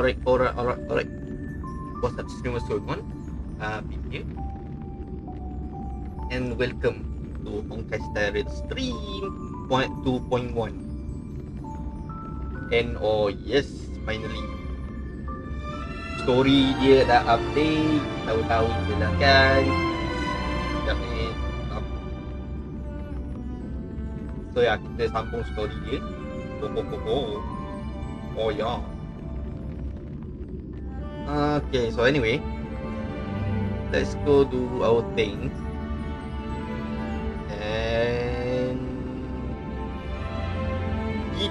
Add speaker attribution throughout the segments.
Speaker 1: Alright. What's up, streamers going on? Pete here, and welcome to Honkai stream 2.1. And oh yes, finally story dia dah update. Tahu-tahu je lah kan. Sekejap ni. So ya, kita sambung story dia. Oh ya. Okay, so anyway, let's go do our thing. And yeet.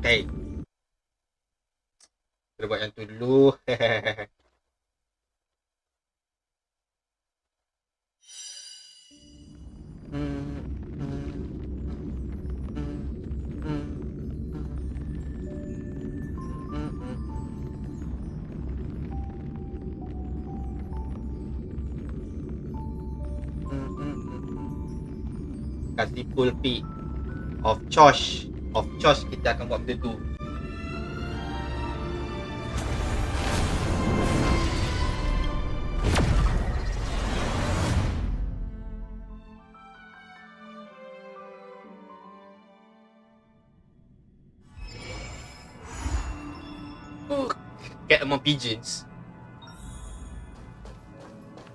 Speaker 1: Okay, kita buat yang tu dulu. Kasih full fee of charge kita akan buat benda tu. Get among pigeons.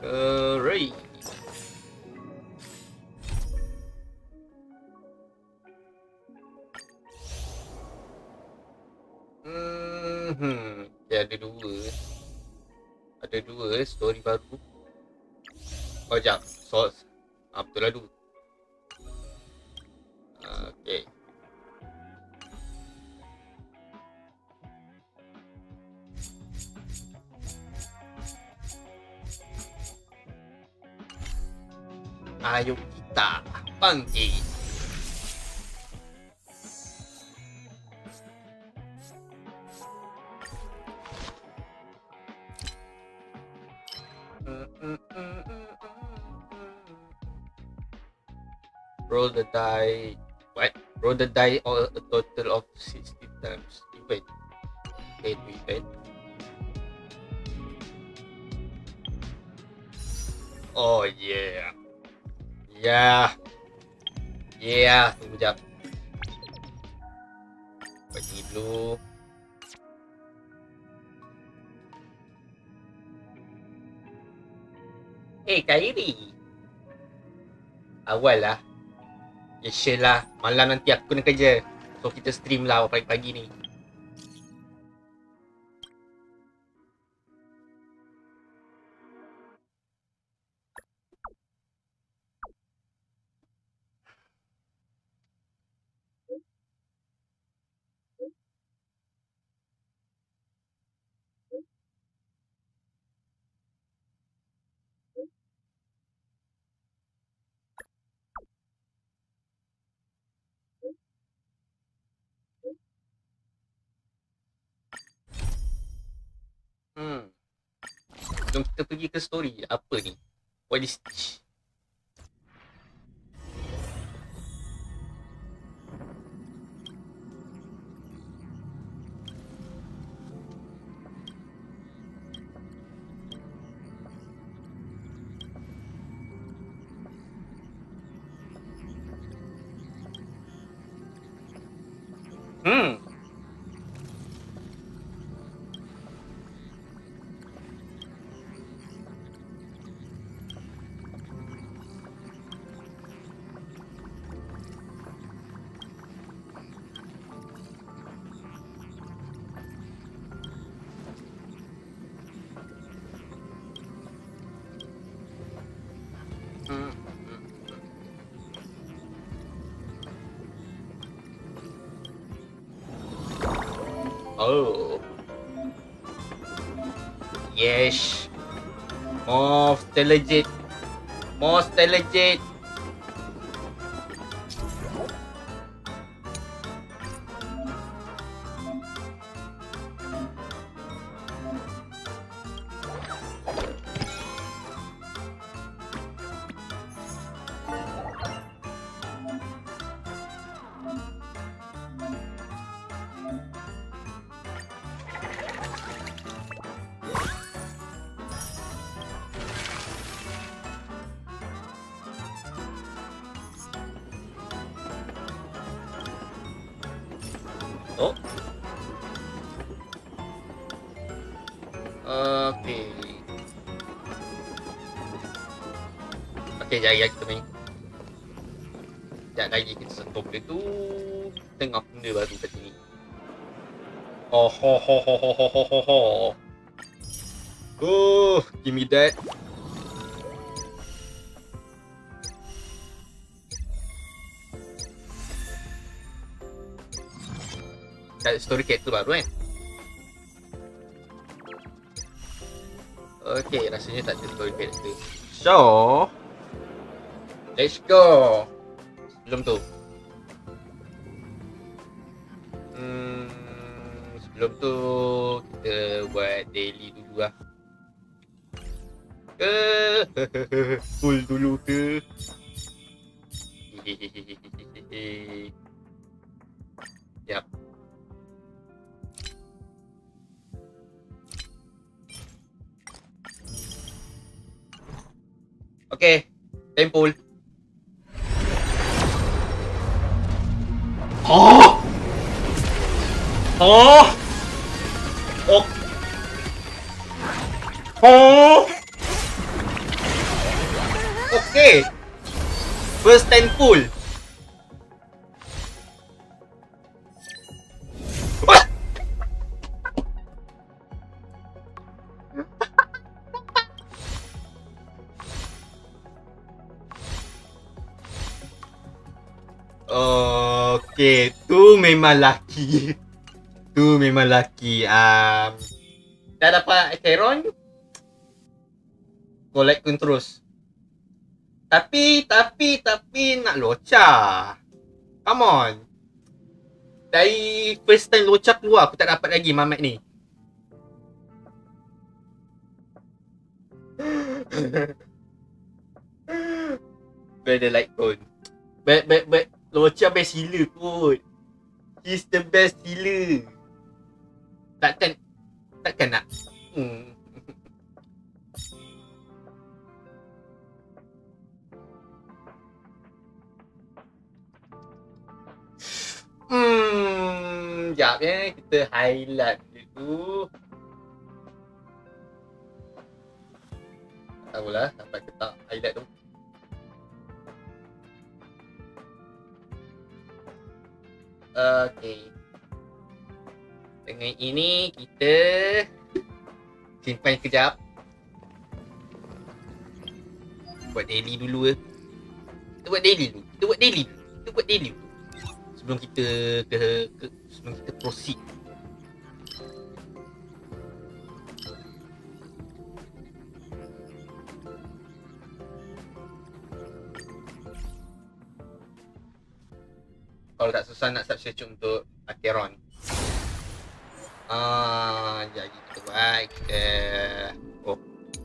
Speaker 1: Alright. Okay, ada dua story baru. Oh jap, source. Betul lah dulu. Okay. Ayo kita bangkit. Roll the die. What? Roll the die or a total of 60 times. Event. Okay, to event. Oh yeah. Tunggu jap. Bagi dulu. Kairi. Awal lah. Ya sure lah. Malam nanti aku kena kerja. So kita stream lah pagi-pagi ni. Jom kita pergi ke story. Apa ni? What is this? Oh. Yes. More legit. More legit. Oh. Okay. Okay, jaya kita main. Sekejap lagi kita sentuh benda tu. Tengok benda baru kat sini. Oh, ho, ho, ho, ho, ho, ho, ho, ho. Oh, give me that. Kat story character baru kan? Okay, rasanya tak ada story character. So, let's go. Sebelum tu. Sebelum tu kita buat daily dulu lah. Full dulu ke? Yap. Okay, temple. Oh! Oh! Oh! Oh! Okay. First temple. Okay, tu memang laki. Tu memang laki. Dah dapat Acheron, collect terus. Tapi nak locah. Come on. Dari first time locah keluar, aku tak dapat lagi Mamat ni. Better like tone. But Locah best healer kot. He's the best healer. Takkan nak. Sekejap kita highlight dulu. Tak tahulah dapat ke tak highlight tu. Okay. Dengan ini kita simpan sekejap. Buat daily dulu ke? Kita buat daily dulu. Sebelum kita sebelum kita proceed. Kalau tak susah nak substitute untuk Acheron. Jadi kita buat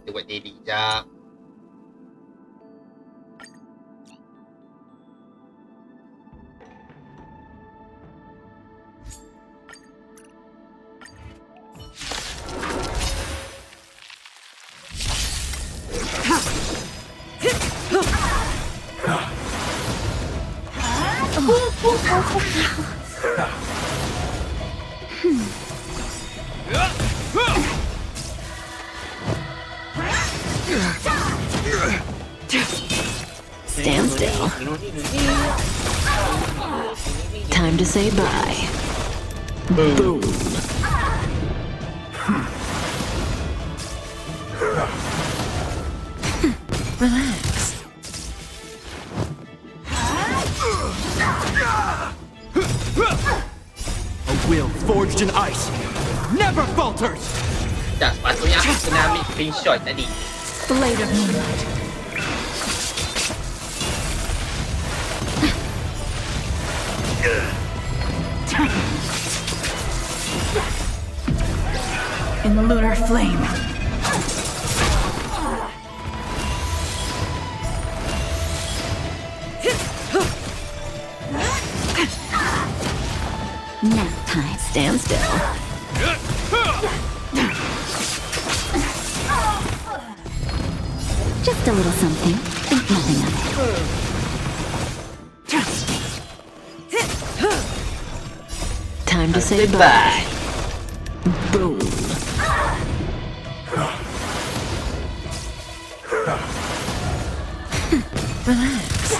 Speaker 1: kita buat daily sekejap.
Speaker 2: Stand still. Time to say bye. Boom. Relax.
Speaker 3: A will forged in ice. never falters.
Speaker 1: Dah, sepatutnya aku kena ambil screenshot tadi.
Speaker 2: Blade of moonlight. In lunar flame. Nap time. Stand still. Just a little something. Think nothing of it. Time to say bye. Boom. Relax.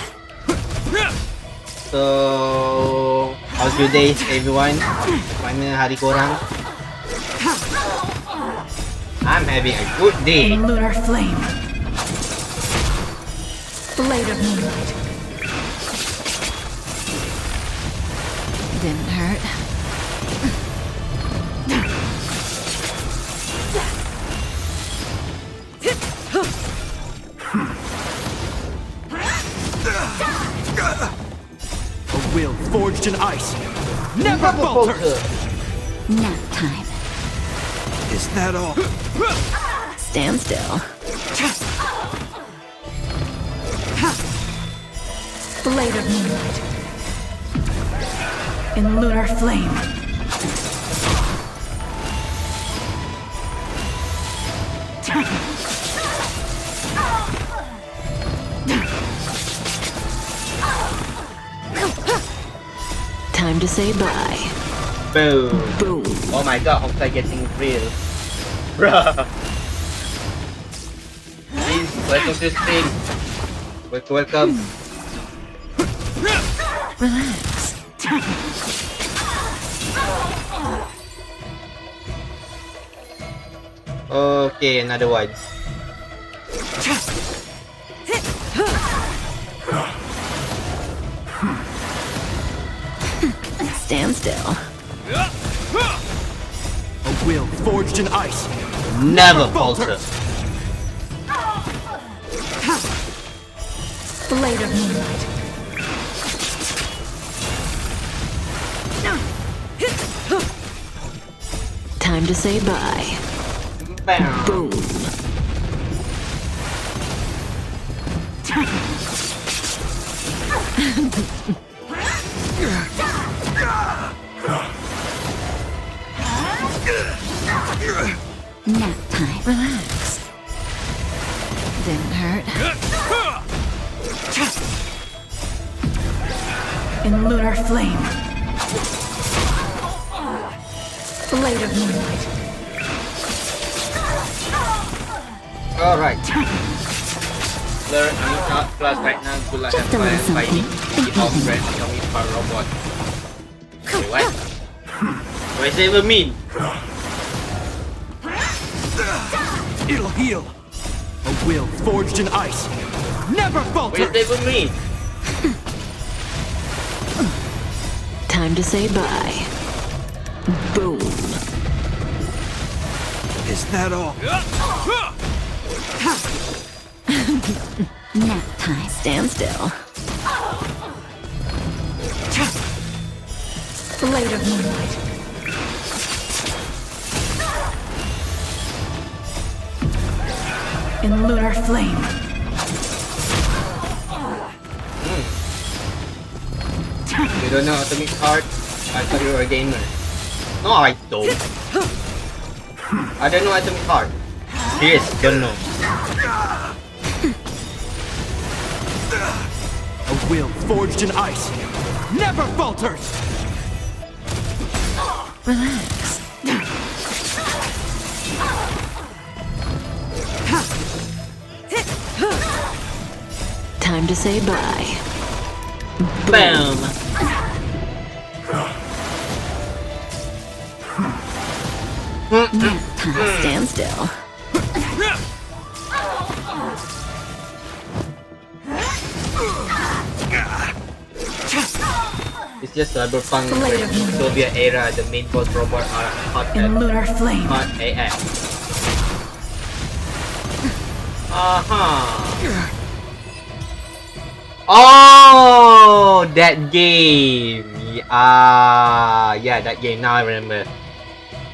Speaker 4: So, how's your days, everyone? Mana hari korang? I'm having a good day.
Speaker 2: Lunar flame. Blade of moonlight. Didn't hurt.
Speaker 3: A will forged in ice never falters.
Speaker 2: Nap time.
Speaker 3: Is that all?
Speaker 2: Stand still. Blade of moonlight. In lunar flame. Time to say bye.
Speaker 4: Boom.
Speaker 2: Boom.
Speaker 4: Oh my god, Honkai getting real. Bruh.
Speaker 1: Please, welcome to the stream.
Speaker 4: Welcome.
Speaker 2: Relax.
Speaker 4: Okay, another one.
Speaker 2: Stand still.
Speaker 3: A will forged in ice
Speaker 4: Never falter.
Speaker 2: Blade of moonlight. Time to say bye.
Speaker 4: Bam.
Speaker 2: Boom. Nap time. Relax. Didn't hurt. In lunar flame. Blade of moonlight.
Speaker 4: Alright.
Speaker 1: Learn I'm class right now. Good luck
Speaker 2: Just a little
Speaker 1: and fighting.
Speaker 2: something.
Speaker 1: Keep off friends coming for robot. Wait, what?
Speaker 4: What does that even mean?
Speaker 3: It'll heal. A will forged in ice never
Speaker 1: What does
Speaker 3: falters.
Speaker 1: that even mean?
Speaker 2: Time to say bye. Boom.
Speaker 3: Is that all?
Speaker 2: Nap time. Stand still. Blade of moonlight. In lunar flame.
Speaker 4: You don't know Atomic Heart? I thought you were a gamer. No, I don't. I don't know Atomic Heart. Yes, don't know.
Speaker 3: A will forged in ice never falters.
Speaker 2: Relax. Time to say bye.
Speaker 4: Bam.
Speaker 2: Nap time. Stand still.
Speaker 4: It's just cyberpunk
Speaker 2: Blade of
Speaker 4: Soviet era. The main boss robot are
Speaker 2: in lunar flame.
Speaker 4: hot AF. Oh, that game. Yeah, that game. Now I remember.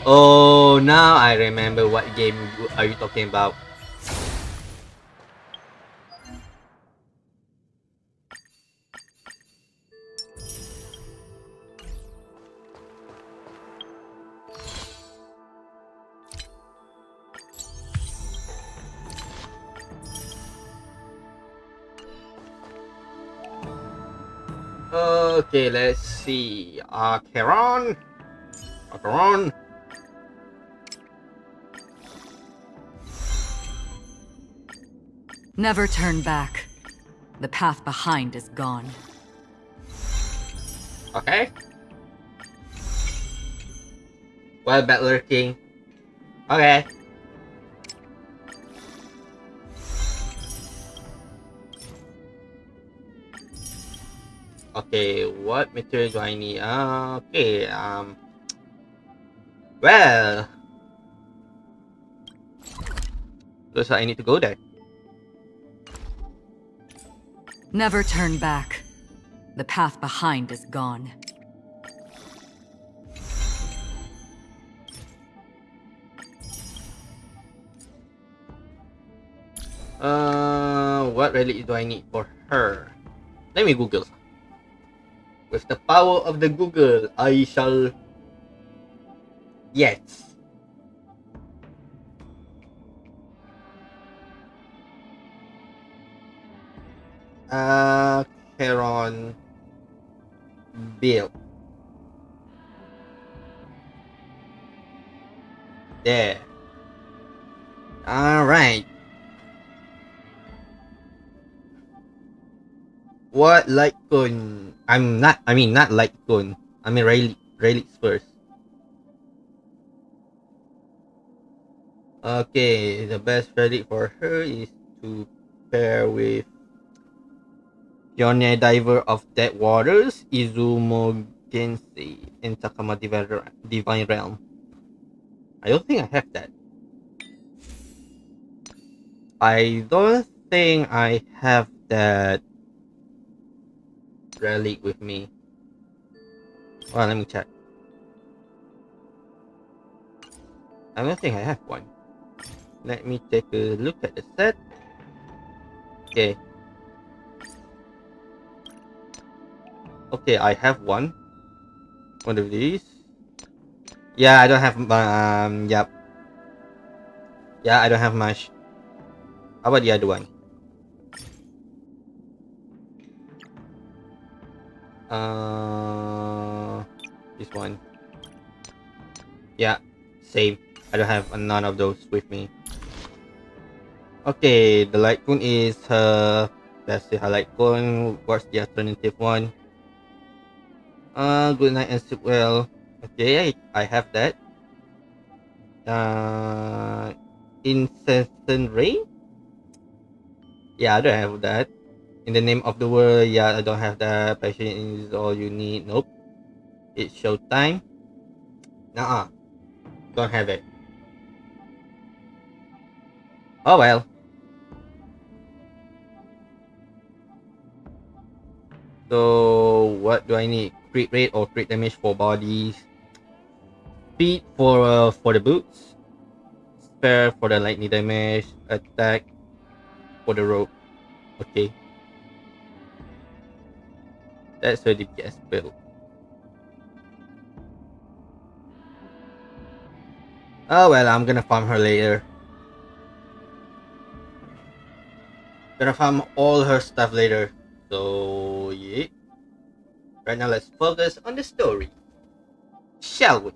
Speaker 4: Oh, now I remember what game are you talking about. Okay, let's see. Charon. Charon.
Speaker 5: Never turn back. The path behind is gone.
Speaker 4: Okay. Well, Battler King. Okay. Okay, what material do I need? Okay, well, looks like I need to go there.
Speaker 5: Never turn back. The path behind is gone.
Speaker 4: What relic do I need for her? Let me Google. With the power of the Google, I shall... Yes. Charon build. There. Alright. What Lightcon? I mean not Lightcon. I mean relics first. Okay, the best relic for her is to pair with Pioneer Diver of Dead Waters, Izumo Gensei, and Takama Divine Realm. I don't think I have that. I don't think I have that relic with me. Well, let me check. I don't think I have one. Let me take a look at the set. Okay. Okay, I have one. One of these. Yeah, I don't have yep. Yeah, I don't have much. How about the other one? This one. Yeah, same. I don't have none of those with me. Okay, the Lightcon is that's the Lightcon. What's the alternative one? Good night and sleep well. Okay, I have that. Incessant rain. Yeah, I don't have that. In the name of the world, yeah, I don't have that. Passion is all you need. Nope. It's showtime. Nuh-uh. Don't have it. Oh well. So what do I need? Crit rate or crit damage for bodies. Speed for the boots. Spare for the lightning damage. Attack for the rope. Okay. That's a DPS build. Oh well, I'm gonna farm her later. Gonna farm all her stuff later. So yeah. Right now let's focus on the story. Shall we?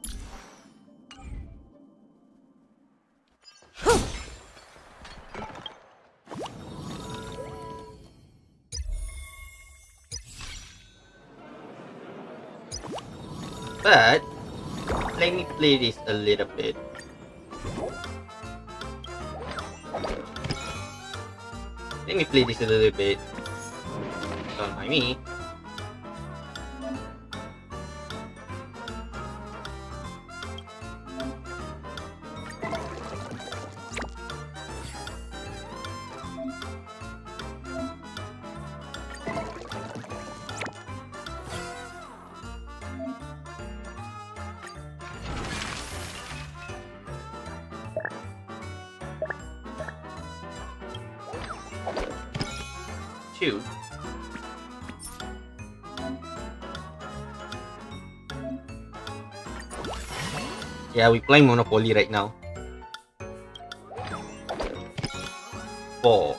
Speaker 4: But let me play this a little bit. Let me play this a little bit. Don't mind me.
Speaker 1: 2.
Speaker 4: Yeah, we playing Monopoly right now. 4.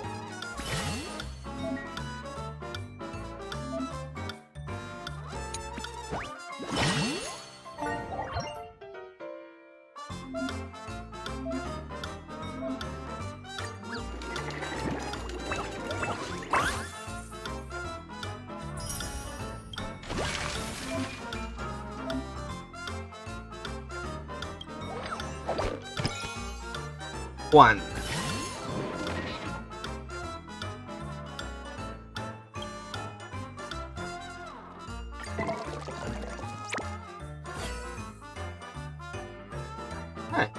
Speaker 4: One. Hi.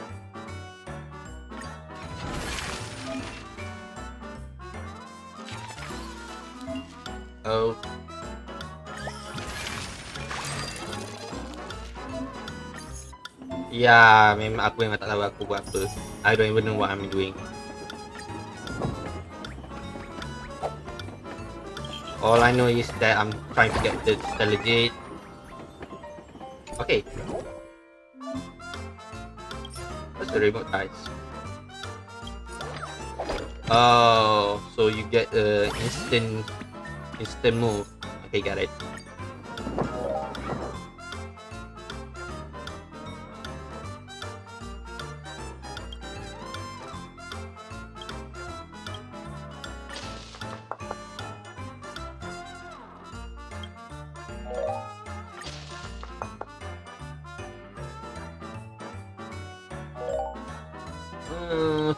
Speaker 4: Oh. Ya, memang aku yang tak tahu aku buat apa. I don't even know what I'm doing. All I know is that I'm trying to get the delegate. Okay. What's the remote dice? Oh, so you get instant move. Okay, got it.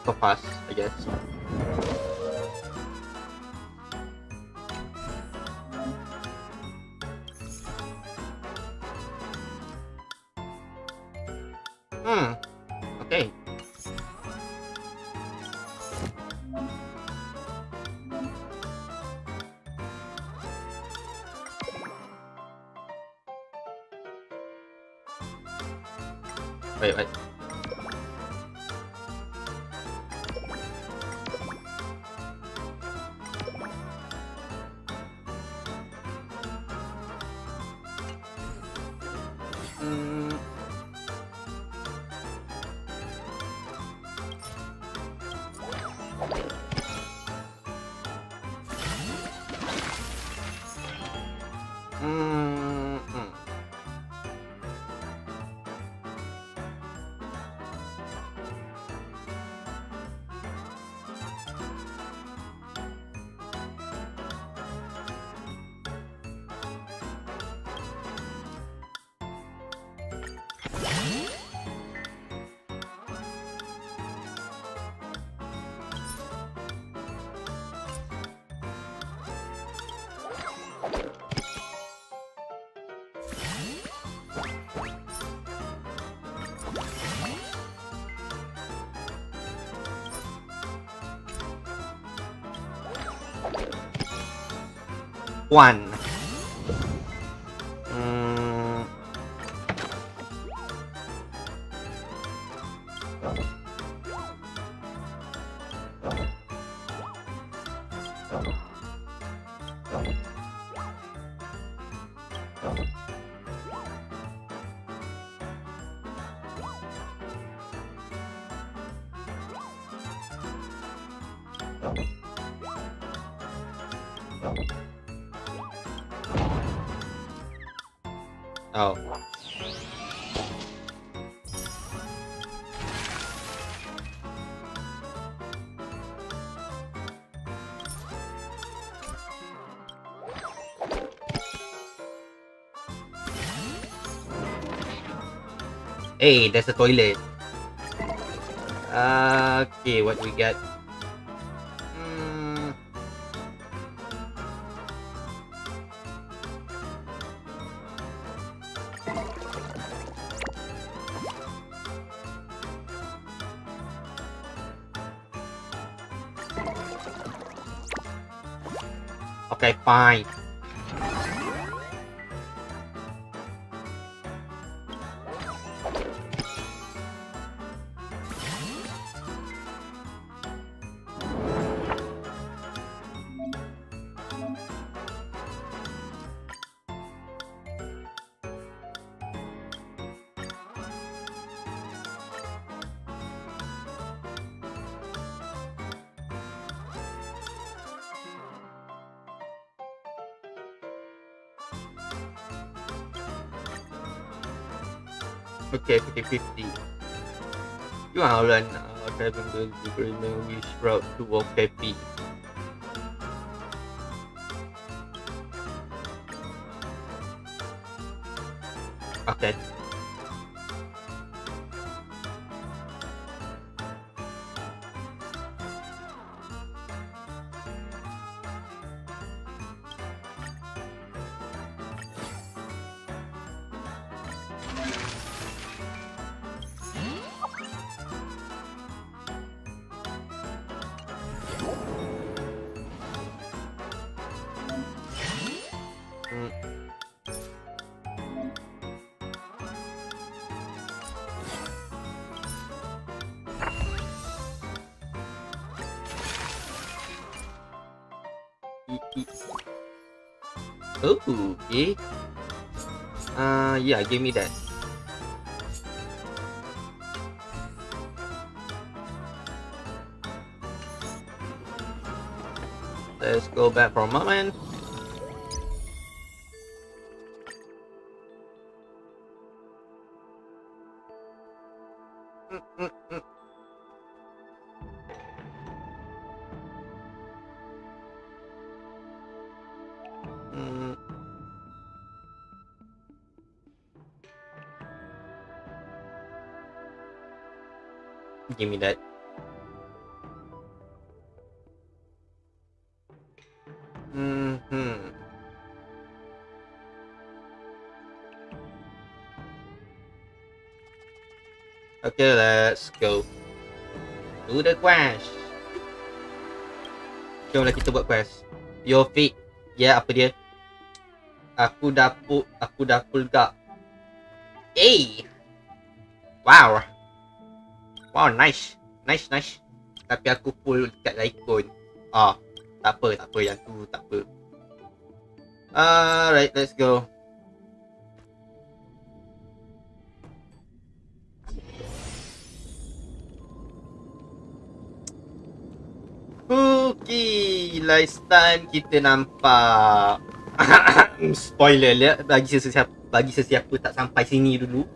Speaker 4: So fast, I guess. Okay. Wait. One. Oh. Hey, there's a toilet. Okay, what we got? Okay, fine. Okay, 50-50. You are run driving the agreement which route to walk happy. Okay. Oh, okay. Yeah, give me that. Let's go back for a moment. Give me that. Okay, let's go. Do the quest. Jomlah kita buat quest. Your feet. Ya, yeah, apa dia? Aku dah gak. Hey! Wow. Wow, nice. Nice. Tapi aku full dekat Raikon. Tak apa. Yang tu tak apa. Alright, let's go. Okay, last time kita nampak spoiler alert bagi sesiapa tak sampai sini dulu.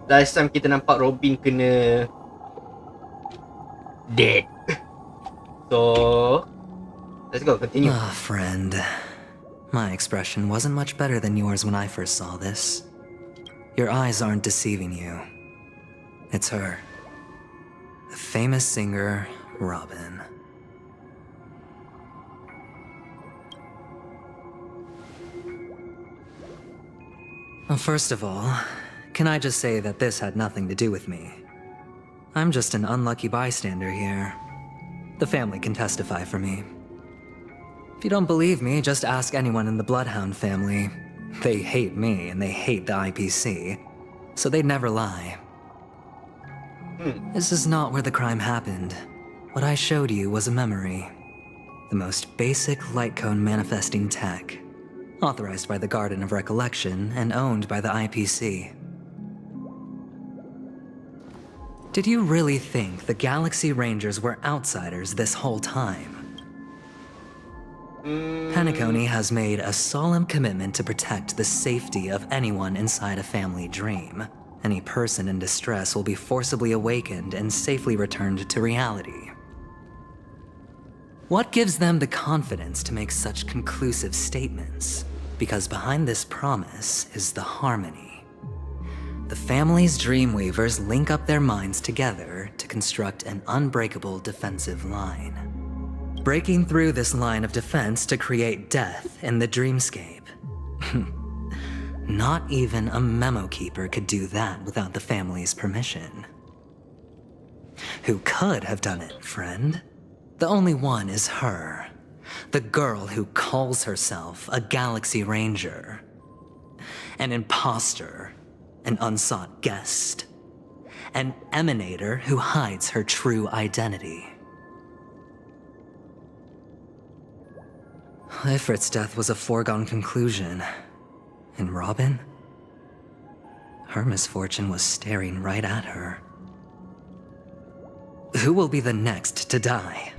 Speaker 4: Last time kita nampak Robin kena dead. So, let's go, continue.
Speaker 6: Ah, friend. My expression wasn't much better than yours when I first saw this. Your eyes aren't deceiving you. It's her. The famous singer, Robin. Well, first of all, can I just say that this had nothing to do with me? I'm just an unlucky bystander here. The family can testify for me. If you don't believe me, just ask anyone in the Bloodhound family. They hate me and they hate the IPC, so they'd never lie. This is not where the crime happened. What I showed you was a memory. The most basic light cone manifesting tech. Authorized by the Garden of Recollection and owned by the IPC. Did you really think the Galaxy Rangers were outsiders this whole time? Penacony has made a solemn commitment to protect the safety of anyone inside a family dream. Any person in distress will be forcibly awakened and safely returned to reality. What gives them the confidence to make such conclusive statements? Because behind this promise is the harmony. The family's Dreamweavers link up their minds together to construct an unbreakable defensive line. Breaking through this line of defense to create death in the dreamscape. Not even a memo keeper could do that without the family's permission. Who could have done it, friend? The only one is her. The girl who calls herself a Galaxy Ranger. An imposter. An unsought guest. An emanator who hides her true identity. Ifrit's death was a foregone conclusion. And Robin? Her misfortune was staring right at her. Who will be the next to die?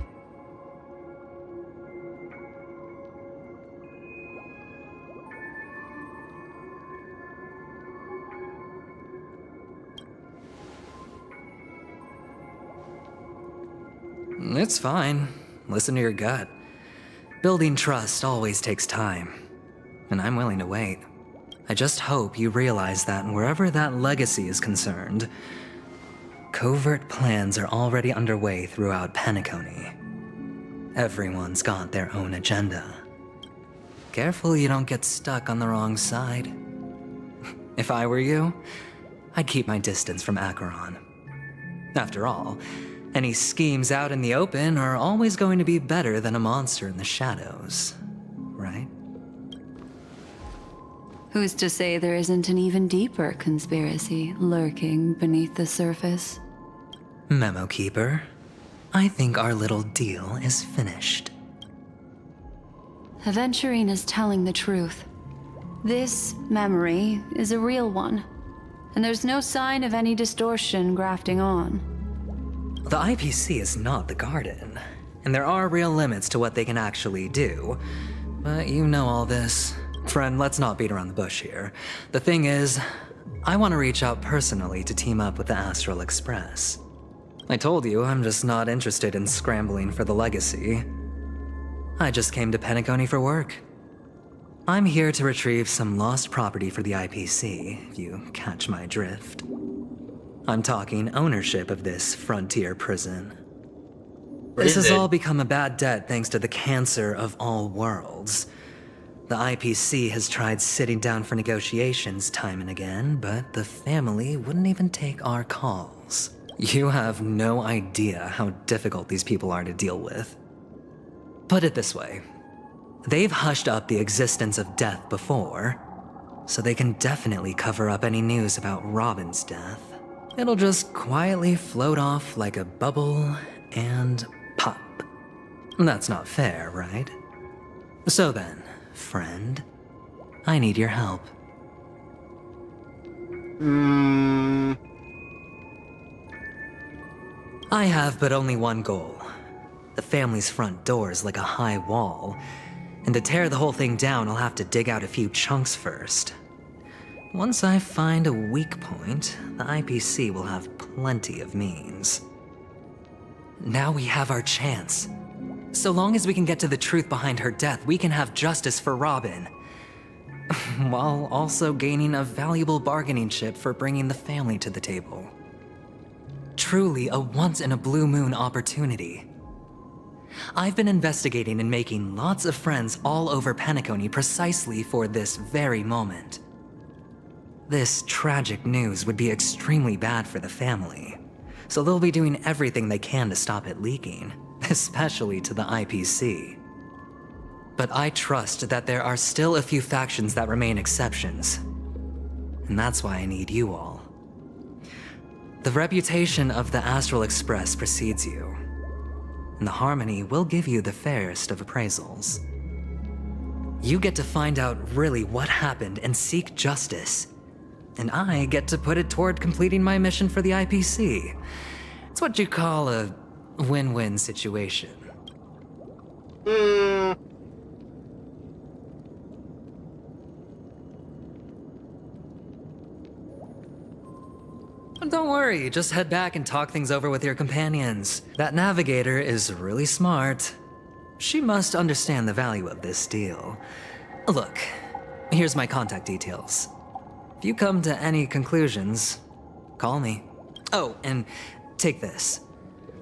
Speaker 6: It's fine. Listen to your gut. Building trust always takes time, and I'm willing to wait. I just hope you realize that wherever that legacy is concerned, covert plans are already underway throughout Penacony. Everyone's got their own agenda. Careful you don't get stuck on the wrong side. If I were you, I'd keep my distance from Acheron. After all, any schemes out in the open are always going to be better than a monster in the shadows, right?
Speaker 7: Who's to say there isn't an even deeper conspiracy lurking beneath the surface?
Speaker 6: Memo Keeper, I think our little deal is finished.
Speaker 7: Aventurine is telling the truth. This memory is a real one, and there's no sign of any distortion grafting on.
Speaker 6: The IPC is not the Garden, and there are real limits to what they can actually do. But you know all this. Friend, let's not beat around the bush here. The thing is, I want to reach out personally to team up with the Astral Express. I told you I'm just not interested in scrambling for the legacy. I just came to Penacony for work. I'm here to retrieve some lost property for the IPC, if you catch my drift. I'm talking ownership of this frontier prison. This has all become a bad debt thanks to the cancer of all worlds. The IPC has tried sitting down for negotiations time and again, but the family wouldn't even take our calls. You have no idea how difficult these people are to deal with. Put it this way. They've hushed up the existence of death before, so they can definitely cover up any news about Robin's death. It'll just quietly float off like a bubble and pop. That's not fair, right? So then, friend, I need your help. I have but only one goal. The family's front door is like a high wall, and to tear the whole thing down, I'll have to dig out a few chunks first. Once I find a weak point, the IPC will have plenty of means. Now we have our chance. So long as we can get to the truth behind her death, we can have justice for Robin. While also gaining a valuable bargaining chip for bringing the family to the table. Truly a once-in-a-blue-moon opportunity. I've been investigating and making lots of friends all over Penacony precisely for this very moment. This tragic news would be extremely bad for the family, so they'll be doing everything they can to stop it leaking, especially to the IPC. But I trust that there are still a few factions that remain exceptions, and that's why I need you all. The reputation of the Astral Express precedes you, and the Harmony will give you the fairest of appraisals. You get to find out really what happened and seek justice, and I get to put it toward completing my mission for the IPC. It's what you call a win-win situation. Don't worry, just head back and talk things over with your companions. That navigator is really smart. She must understand the value of this deal. Look, here's my contact details. If you come to any conclusions, call me. Oh, and take this.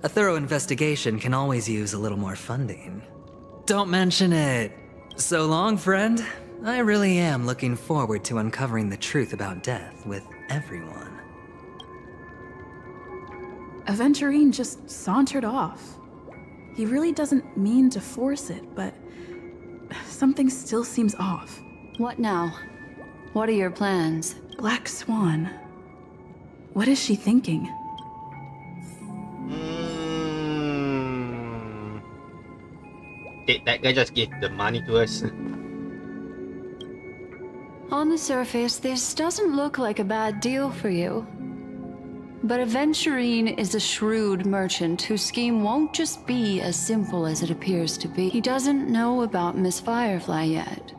Speaker 6: A thorough investigation can always use a little more funding. Don't mention it. So long, friend. I really am looking forward to uncovering the truth about death with everyone.
Speaker 8: Aventurine just sauntered off. He really doesn't mean to force it, but something still seems off.
Speaker 7: What now? What are your plans?
Speaker 8: Black Swan. What is she thinking?
Speaker 4: That guy just gave the money to us.
Speaker 7: On the surface, this doesn't look like a bad deal for you. But Aventurine is a shrewd merchant whose scheme won't just be as simple as it appears to be. He doesn't know about Miss Firefly yet.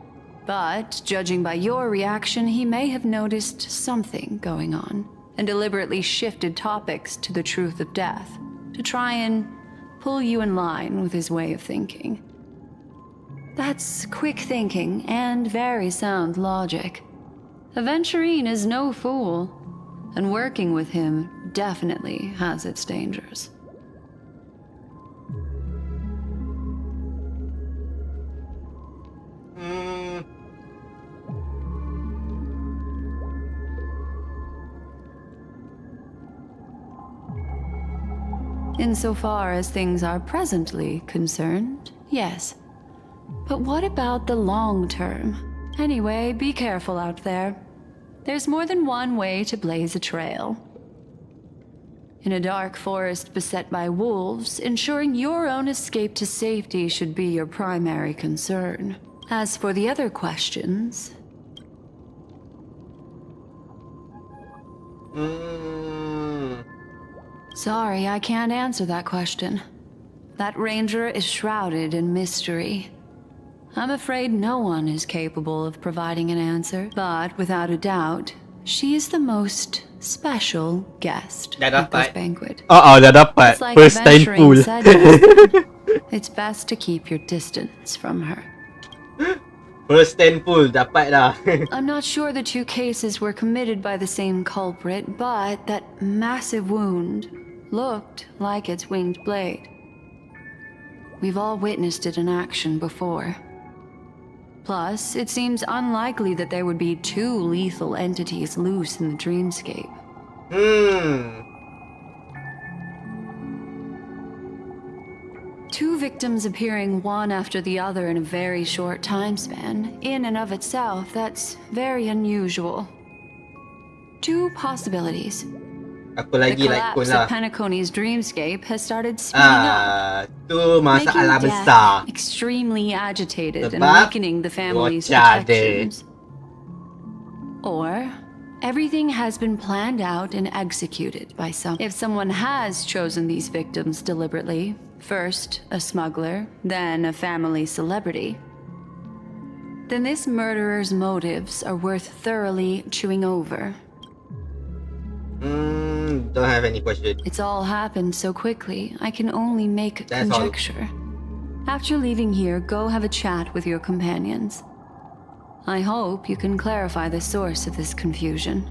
Speaker 7: But, judging by your reaction, he may have noticed something going on, and deliberately shifted topics to the truth of death, to try and pull you in line with his way of thinking. That's quick thinking and very sound logic. Aventurine is no fool, and working with him definitely has its dangers. Insofar as things are presently concerned, yes. But what about the long term? Anyway, be careful out there. There's more than one way to blaze a trail. In a dark forest beset by wolves, ensuring your own escape to safety should be your primary concern. As for the other questions... Sorry, I can't answer that question. That ranger is shrouded in mystery. I'm afraid no one is capable of providing an answer, but without a doubt, she is the most special guest at this banquet.
Speaker 4: Dah dapat.
Speaker 7: It's like
Speaker 4: First time
Speaker 7: Aventurine
Speaker 4: full.
Speaker 7: said, Justin. It's best to keep your distance from her.
Speaker 4: First time full, dapat dah.
Speaker 7: I'm not sure the two cases were committed by the same culprit, but that massive wound looked like its winged blade. We've all witnessed it in action before. Plus, it seems unlikely that there would be two lethal entities loose in the dreamscape. Two victims appearing one after the other in a very short time span, in and of itself, that's very unusual. Two possibilities.
Speaker 4: Apa
Speaker 7: The
Speaker 4: lagi like
Speaker 7: collapse
Speaker 4: lah.
Speaker 7: of Penacony's dreamscape has started speeding up,
Speaker 4: Tu
Speaker 7: making
Speaker 4: masalah
Speaker 7: death
Speaker 4: besar.
Speaker 7: extremely agitated and
Speaker 4: Sebab
Speaker 7: weakening the family's
Speaker 4: bocah dia.
Speaker 7: protections. Or everything has been planned out and executed by someone. If someone has chosen these victims deliberately, first a smuggler, then a family celebrity, then this murderer's motives are worth thoroughly chewing over.
Speaker 4: Don't have any question.
Speaker 7: It's all happened so quickly, I can only make
Speaker 4: That's all.
Speaker 7: conjecture. After leaving here, go have a chat with your companions. I hope you can clarify the source of this confusion.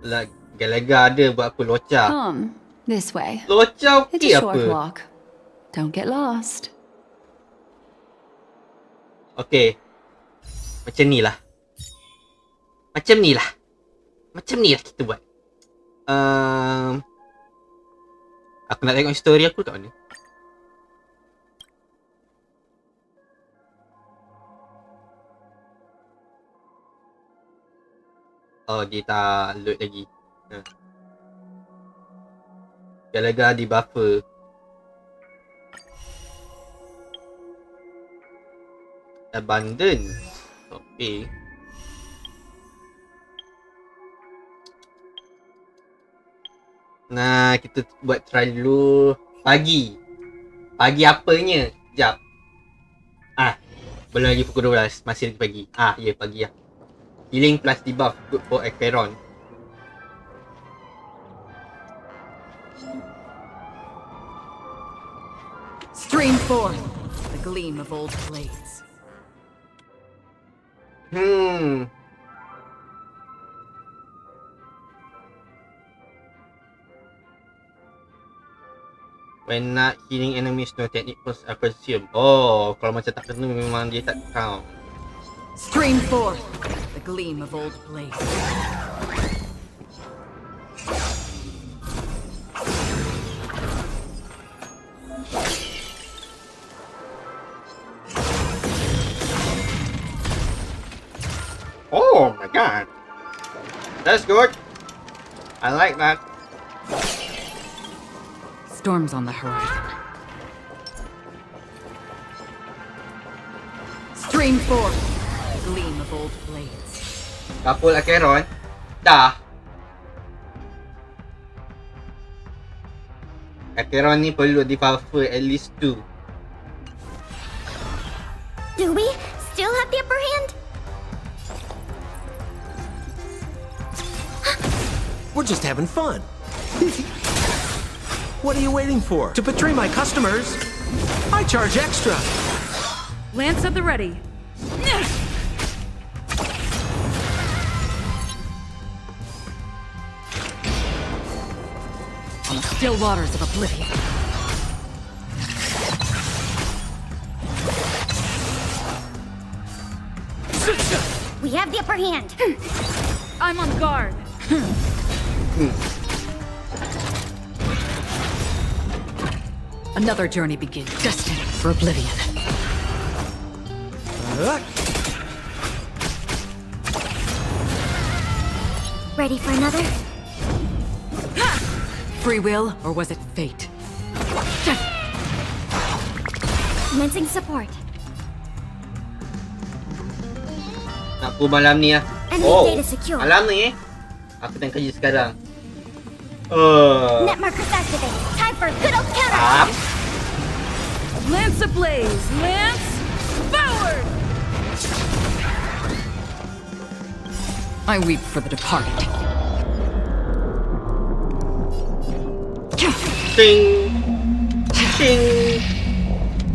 Speaker 4: Like, Galaga ada buat apa locah.
Speaker 7: Come, this way.
Speaker 4: Locah
Speaker 7: It's
Speaker 4: okey
Speaker 7: a short
Speaker 4: apa?
Speaker 7: walk. Don't get lost.
Speaker 4: Okay. Macam ni lah. Macam ni lah. Macam ni lah kita buat. Aku nak tengok story aku kat mana? Oh, dia tak load lagi. Galaga di buffer. Abundance. Okay. Nah, kita buat try dulu. Pagi. Pagi apanya? Sekejap. Belum lagi pukul 12. Masih lagi pagi. Ya, pagi lah. Healing plus debuff. Good for Acheron.
Speaker 5: Stream forth the gleam of old blades.
Speaker 4: When not healing enemies, no technique was I presume. Oh, kalau macam tak kena memang dia tak count.
Speaker 5: Stream forth the gleam of old blades.
Speaker 4: Oh my god. That's good. I like that.
Speaker 5: Storms on the horizon. Stream forth the gleam of old blades.
Speaker 4: Kapul Acheron. Dah. Acheron ni perlu di buffer at least 2.
Speaker 9: Do we still have the upper hand? We're just having fun. What are you waiting for? To betray my customers? I charge extra.
Speaker 8: Lance at the ready.
Speaker 5: On the still waters of oblivion.
Speaker 10: We have the upper hand.
Speaker 8: I'm on guard.
Speaker 5: Another journey begins, destined for oblivion.
Speaker 10: Ready for another?
Speaker 5: Free will, or was it fate?
Speaker 10: Commencing support.
Speaker 4: Nak aku malam ni ah.
Speaker 10: Enemy
Speaker 4: Oh,
Speaker 10: data secure.
Speaker 4: malam ni aku tengah kerja sekarang.
Speaker 10: Net markers activate. Time for a good old counter.
Speaker 4: Up.
Speaker 8: Lance ablaze. Lance forward.
Speaker 5: I weep for the departed.
Speaker 4: Shing. Shing.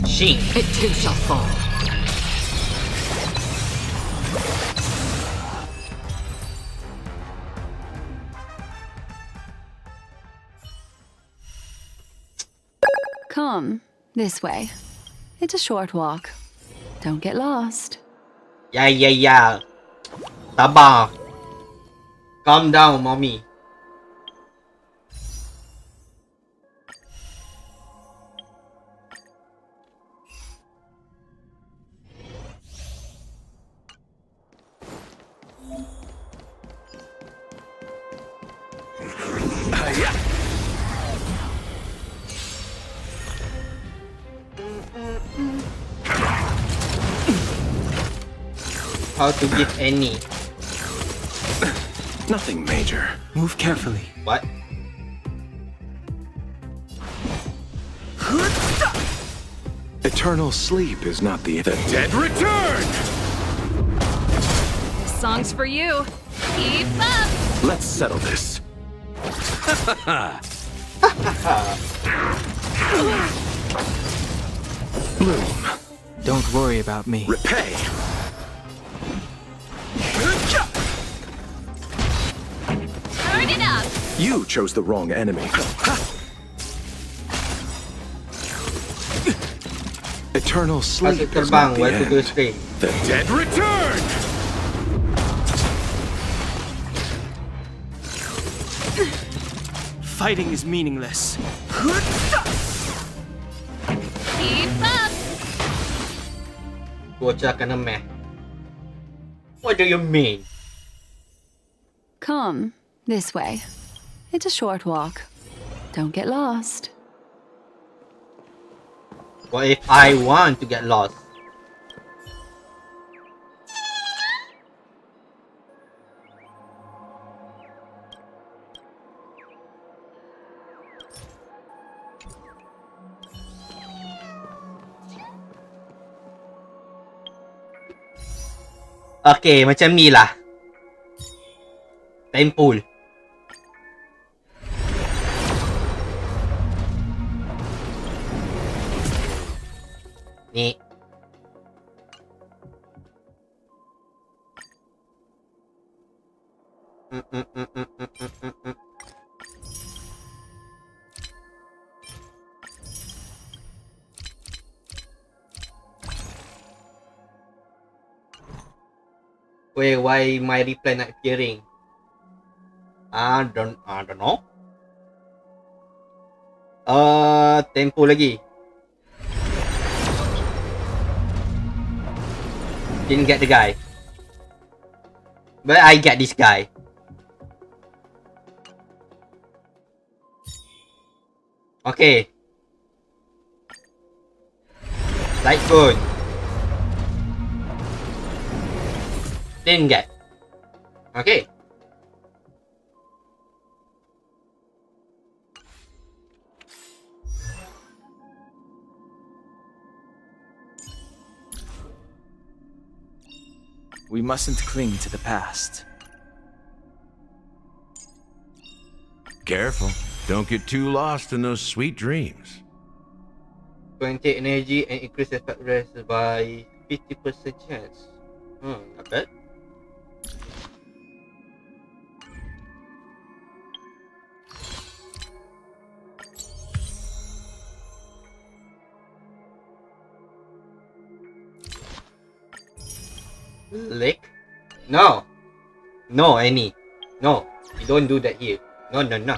Speaker 4: Shing.
Speaker 5: It too shall fall.
Speaker 7: Come this way. It's a short walk. Don't get lost.
Speaker 4: Ya. Sabar. Calm down, mommy. How to get any?
Speaker 9: Nothing major. Move carefully.
Speaker 4: What?
Speaker 9: Eternal sleep is not the dead return!
Speaker 8: Songs for you. Keep up.
Speaker 9: Let's settle this. Bloom.
Speaker 3: Don't worry about me.
Speaker 9: Repay.
Speaker 8: Turn it up.
Speaker 9: You chose the wrong enemy. Eternal sleep
Speaker 4: Pasok
Speaker 9: is not
Speaker 4: terbang,
Speaker 9: the
Speaker 4: where to do
Speaker 9: end.
Speaker 4: stay.
Speaker 9: The dead return!
Speaker 3: Fighting is meaningless.
Speaker 8: Keep up.
Speaker 4: Bocah kena meh. What do you mean?
Speaker 7: Come this way. It's a short walk. Don't get lost.
Speaker 4: What if I want to get lost? Okay, macam ni lah. Temple. Ni. Wait, why my reply not appearing? I don't know. Tempo lagi. Didn't get the guy. But I get this guy. Okay. Light phone. Didn't get. Okay.
Speaker 3: We mustn't cling to the past.
Speaker 11: Careful. Don't get too lost in those sweet dreams.
Speaker 4: 20 energy and increase effect rest by 50% chance. Not bad. Lick? No! No, Annie. No. You don't do that here. No, no, no.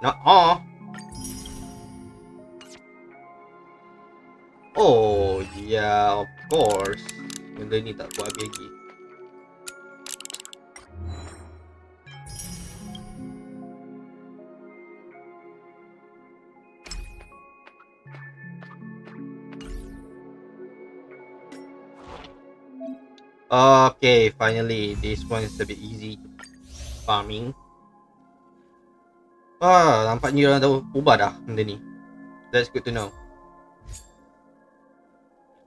Speaker 4: Not all. Oh, yeah, of course. Benda ni tak buat habis lagi. Okay, finally. This one is a bit easy. Farming. Nampaknya orang tahu ubah dah benda ni. That's good to know.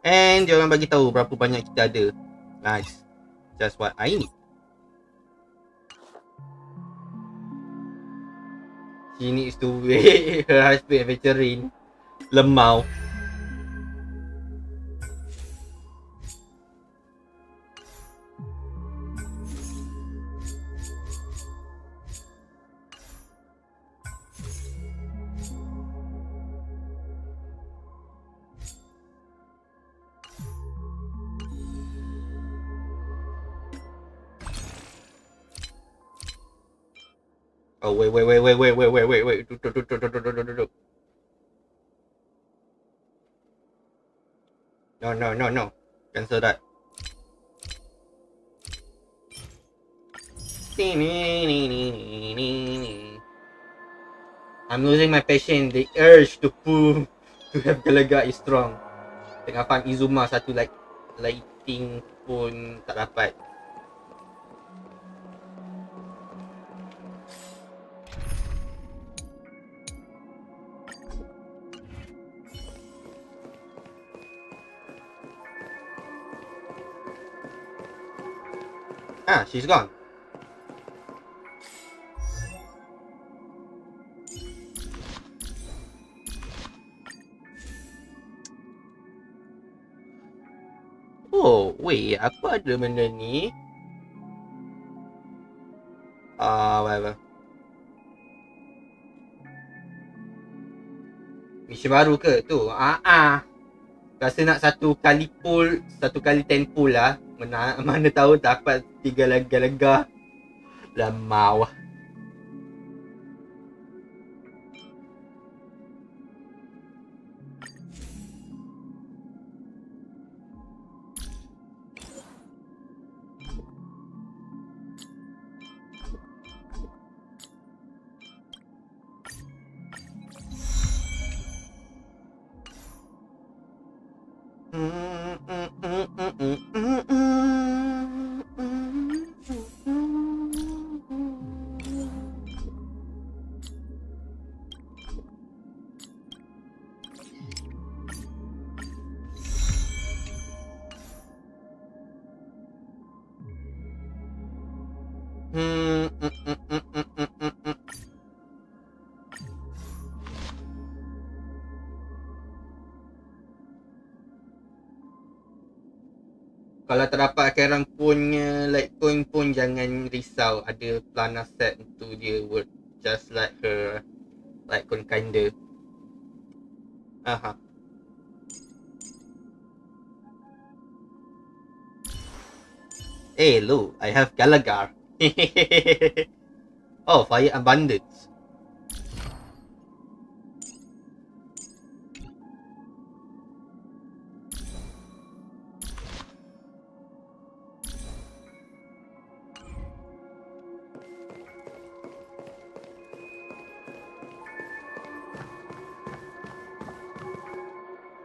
Speaker 4: And dia orang bagi tahu berapa banyak kita ada. Nice. Just what I need. She needs to wait her husband adventuring. Lemau. Oh, wait. No. Cancel that. I'm losing my patience. The urge to pull to have Galaga is strong. Tengah farm Izuma satu lighting pun tak dapat. She's gone. Oh, wait, apa ada benda ni? Whatever. Mission baru ke tu? Rasa nak satu kali 10 pull lah. Mana tahu dapat 3 lega. Lemau. Kalau terdapat kerang punya light coin pun jangan risau. Ada plana set untuk dia work just like her light coin kinda. Hey, look, I have Galagar. Oh, fire abundance.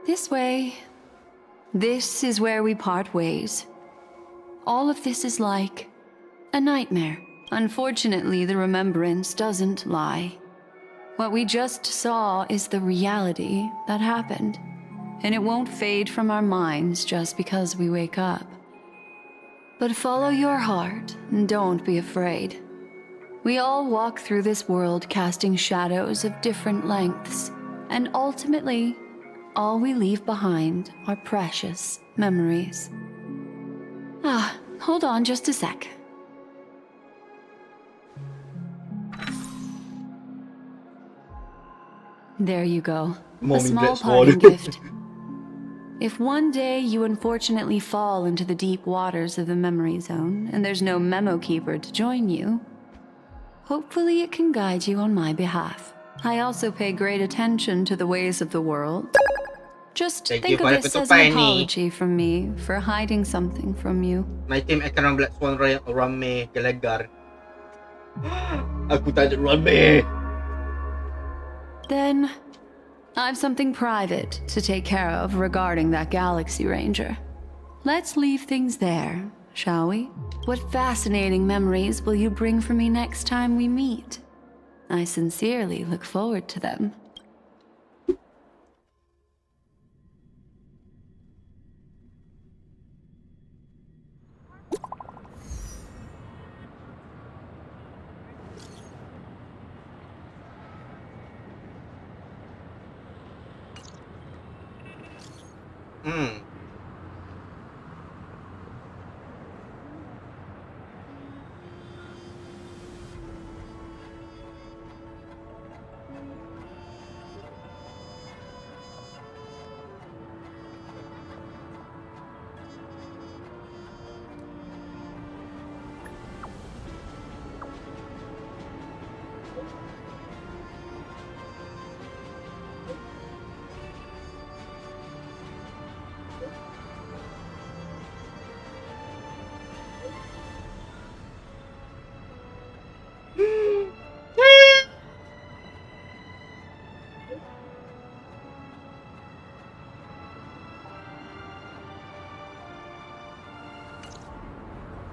Speaker 7: This way. This is where we part ways. All of this is like a nightmare. Unfortunately, the remembrance doesn't lie. What we just saw is the reality that happened, and it won't fade from our minds just because we wake up. But follow your heart and don't be afraid. We all walk through this world casting shadows of different lengths, and ultimately, all we leave behind are precious memories. Hold on just a sec. There you go. A small parting gift. If one day you unfortunately fall into the deep waters of the memory zone and there's no memo keeper to join you, hopefully it can guide you on my behalf. I also pay great attention to the ways of the world. Just think of this as an apology from me for hiding something from you.
Speaker 4: My team akan Black Swan rame gelagar. Aku tak ada rame.
Speaker 7: Then, I've something private to take care of regarding that Galaxy Ranger. Let's leave things there, shall we? What fascinating memories will you bring for me next time we meet? I sincerely look forward to them.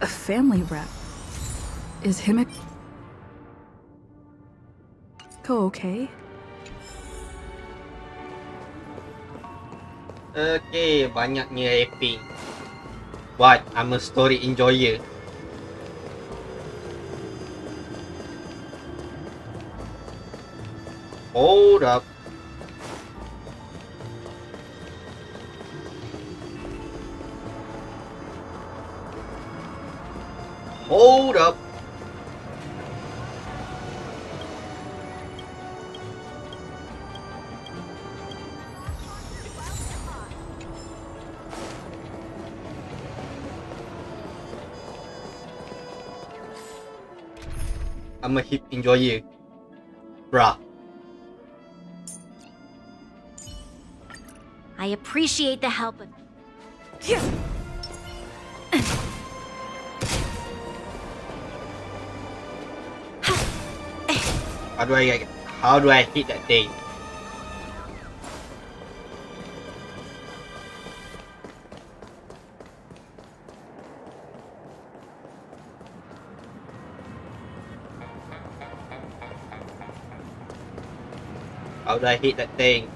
Speaker 8: A family rep. Is Himiko okay?
Speaker 4: Okay, banyaknya rapping. But I'm a story enjoyer. Hold up. Hold up. I'm a hip enjoyer. Bruh.
Speaker 10: I appreciate the help of...
Speaker 4: How do I hit that thing? How do I hit that thing?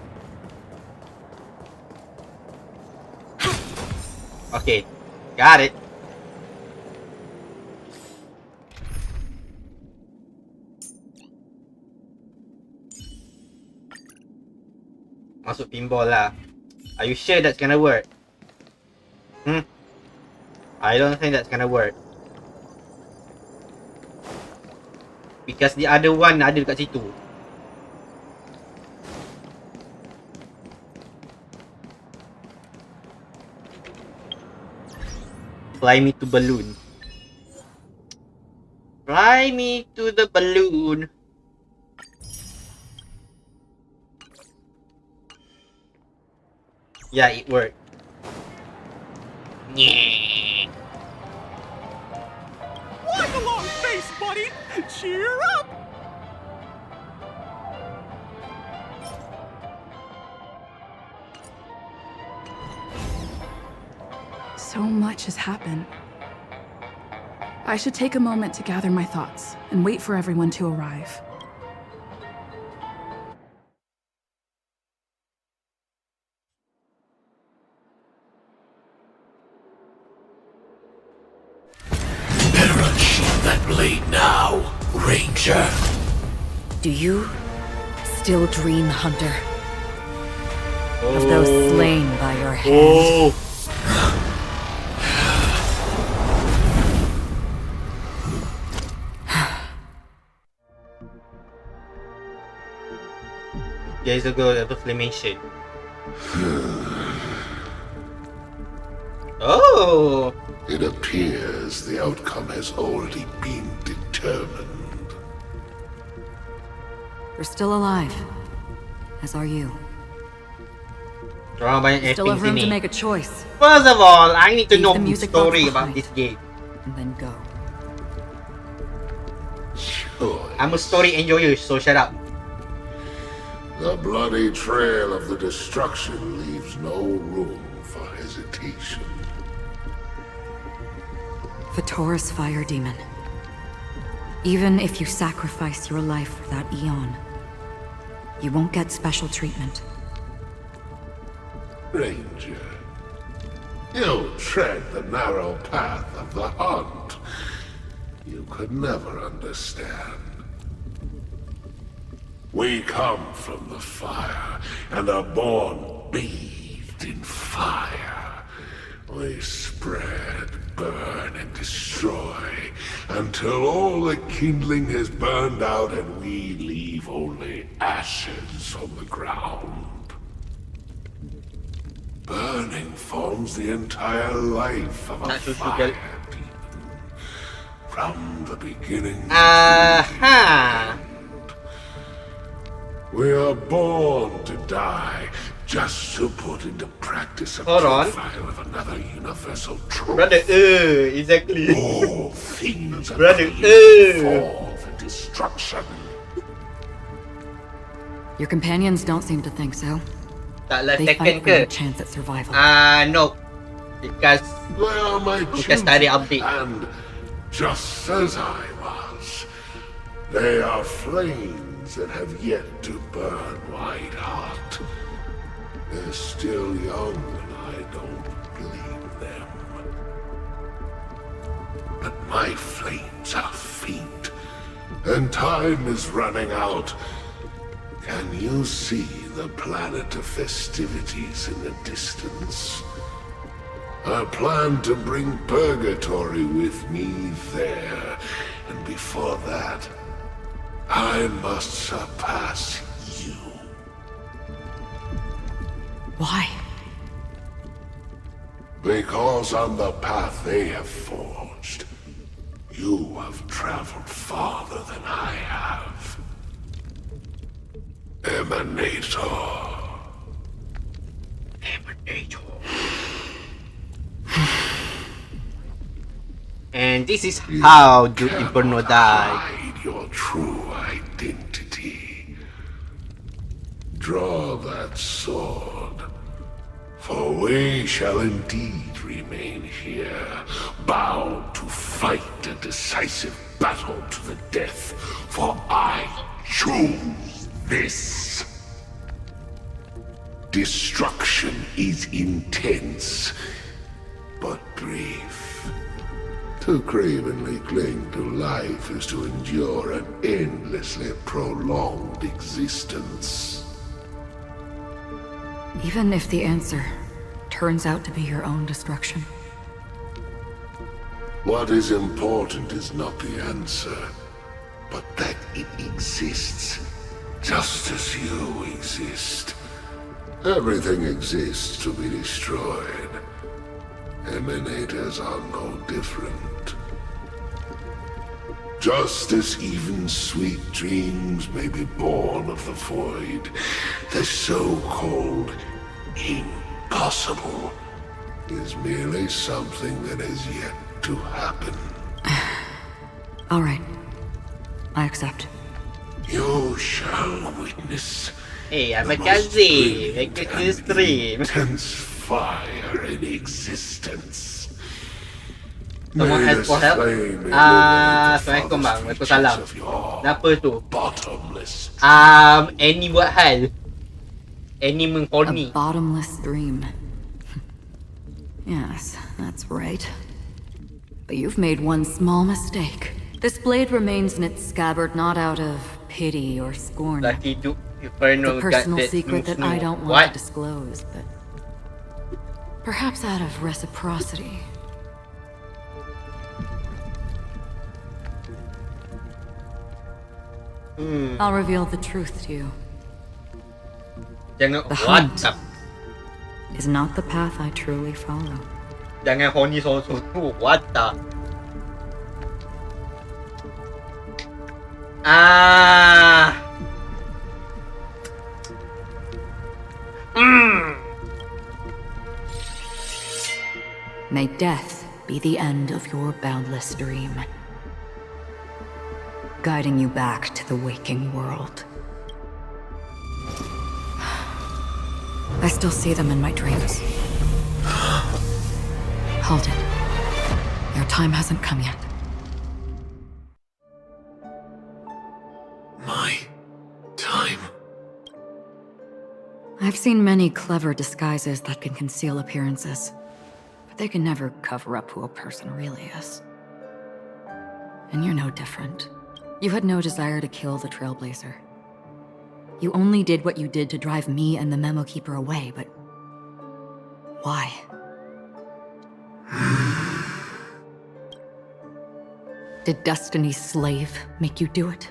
Speaker 4: Okay, got it. Masuk pinball lah. Are you sure that's gonna work? I don't think that's gonna work. Because the other one ada dekat situ. Fly me to balloon. Fly me to the balloon. Yeah, it worked. Yeah.
Speaker 3: Wipe a long face, buddy! Cheer up!
Speaker 8: So much has happened. I should take a moment to gather my thoughts and wait for everyone to arrive.
Speaker 11: Better unsheath that blade now. Ranger.
Speaker 5: Do you still dream, Hunter? Of those slain by your hand?
Speaker 4: Years ago, the flamation. Oh!
Speaker 12: It appears the outcome has already been determined.
Speaker 5: You're still alive, as are you.
Speaker 4: You
Speaker 5: Still have room to make a choice.
Speaker 4: First of all, I need to
Speaker 5: Leave
Speaker 4: know
Speaker 5: the
Speaker 4: the
Speaker 5: music
Speaker 4: story
Speaker 5: box
Speaker 4: about
Speaker 5: behind.
Speaker 4: this game.
Speaker 5: And then go.
Speaker 12: Sure.
Speaker 4: I'm a story enjoyer, so shut up.
Speaker 12: The bloody trail of the destruction leaves no room for hesitation.
Speaker 5: Vatora's fire demon. Even if you sacrifice your life for that eon, you won't get special treatment.
Speaker 12: Ranger, you tread the narrow path of the hunt. You could never understand. We come from the fire, and are born bathed in fire. We spread, burn, and destroy, until all the kindling has burned out and we leave only ashes on the ground. Burning forms the entire life of a fire demon. From the beginning
Speaker 4: Aha!
Speaker 12: we are born to die, just to put into practice a
Speaker 4: Hold on.
Speaker 12: profile of another universal truth.
Speaker 4: Brother, exactly.
Speaker 12: All things are
Speaker 4: Brother,
Speaker 12: created for the destruction.
Speaker 5: Your companions don't seem to think so.
Speaker 4: Taklah
Speaker 5: They
Speaker 4: second
Speaker 5: fight for your
Speaker 4: ke?
Speaker 5: chance at survival.
Speaker 4: No. Because
Speaker 12: They are my
Speaker 4: Because tadi
Speaker 12: children,
Speaker 4: update.
Speaker 12: and just as I was, they are flames that have yet to burn white hot. They're still young, and I don't blame them. But my flames are faint, and time is running out. Can you see the planet of festivities in the distance? I plan to bring Purgatory with me there, and before that, I must surpass you.
Speaker 5: Why?
Speaker 12: Because on the path they have forged, you have traveled farther than I have. Emanator.
Speaker 4: And this is how the Inferno died.
Speaker 12: Hide your true identity. Draw that sword, for we shall indeed remain here, bound to fight a decisive battle to the death, for I choose this. Destruction is intense, but brief. To cravenly cling to life is to endure an endlessly prolonged existence.
Speaker 5: Even if the answer turns out to be your own destruction.
Speaker 12: What is important is not the answer, but that it exists, just as you exist. Everything exists to be destroyed. Emanators are no different. Just as even sweet dreams may be born of the void, the so-called impossible is merely something that has yet to happen.
Speaker 5: All right. I accept.
Speaker 12: You shall witness
Speaker 4: Hey, I'm
Speaker 12: the
Speaker 4: a
Speaker 12: most
Speaker 4: Kazi.
Speaker 12: brilliant
Speaker 4: Make it
Speaker 12: and
Speaker 4: this stream.
Speaker 12: intense fire in existence.
Speaker 4: Someone
Speaker 12: May
Speaker 4: ask
Speaker 12: this
Speaker 4: for help?
Speaker 12: flame illuminate the
Speaker 4: Assalamualaikum bang.
Speaker 12: farthest
Speaker 4: Waalaikumsalam.
Speaker 12: reaches of your
Speaker 4: Kenapa tu?
Speaker 12: bottomless
Speaker 4: Annie buat hal. Annie mengcall
Speaker 5: A
Speaker 4: me.
Speaker 5: bottomless dream. Yes, that's right. But you've made one small mistake This blade remains in its scabbard not out of pity or scorn.
Speaker 1: Laki tu
Speaker 5: It's
Speaker 1: Inferno
Speaker 5: a personal
Speaker 1: got that
Speaker 5: secret that I don't want
Speaker 1: What?
Speaker 5: to disclose, but perhaps out of reciprocity. I'll reveal the truth to you.
Speaker 1: Jangan
Speaker 5: The
Speaker 1: what?
Speaker 5: hunt is not the path I truly follow.
Speaker 1: Jangan horny so what the? Ah.
Speaker 5: May death be the end of your boundless dream, guiding you back to the waking world. I still see them in my dreams. Hold it. Your time hasn't come yet.
Speaker 12: My time.
Speaker 5: I've seen many clever disguises that can conceal appearances, but they can never cover up who a person really is. And you're no different. You had no desire to kill the Trailblazer. You only did what you did to drive me and the Memo Keeper away, but why? Did Destiny's slave make you do it?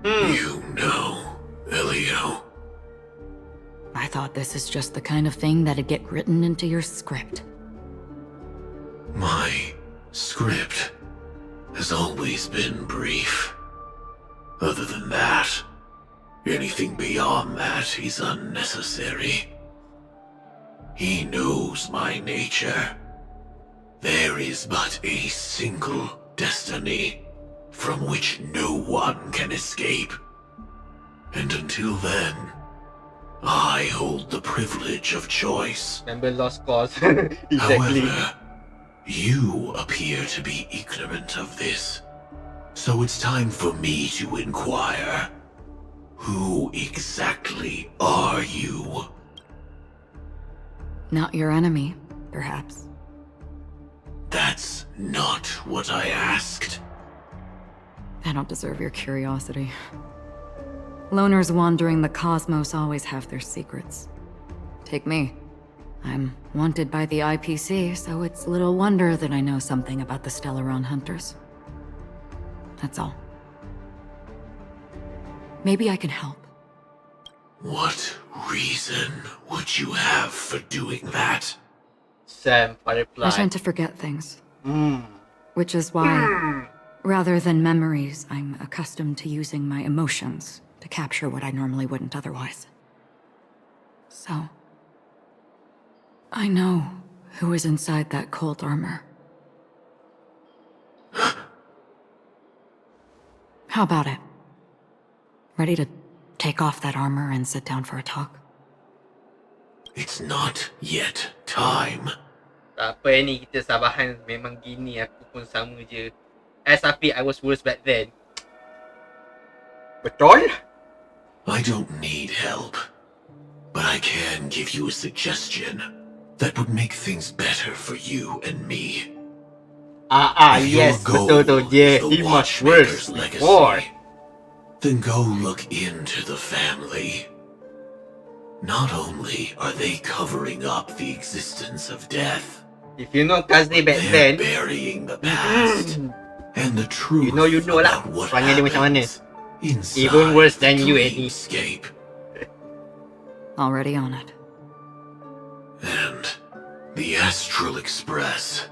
Speaker 12: You know, Elio.
Speaker 5: I thought this is just the kind of thing that'd get written into your script.
Speaker 12: My script has always been brief. Other than that, anything beyond that is unnecessary. He knows my nature. There is but a single destiny from which no one can escape. And until then, I hold the privilege of choice.
Speaker 1: Remember Lost Cause? Exactly.
Speaker 12: However, you appear to be ignorant of this. So it's time for me to inquire. Who exactly are you?
Speaker 5: Not your enemy, perhaps.
Speaker 12: That's not what I asked.
Speaker 5: I don't deserve your curiosity. Loners wandering the cosmos always have their secrets. Take me. I'm wanted by the IPC, so it's little wonder that I know something about the Stellaron Hunters. That's all. Maybe I can help.
Speaker 12: What reason would you have for doing that?
Speaker 1: Sam, Firefly.
Speaker 5: I tend to forget things. Which is why, rather than memories, I'm accustomed to using my emotions to capture what I normally wouldn't otherwise. So, I know who is inside that cold armor. How about it? Ready to take off that armor and sit down for a talk?
Speaker 12: It's not yet time.
Speaker 1: Tak apa ni, kita sabahan memang gini, aku pun sama je. Safi, I was worse back then. Betul?
Speaker 12: I don't need help, but I can give you a suggestion that would make things better for you and me. If your
Speaker 1: Yes,
Speaker 12: goal
Speaker 1: betul tu. Yeah,
Speaker 12: is the
Speaker 1: he much
Speaker 12: Watchmaker's
Speaker 1: worse
Speaker 12: legacy,
Speaker 1: before.
Speaker 12: then go look into the family. Not only are they covering up the existence of death,
Speaker 1: If you know Kazni back
Speaker 12: they're
Speaker 1: then,
Speaker 12: burying the past and the truth
Speaker 1: you know lah.
Speaker 12: about what
Speaker 1: Perangai dia macam mana.
Speaker 12: happens inside
Speaker 1: Even worse than
Speaker 12: the
Speaker 1: you, Eddie.
Speaker 12: dreamscape.
Speaker 5: Already on it.
Speaker 12: And the Astral Express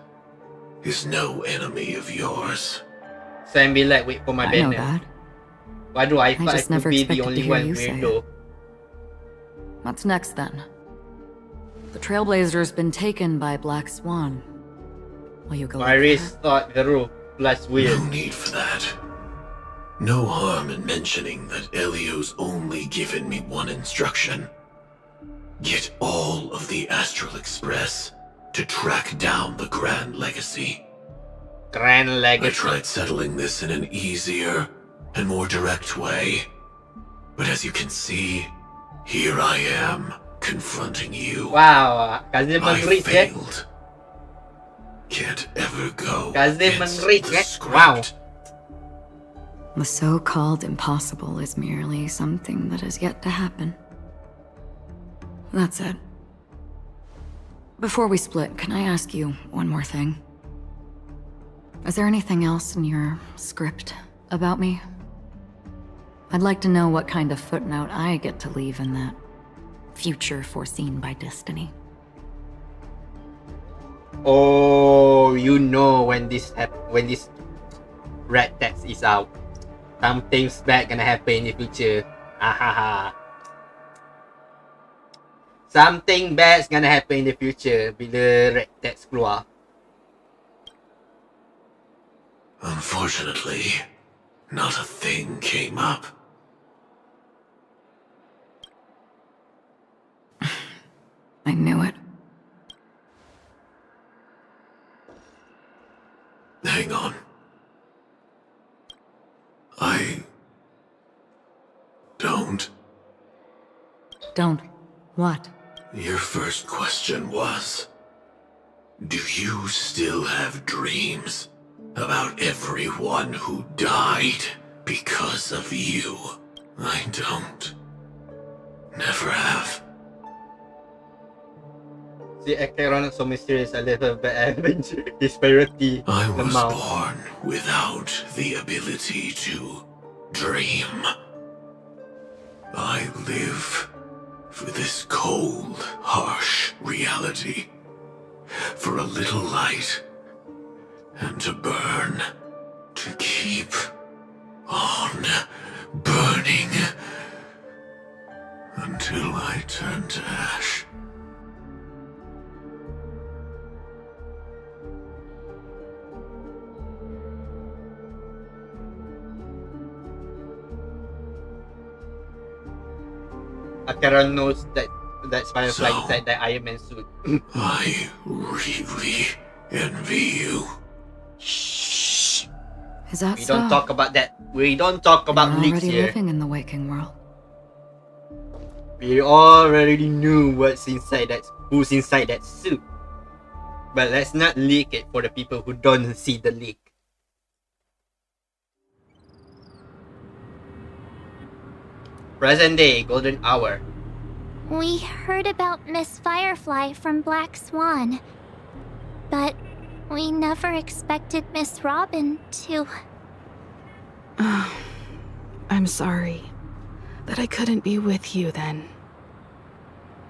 Speaker 12: is no enemy of yours.
Speaker 1: Sam be like, wait for my
Speaker 5: I know
Speaker 1: banner.
Speaker 5: that.
Speaker 1: Why do I
Speaker 5: I
Speaker 1: fight
Speaker 5: just
Speaker 1: to
Speaker 5: never
Speaker 1: be the
Speaker 5: expected to
Speaker 1: only
Speaker 5: hear
Speaker 1: one
Speaker 5: you say
Speaker 1: weirdo?
Speaker 5: What's next then? The Trailblazer's been taken by Black Swan. Will you go
Speaker 1: My
Speaker 5: look
Speaker 1: race thought zero plus weird.
Speaker 12: No need for that. No harm in mentioning that Elio's only given me one instruction. Get all of the Astral Express to track down the Grand Legacy.
Speaker 1: Grand
Speaker 12: I
Speaker 1: Legacy.
Speaker 12: tried settling this in an easier and more direct way. But as you can see, here I am, confronting you.
Speaker 1: Wow, Kazni
Speaker 12: I
Speaker 1: memang reach eh.
Speaker 12: failed. can't ever go
Speaker 1: Kasi
Speaker 12: against
Speaker 1: man-read,
Speaker 12: the
Speaker 1: eh? Wow.
Speaker 12: script.
Speaker 5: The so-called impossible is merely something that has yet to happen. That's it. Before we split, can I ask you one more thing? Is there anything else in your script about me? I'd like to know what kind of footnote I get to leave in that future foreseen by destiny.
Speaker 4: Oh, you know when this red text is out, something's bad gonna happen in the future. Ahaha. Something bad's gonna happen in the future bila red text keluar.
Speaker 12: Unfortunately, not a thing came up.
Speaker 5: I knew it.
Speaker 12: Hang on. I don't.
Speaker 5: Don't. What?
Speaker 12: Your first question was, do you still have dreams about everyone who died because of you? I don't. Never have.
Speaker 4: Si Acheron so mysterious a little bit adventure disparity.
Speaker 12: I was born without the ability to dream. I live for this cold, harsh reality. For a little light. And to burn. To keep on burning. Until I turn to ash.
Speaker 4: Acheron knows that's Firefly inside that Iron Man suit.
Speaker 12: I really envy you.
Speaker 5: Shh. Is that
Speaker 4: We
Speaker 5: so?
Speaker 4: don't talk about that. We don't talk about
Speaker 5: You're
Speaker 4: leaks
Speaker 5: already
Speaker 4: here.
Speaker 5: living in the waking world.
Speaker 4: We already knew who's inside that suit. But let's not leak it for the people who don't see the leak. Present day, golden hour.
Speaker 10: We heard about Miss Firefly from Black Swan, but we never expected Miss Robin to...
Speaker 8: I'm sorry that I couldn't be with you then.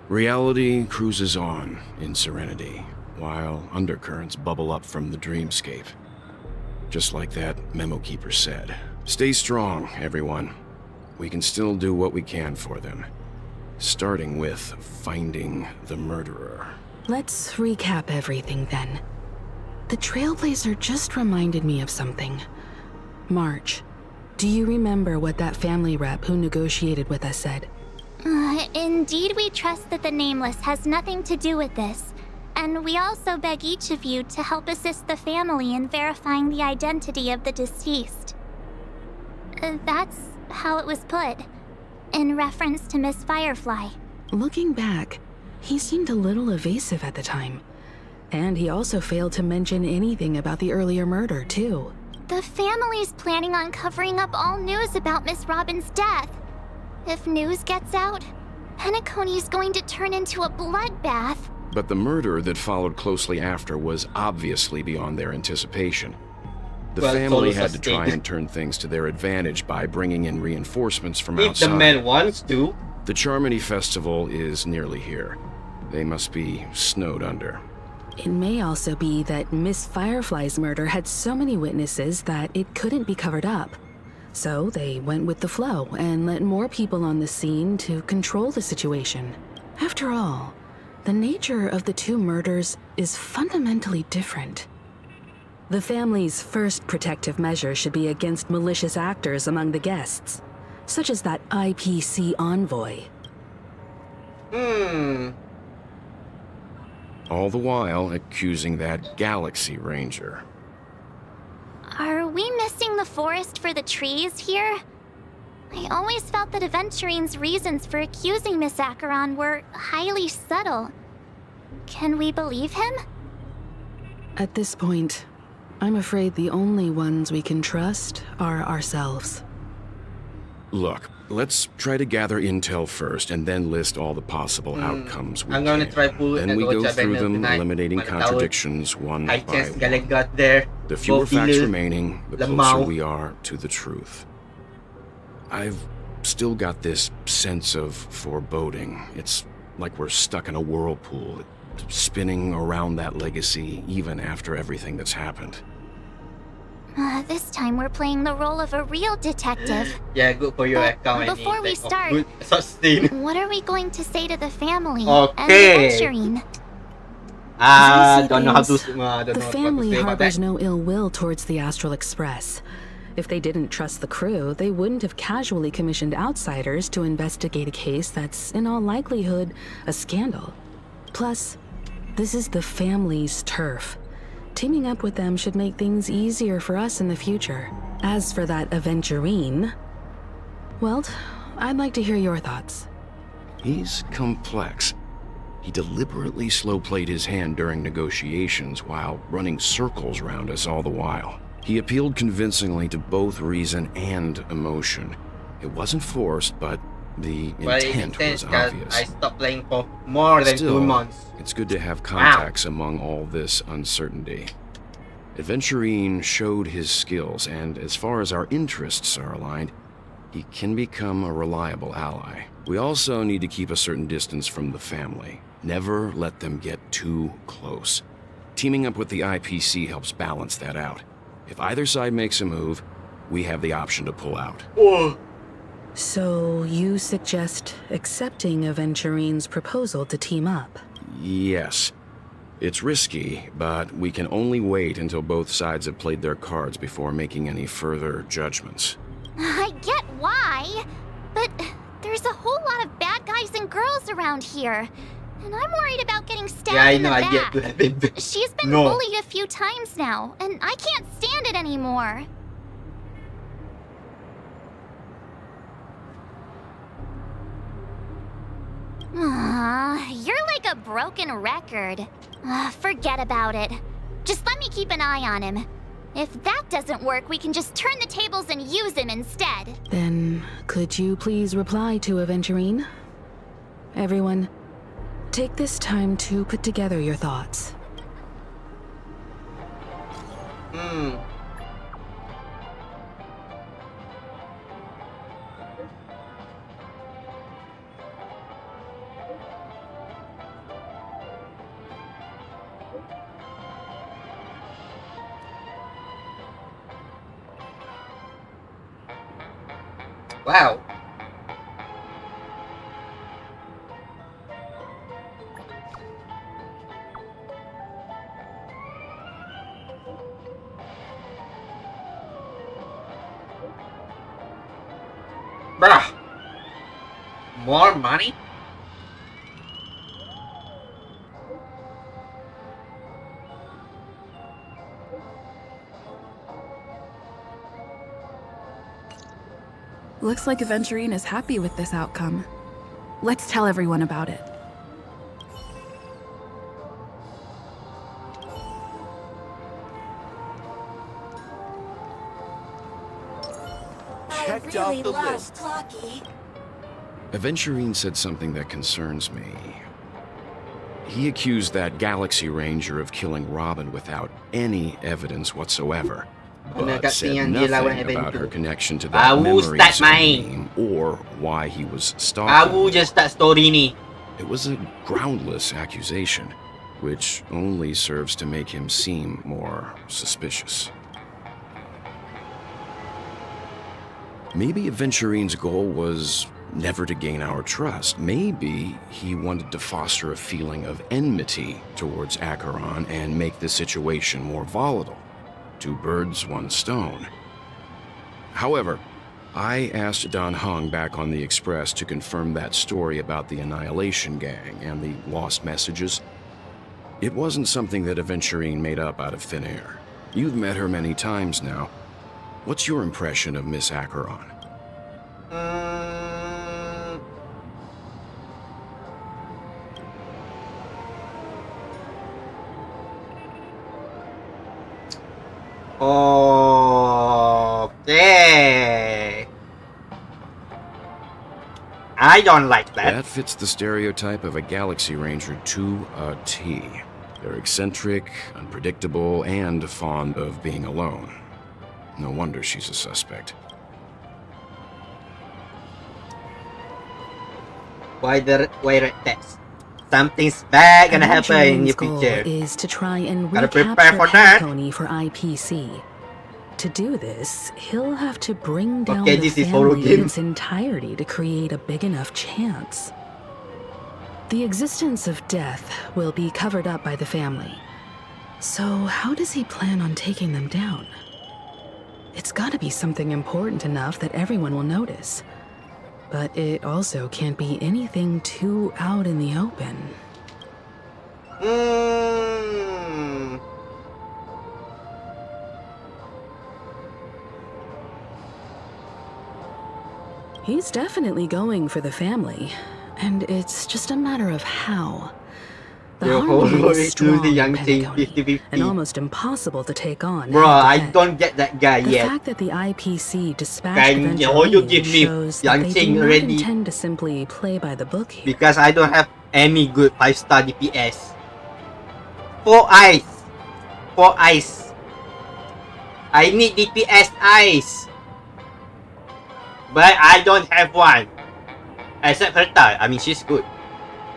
Speaker 11: Reality cruises on in serenity, while undercurrents bubble up from the dreamscape. Just like that memo keeper said. Stay strong, everyone. We can still do what we can for them. Starting with finding the murderer.
Speaker 8: Let's recap everything then. The Trailblazer just reminded me of something. March, do you remember what that family rep who negotiated with us said?
Speaker 10: Indeed, we trust that the Nameless has nothing to do with this. And we also beg each of you to help assist the family in verifying the identity of the deceased. That's how it was put, in reference to Miss Firefly.
Speaker 8: Looking back, he seemed a little evasive at the time. And he also failed to mention anything about the earlier murder, too.
Speaker 10: The family's planning on covering up all news about Miss Robin's death. If news gets out, Penacony's going to turn into a bloodbath.
Speaker 11: But the murder that followed closely after was obviously beyond their anticipation. The family had to try and turn things to their advantage by bringing in reinforcements from outside.
Speaker 4: If the man wants to.
Speaker 11: The Charmony Festival is nearly here. They must be snowed under.
Speaker 8: It may also be that Miss Firefly's murder had so many witnesses that it couldn't be covered up. So they went with the flow and let more people on the scene to control the situation. After all, the nature of the two murders is fundamentally different. The family's first protective measure should be against malicious actors among the guests, such as that IPC envoy.
Speaker 11: All the while accusing that Galaxy Ranger.
Speaker 10: Are we missing the forest for the trees here? I always felt that Aventurine's reasons for accusing Miss Acheron were highly subtle. Can we believe him?
Speaker 8: At this point, I'm afraid the only ones we can trust are ourselves.
Speaker 11: Look, let's try to gather intel first and then list all the possible outcomes we
Speaker 1: I'm gonna
Speaker 11: can.
Speaker 1: try pull
Speaker 11: Then we go
Speaker 1: Gocha
Speaker 11: through
Speaker 1: Bennett
Speaker 11: them,
Speaker 1: tonight.
Speaker 11: eliminating
Speaker 1: Mana tahu,
Speaker 11: contradictions one
Speaker 1: I
Speaker 11: by
Speaker 1: chance
Speaker 11: one.
Speaker 1: galing got there.
Speaker 11: The fewer facts
Speaker 1: Bofil,
Speaker 11: remaining, the closer
Speaker 1: Lamau.
Speaker 11: we are to the truth. I've still got this sense of foreboding. It's like we're stuck in a whirlpool, spinning around that legacy even after everything that's happened.
Speaker 10: This time we're playing the role of a real detective.
Speaker 1: Yeah, good for your
Speaker 10: But
Speaker 1: account.
Speaker 10: before we start,
Speaker 1: good sustain.
Speaker 10: What are we going to say to the family
Speaker 1: Okay.
Speaker 10: and Adventurine?
Speaker 1: Don't know how to. Don't
Speaker 8: The
Speaker 1: know what to
Speaker 8: family
Speaker 1: say about
Speaker 8: harbors
Speaker 1: that.
Speaker 8: no ill will towards the Astral Express. If they didn't trust the crew, they wouldn't have casually commissioned outsiders to investigate a case that's, in all likelihood, a scandal. Plus, this is the family's turf. Teaming up with them should make things easier for us in the future. As for that Aventurine, well, I'd like to hear your thoughts.
Speaker 11: He's complex. He deliberately slow-played his hand during negotiations while running circles around us all the while. He appealed convincingly to both reason and emotion. It wasn't forced, but the intent was obvious.
Speaker 1: I stopped playing for more than
Speaker 11: Still,
Speaker 1: 2 months.
Speaker 11: it's good to have contacts among all this uncertainty. Adventurine showed his skills, and as far as our interests are aligned, he can become a reliable ally. We also need to keep a certain distance from the family. Never let them get too close. Teaming up with the IPC helps balance that out. If either side makes a move, we have the option to pull out.
Speaker 8: So, you suggest accepting Aventurine's proposal to team up?
Speaker 11: Yes. It's risky, but we can only wait until both sides have played their cards before making any further judgments.
Speaker 10: I get why, but there's a whole lot of bad guys and girls around here. And I'm worried about getting stabbed
Speaker 1: Yeah, I
Speaker 10: in
Speaker 1: know.
Speaker 10: the
Speaker 1: I
Speaker 10: back.
Speaker 1: get to have it.
Speaker 10: She's been
Speaker 1: No.
Speaker 10: bullied a few times now, and I can't stand it anymore. You're like a broken record. Forget about it. Just let me keep an eye on him. If that doesn't work, we can just turn the tables and use him instead.
Speaker 8: Then, could you please reply to Aventurine? Everyone, take this time to put together your thoughts.
Speaker 1: Wow. Bruh. More money?
Speaker 13: Looks like Aventurine is happy with this outcome. Let's tell everyone about it.
Speaker 3: Checked off the list.
Speaker 11: Aventurine said something that concerns me. He accused that Galaxy Ranger of killing Robin without any evidence whatsoever, but said nothing about her connection to that memory zone or why he was stalking
Speaker 1: Aku just start story ni.
Speaker 11: It was a groundless accusation, which only serves to make him seem more suspicious. Maybe Aventurine's goal was never to gain our trust. Maybe he wanted to foster a feeling of enmity towards Acheron and make the situation more volatile. 2 birds, 1 stone. However, I asked Dan Heng back on the Express to confirm that story about the Annihilation Gang and the lost messages. It wasn't something that Aventurine made up out of thin air. You've met her many times now. What's your impression of Miss Acheron?
Speaker 4: Okay. I don't like that.
Speaker 11: That fits the stereotype of a Galaxy Ranger to a T. They're eccentric, unpredictable, and fond of being alone. No wonder she's a suspect.
Speaker 4: Why red text? Something's bad gonna happen in the
Speaker 8: Evangeline's goal
Speaker 4: future.
Speaker 8: is to try and
Speaker 4: Gotta
Speaker 8: recapture
Speaker 4: prepare for that.
Speaker 8: Pony for IPC. To do this, he'll have to bring down
Speaker 4: Okay,
Speaker 8: the
Speaker 4: this is horror
Speaker 8: family in
Speaker 4: game.
Speaker 8: its entirety to create a big enough chance. The existence of death will be covered up by the family. So how does he plan on taking them down? It's gotta be something important enough that everyone will notice. But it also can't be anything too out in the open. He's definitely going for the family, and it's just a matter of how. The
Speaker 4: Your
Speaker 8: harmony
Speaker 4: whole
Speaker 8: is
Speaker 4: way to
Speaker 8: strong
Speaker 4: the young
Speaker 8: in
Speaker 4: thing,
Speaker 8: Pentagon,
Speaker 4: 50-50.
Speaker 8: and almost impossible to take on.
Speaker 4: Bro, I
Speaker 8: head-to-head.
Speaker 4: don't get that guy
Speaker 8: The
Speaker 4: yet.
Speaker 8: fact that the IPC dispatched
Speaker 4: Can you give
Speaker 8: Venturini
Speaker 4: me
Speaker 8: shows
Speaker 4: Yang
Speaker 8: that they
Speaker 4: Qing
Speaker 8: do not
Speaker 4: already?
Speaker 8: intend to simply play by the book here.
Speaker 4: Because I don't have any good 5-star DPS. 4 eyes. 4 eyes. I need DPS eyes. But I don't have one. Except Herta. I mean, she's good.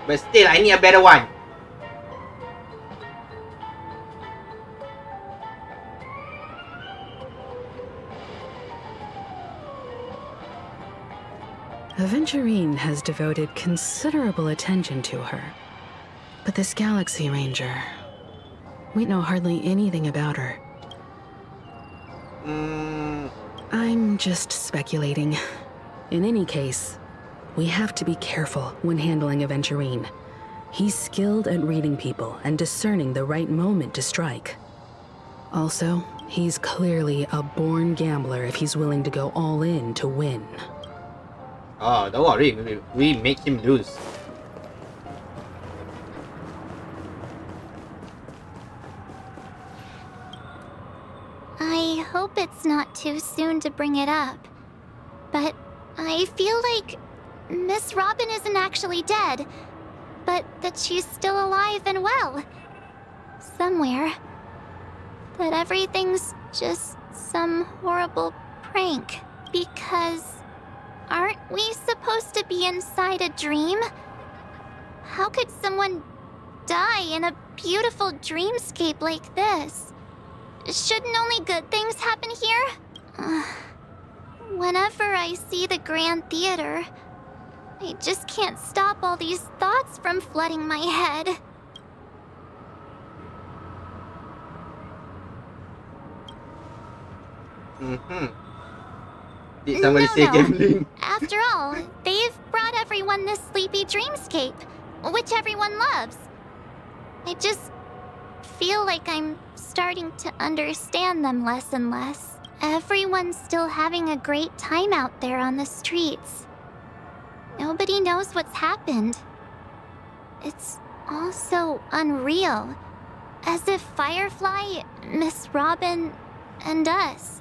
Speaker 4: But still, I need a better one.
Speaker 8: Venturine has devoted considerable attention to her. But this Galaxy Ranger, we know hardly anything about her. I'm just speculating. In any case, we have to be careful when handling Venturine. He's skilled at reading people and discerning the right moment to strike. Also, he's clearly a born gambler if he's willing to go all in to win.
Speaker 4: Oh, don't worry. We make him lose.
Speaker 10: I hope it's not too soon to bring it up. But I feel like Miss Robin isn't actually dead, but that she's still alive and well. Somewhere. That everything's just some horrible prank. Because aren't we supposed to be inside a dream? How could someone die in a beautiful dreamscape like this? Shouldn't only good things happen here? Whenever I see the Grand Theater, I just can't stop all these thoughts from flooding my head.
Speaker 4: Did somebody say gambling?
Speaker 10: After all, they've brought everyone this sleepy dreamscape, which everyone loves. I just feel like I'm starting to understand them less and less. Everyone's still having a great time out there on the streets. Nobody knows what's happened. It's all so unreal. As if Firefly, Miss Robin, and us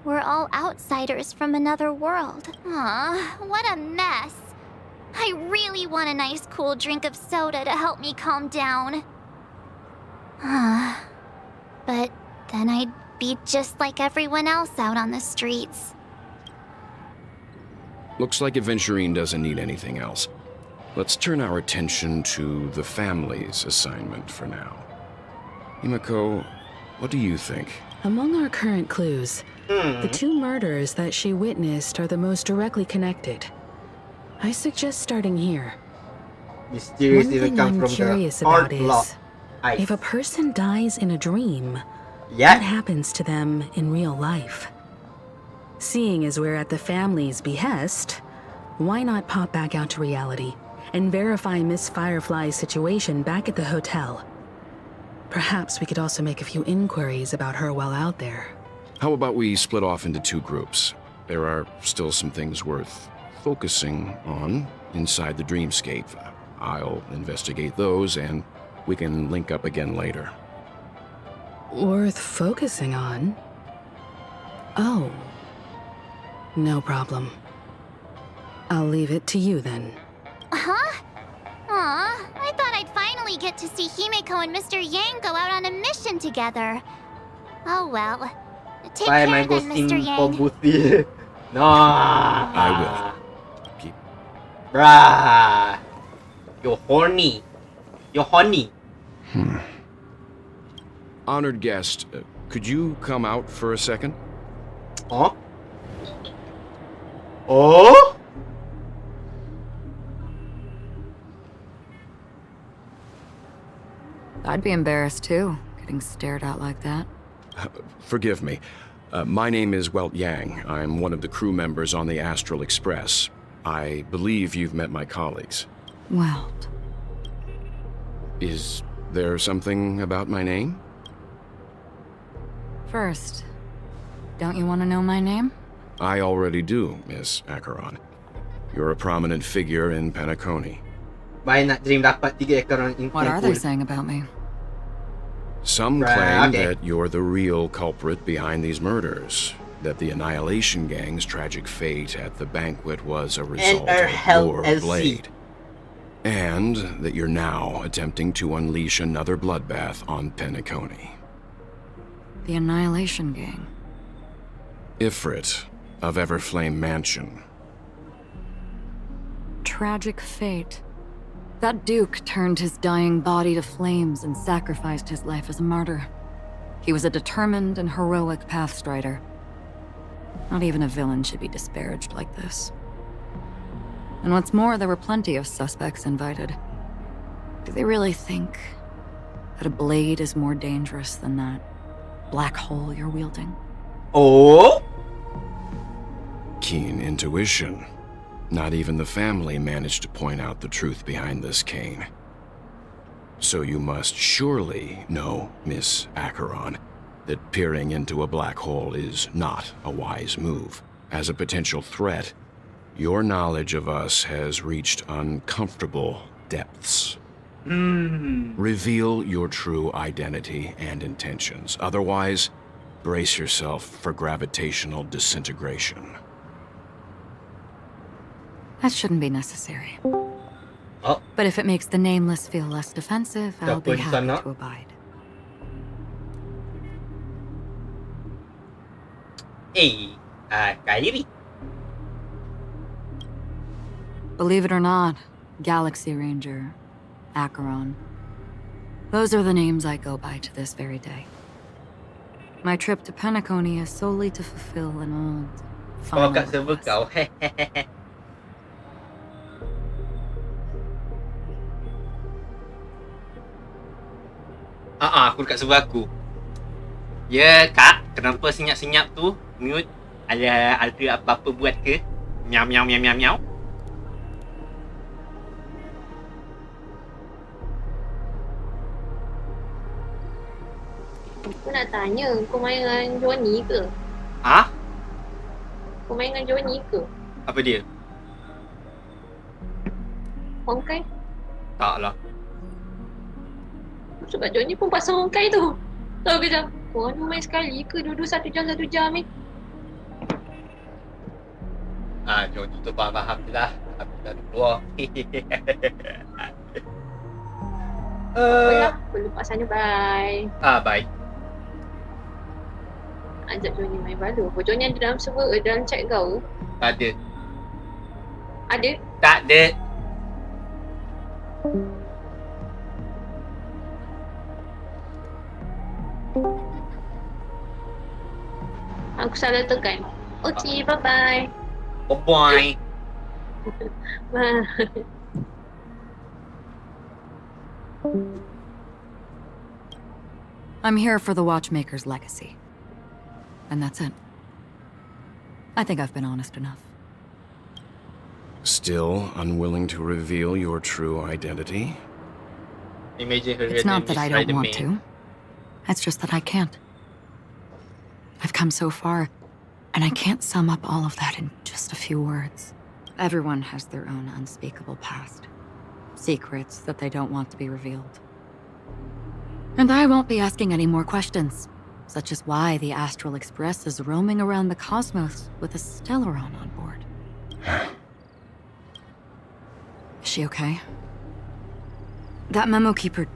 Speaker 10: we're all outsiders from another world. Aw, what a mess. I really want a nice cool drink of soda to help me calm down. But then I'd be just like everyone else out on the streets.
Speaker 11: Looks like Venturine doesn't need anything else. Let's turn our attention to the family's assignment for now. Himiko, what do you think?
Speaker 8: Among our current clues, the 2 murders that she witnessed are the most directly connected. I suggest starting here.
Speaker 4: Mysterious
Speaker 8: One
Speaker 4: even
Speaker 8: thing
Speaker 4: come
Speaker 8: I'm
Speaker 4: from the
Speaker 8: curious
Speaker 4: hard
Speaker 8: about
Speaker 4: block.
Speaker 8: is,
Speaker 4: Ice.
Speaker 8: if a person dies in a dream,
Speaker 4: Yeah.
Speaker 8: what happens to them in real life? Seeing as we're at the family's behest, why not pop back out to reality and verify Miss Firefly's situation back at the hotel? Perhaps we could also make a few inquiries about her while out there.
Speaker 11: How about we split off into 2 groups? There are still some things worth focusing on inside the dreamscape. I'll investigate those, and we can link up again later.
Speaker 8: Worth focusing on? Oh. No problem. I'll leave it to you then.
Speaker 10: Huh? Aw, I thought I'd finally get to see Himeko and Mr. Yang go out on a mission together. Oh well. Take
Speaker 4: Why am
Speaker 10: care
Speaker 4: I
Speaker 10: then, Mr.
Speaker 4: ghosting for
Speaker 10: Yang.
Speaker 4: Booty? No.
Speaker 11: I will. Keep...
Speaker 4: Bruh. You're horny. You're horny.
Speaker 11: Honored guest, could you come out for a second?
Speaker 4: Huh? Oh?
Speaker 5: I'd be embarrassed too, getting stared at like that.
Speaker 11: Forgive me. My name is Welt Yang. I'm one of the crew members on the Astral Express. I believe you've met my colleagues.
Speaker 5: Welt.
Speaker 11: Is there something about my name?
Speaker 5: First, don't you want to know my name?
Speaker 11: I already do, Miss Acheron. You're a prominent figure in Penacony.
Speaker 4: Why not dream dapat 3 ekor orang
Speaker 5: What are they saying about me?
Speaker 11: Some claim that you're the real culprit behind these murders. That the Annihilation Gang's tragic fate at the banquet was a result of your blade. And that you're now attempting to unleash another bloodbath on Penacony.
Speaker 5: The Annihilation Gang.
Speaker 11: Ifrit of Everflame Mansion.
Speaker 5: Tragic fate. That Duke turned his dying body to flames and sacrificed his life as a martyr. He was a determined and heroic pathstrider. Not even a villain should be disparaged like this. And what's more, there were plenty of suspects invited. Do they really think that a blade is more dangerous than that black hole you're wielding?
Speaker 4: Oh?
Speaker 11: Keen intuition. Not even the family managed to point out the truth behind this cane. So you must surely know, Miss Acheron, that peering into a black hole is not a wise move. As a potential threat, your knowledge of us has reached uncomfortable depths. Reveal your true identity and intentions. Otherwise, brace yourself for gravitational disintegration.
Speaker 5: That shouldn't be necessary.
Speaker 4: Oh.
Speaker 5: But if it makes the Nameless feel less defensive, I'll be happy to abide.
Speaker 4: Kylie.
Speaker 5: Believe it or not, Galaxy Ranger, Acheron. Those are the names I go by to this very day. My trip to Penacony is solely to fulfill an old, final request.
Speaker 4: Aku dekat sebelah aku. Ya, Kak, kenapa senyap-senyap tu? Mute. Ada apa-apa buat ke? Miau, miau, miau, miau, miau.
Speaker 14: Aku nak tanya, kau main dengan Johnny ke?
Speaker 4: Ha?
Speaker 14: Kau main dengan Johnny ke?
Speaker 4: Apa dia?
Speaker 14: Honkai?
Speaker 4: Tak lah.
Speaker 14: Sebab Johnny pun pasang Honkai tu. Tahu ke tak? Korang ni main sekali ke? Duduk 1 jam ni?
Speaker 4: Johnny tu faham je lah. Aku dah keluar.
Speaker 14: Apalah, aku lepas sana, bye.
Speaker 4: Bye.
Speaker 14: Ajak Johnny main baru. Johnny ada dalam server, dalam chat kau?
Speaker 4: Tak ada.
Speaker 14: Ada?
Speaker 4: Tak ada.
Speaker 14: Aku salah tekan. Okay, bye-bye.
Speaker 4: Bye-bye.
Speaker 14: Bye.
Speaker 5: I'm here for the Watchmaker's legacy. And that's it. I think I've been honest enough.
Speaker 11: Still unwilling to reveal your true identity?
Speaker 5: It's not that I don't want to. It's just that I can't. I've come so far, and I can't sum up all of that in just a few words. Everyone has their own unspeakable past. Secrets that they don't want to be revealed. And I won't be asking any more questions, such as why the Astral Express is roaming around the cosmos with a Stellaron on board. Is she okay? That memo keeper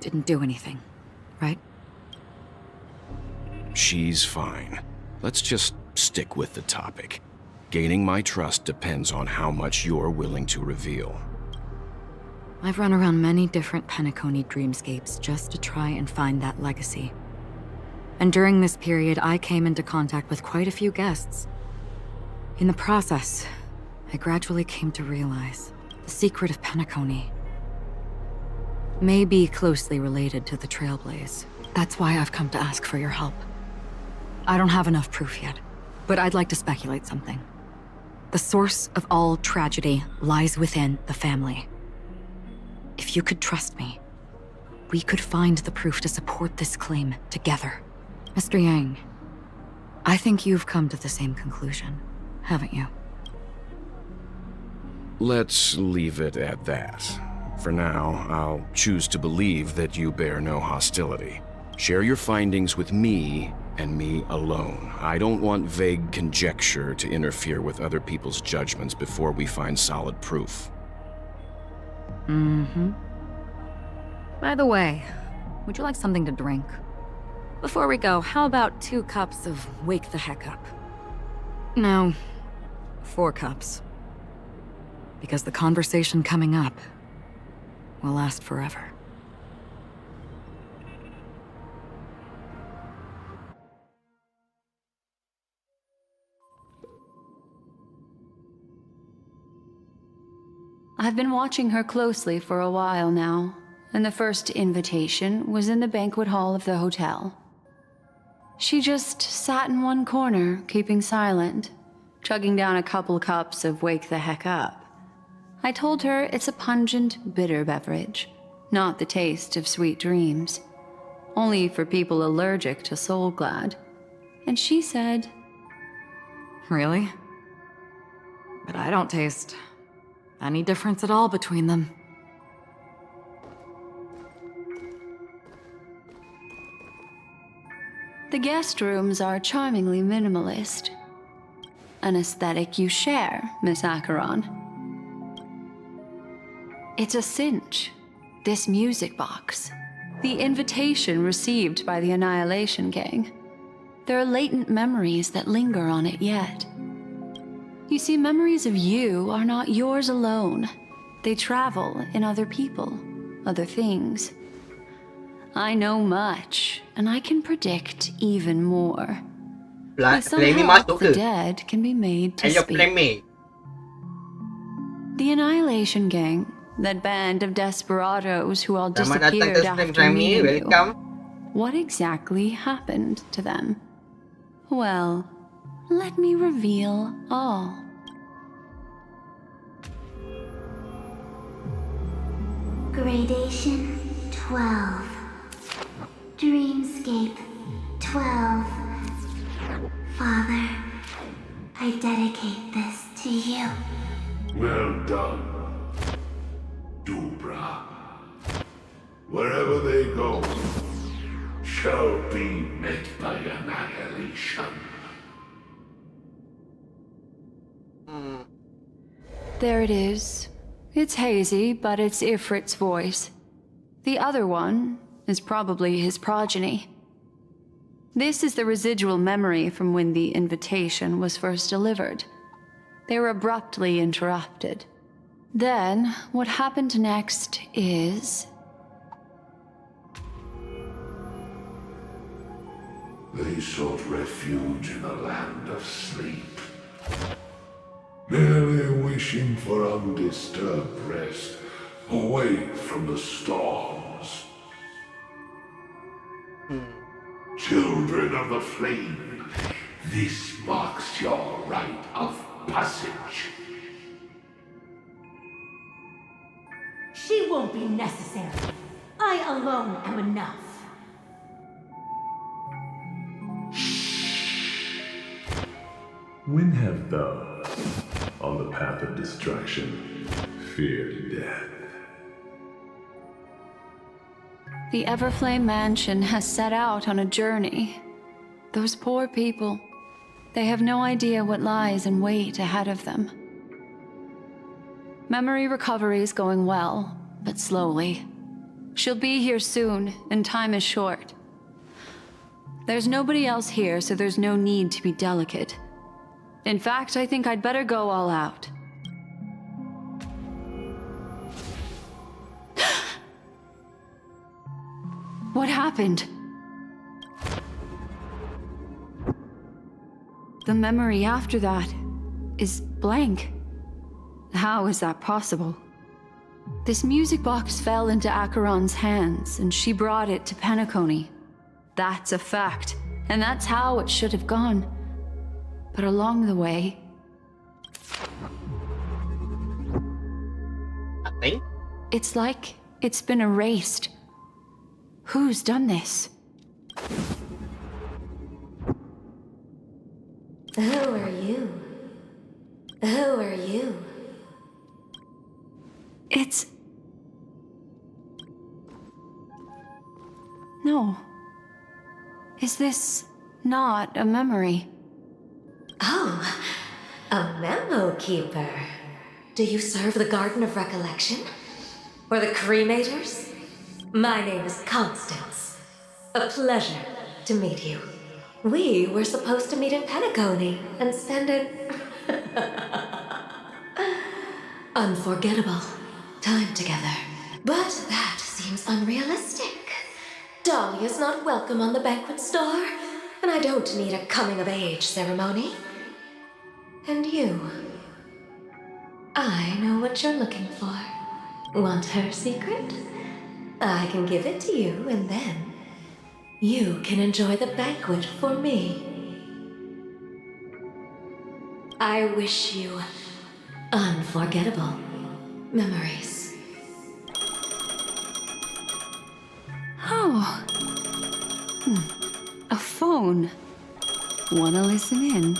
Speaker 5: didn't do anything, right?
Speaker 11: She's fine. Let's just stick with the topic. Gaining my trust depends on how much you're willing to reveal.
Speaker 5: I've run around many different Penacony dreamscapes just to try and find that legacy. And during this period, I came into contact with quite a few guests. In the process, I gradually came to realize the secret of Penacony may be closely related to the Trailblaze. That's why I've come to ask for your help. I don't have enough proof yet, but I'd like to speculate something. The source of all tragedy lies within the family. If you could trust me, we could find the proof to support this claim together. Mr. Yang, I think you've come to the same conclusion, haven't you?
Speaker 11: Let's leave it at that. For now, I'll choose to believe that you bear no hostility. Share your findings with me and me alone. I don't want vague conjecture to interfere with other people's judgments before we find solid proof.
Speaker 5: Mm-hmm. By the way, would you like something to drink? Before we go, how about 2 cups of Wake the Heck Up? No, 4 cups. Because the conversation coming up will last forever.
Speaker 7: I've been watching her closely for a while now, and the first invitation was in the banquet hall of the hotel. She just sat in one corner, keeping silent, chugging down a couple cups of Wake the Heck Up. I told her it's a pungent, bitter beverage, not the taste of sweet dreams, only for people allergic to Soul Glad. And she said,
Speaker 5: Really? But I don't taste any difference at all between them.
Speaker 7: The guest rooms are charmingly minimalist. An aesthetic you share, Miss Acheron. It's a cinch, this music box. The invitation received by the Annihilation Gang. There are latent memories that linger on it yet. You see, memories of you are not yours alone. They travel in other people, other things. I know much, and I can predict even more. With some help, the dead can be made to speak. The Annihilation Gang, that band of desperados who all disappeared after meeting you. What exactly happened to them? Well, let me reveal all.
Speaker 10: Gradation 12. Dreamscape 12. Father, I dedicate this to you.
Speaker 12: Well done, Dubra. Wherever they go, shall be met by annihilation.
Speaker 7: There it is. It's hazy, but it's Ifrit's voice. The other one is probably his progeny. This is the residual memory from when the invitation was first delivered. They were abruptly interrupted. Then, what happened next is...
Speaker 12: They sought refuge in a land of sleep, merely wishing for undisturbed rest, away from the storms. Children of the Flame, this marks your rite of passage.
Speaker 15: She won't be necessary. I alone am enough.
Speaker 16: When have those on the path of destruction feared death?
Speaker 7: The Everflame Mansion has set out on a journey. Those poor people, they have no idea what lies in wait ahead of them. Memory recovery is going well, but slowly. She'll be here soon, and time is short. There's nobody else here, so there's no need to be delicate. In fact, I think I'd better go all out. What happened? The memory after that is blank. How is that possible? This music box fell into Acheron's hands, and she brought it to Penacony. That's a fact, and that's how it should have gone. But along the way...
Speaker 4: Nothing?
Speaker 7: It's like it's been erased. Who's done this?
Speaker 15: Who are you? Who are you?
Speaker 7: It's... No. Is this not a memory?
Speaker 15: Oh, a memo keeper. Do you serve the Garden of Recollection? Or the Cremators? My name is Constance. A pleasure to meet you. We were supposed to meet in Penacony and spend an unforgettable time together. But that seems unrealistic. Dolly is not welcome on the banquet store, and I don't need a coming-of-age ceremony. And you? I know what you're looking for. Want her secret? I can give it to you, and then you can enjoy the banquet for me. I wish you unforgettable memories.
Speaker 7: Oh. A phone. Wanna listen in?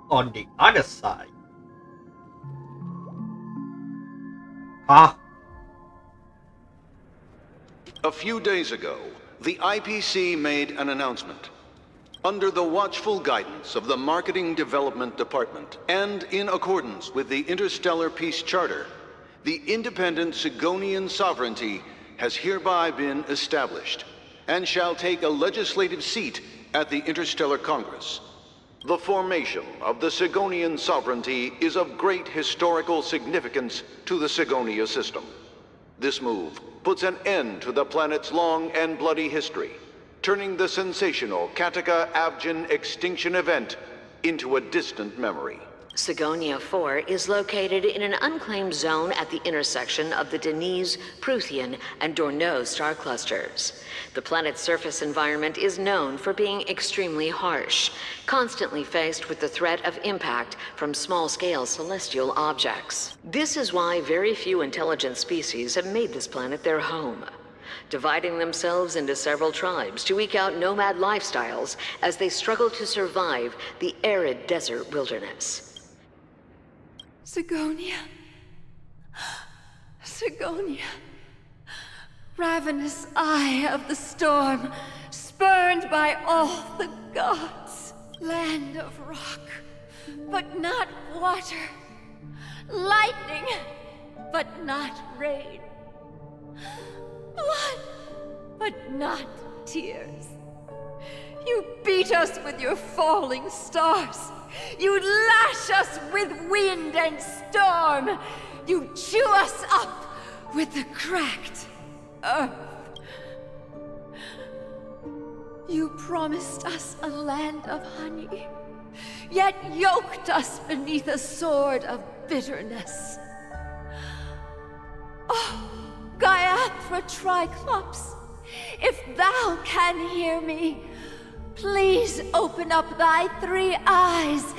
Speaker 4: On the other side. Ah.
Speaker 17: A few days ago, the IPC made an announcement. Under the watchful guidance of the Marketing Development Department, and in accordance with the Interstellar Peace Charter, the independent Sigonian sovereignty has hereby been established, and shall take a legislative seat at the Interstellar Congress. The formation of the Sigonian sovereignty is of great historical significance to the Sigonia system. This move puts an end to the planet's long and bloody history, turning the sensational Kataka-Abjin extinction event into a distant memory.
Speaker 18: Sigonia 4 is located in an unclaimed zone at the intersection of the Denise, Prothean, and Dorneau star clusters. The planet's surface environment is known for being extremely harsh, constantly faced with the threat of impact from small-scale celestial objects. This is why very few intelligent species have made this planet their home, dividing themselves into several tribes to eke out nomad lifestyles as they struggle to survive the arid desert wilderness.
Speaker 7: Sigonia. Sigonia. Ravenous eye of the storm, spurned by all the gods. Land of rock, but not water. Lightning, but not rain. Blood, but not tears. You beat us with your falling stars. You lash us with wind and storm. You chew us up with the cracked earth. You promised us a land of honey, yet yoked us beneath a sword of bitterness. Oh, Gaiathra Triclops, if thou can hear me, please open up thy 3 eyes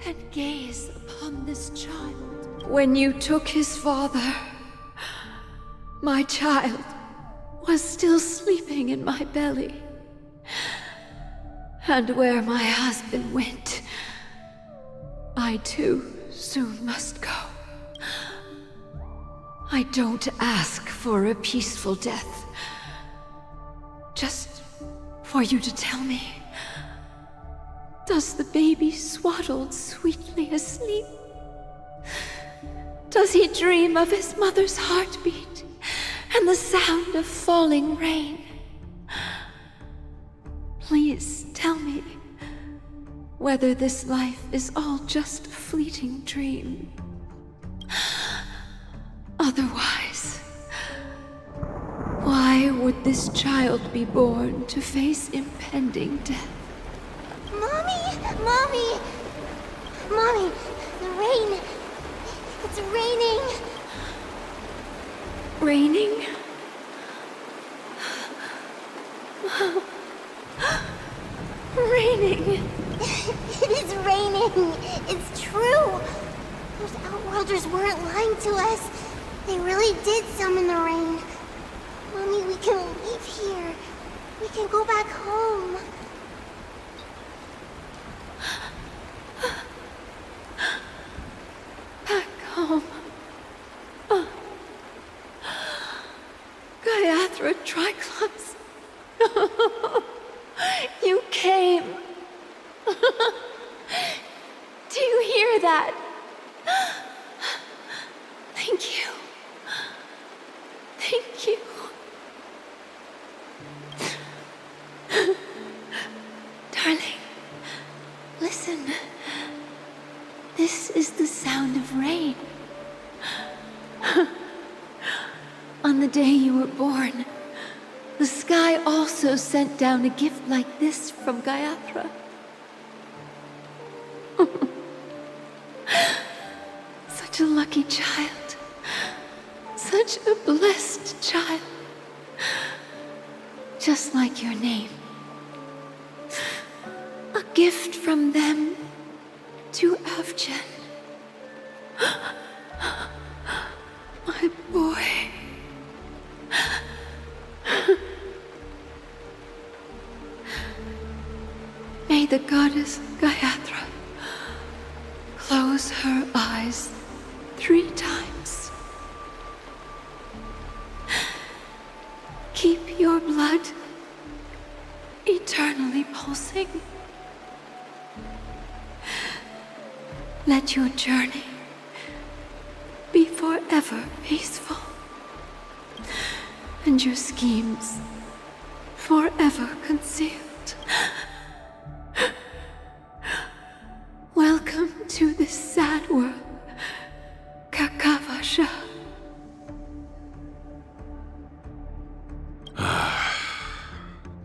Speaker 7: and gaze upon this child. When you took his father, my child was still sleeping in my belly. And where my husband went, I too soon must go. I don't ask for a peaceful death. Just for you to tell me. Does the baby swaddled sweetly asleep? Does he dream of his mother's heartbeat and the sound of falling rain? Please tell me whether this life is all just a fleeting dream. Otherwise, why would this child be born to face impending death?
Speaker 10: Mommy! Mommy! Mommy! The rain! It's raining!
Speaker 7: Raining? Raining!
Speaker 10: It is raining! It's true! Those Outworlders weren't lying to us. They really did summon the rain. Mommy, we can leave here. We can go back home.
Speaker 7: Back home. Gaiathra Triclops. You came. Do you hear that? Thank you. Thank you. Darling, listen. This is the sound of rain. On the day you were born, the sky also sent down a gift like this from Gaiathra. Such a lucky child. Such a blessed child. Just like your name. A gift from them to Avjen. My boy. May the goddess Gaiathra close her eyes 3 times. Keep your blood eternally pulsing. Let your journey be forever peaceful, and your schemes forever concealed. Welcome to this sad world, Kakavasha.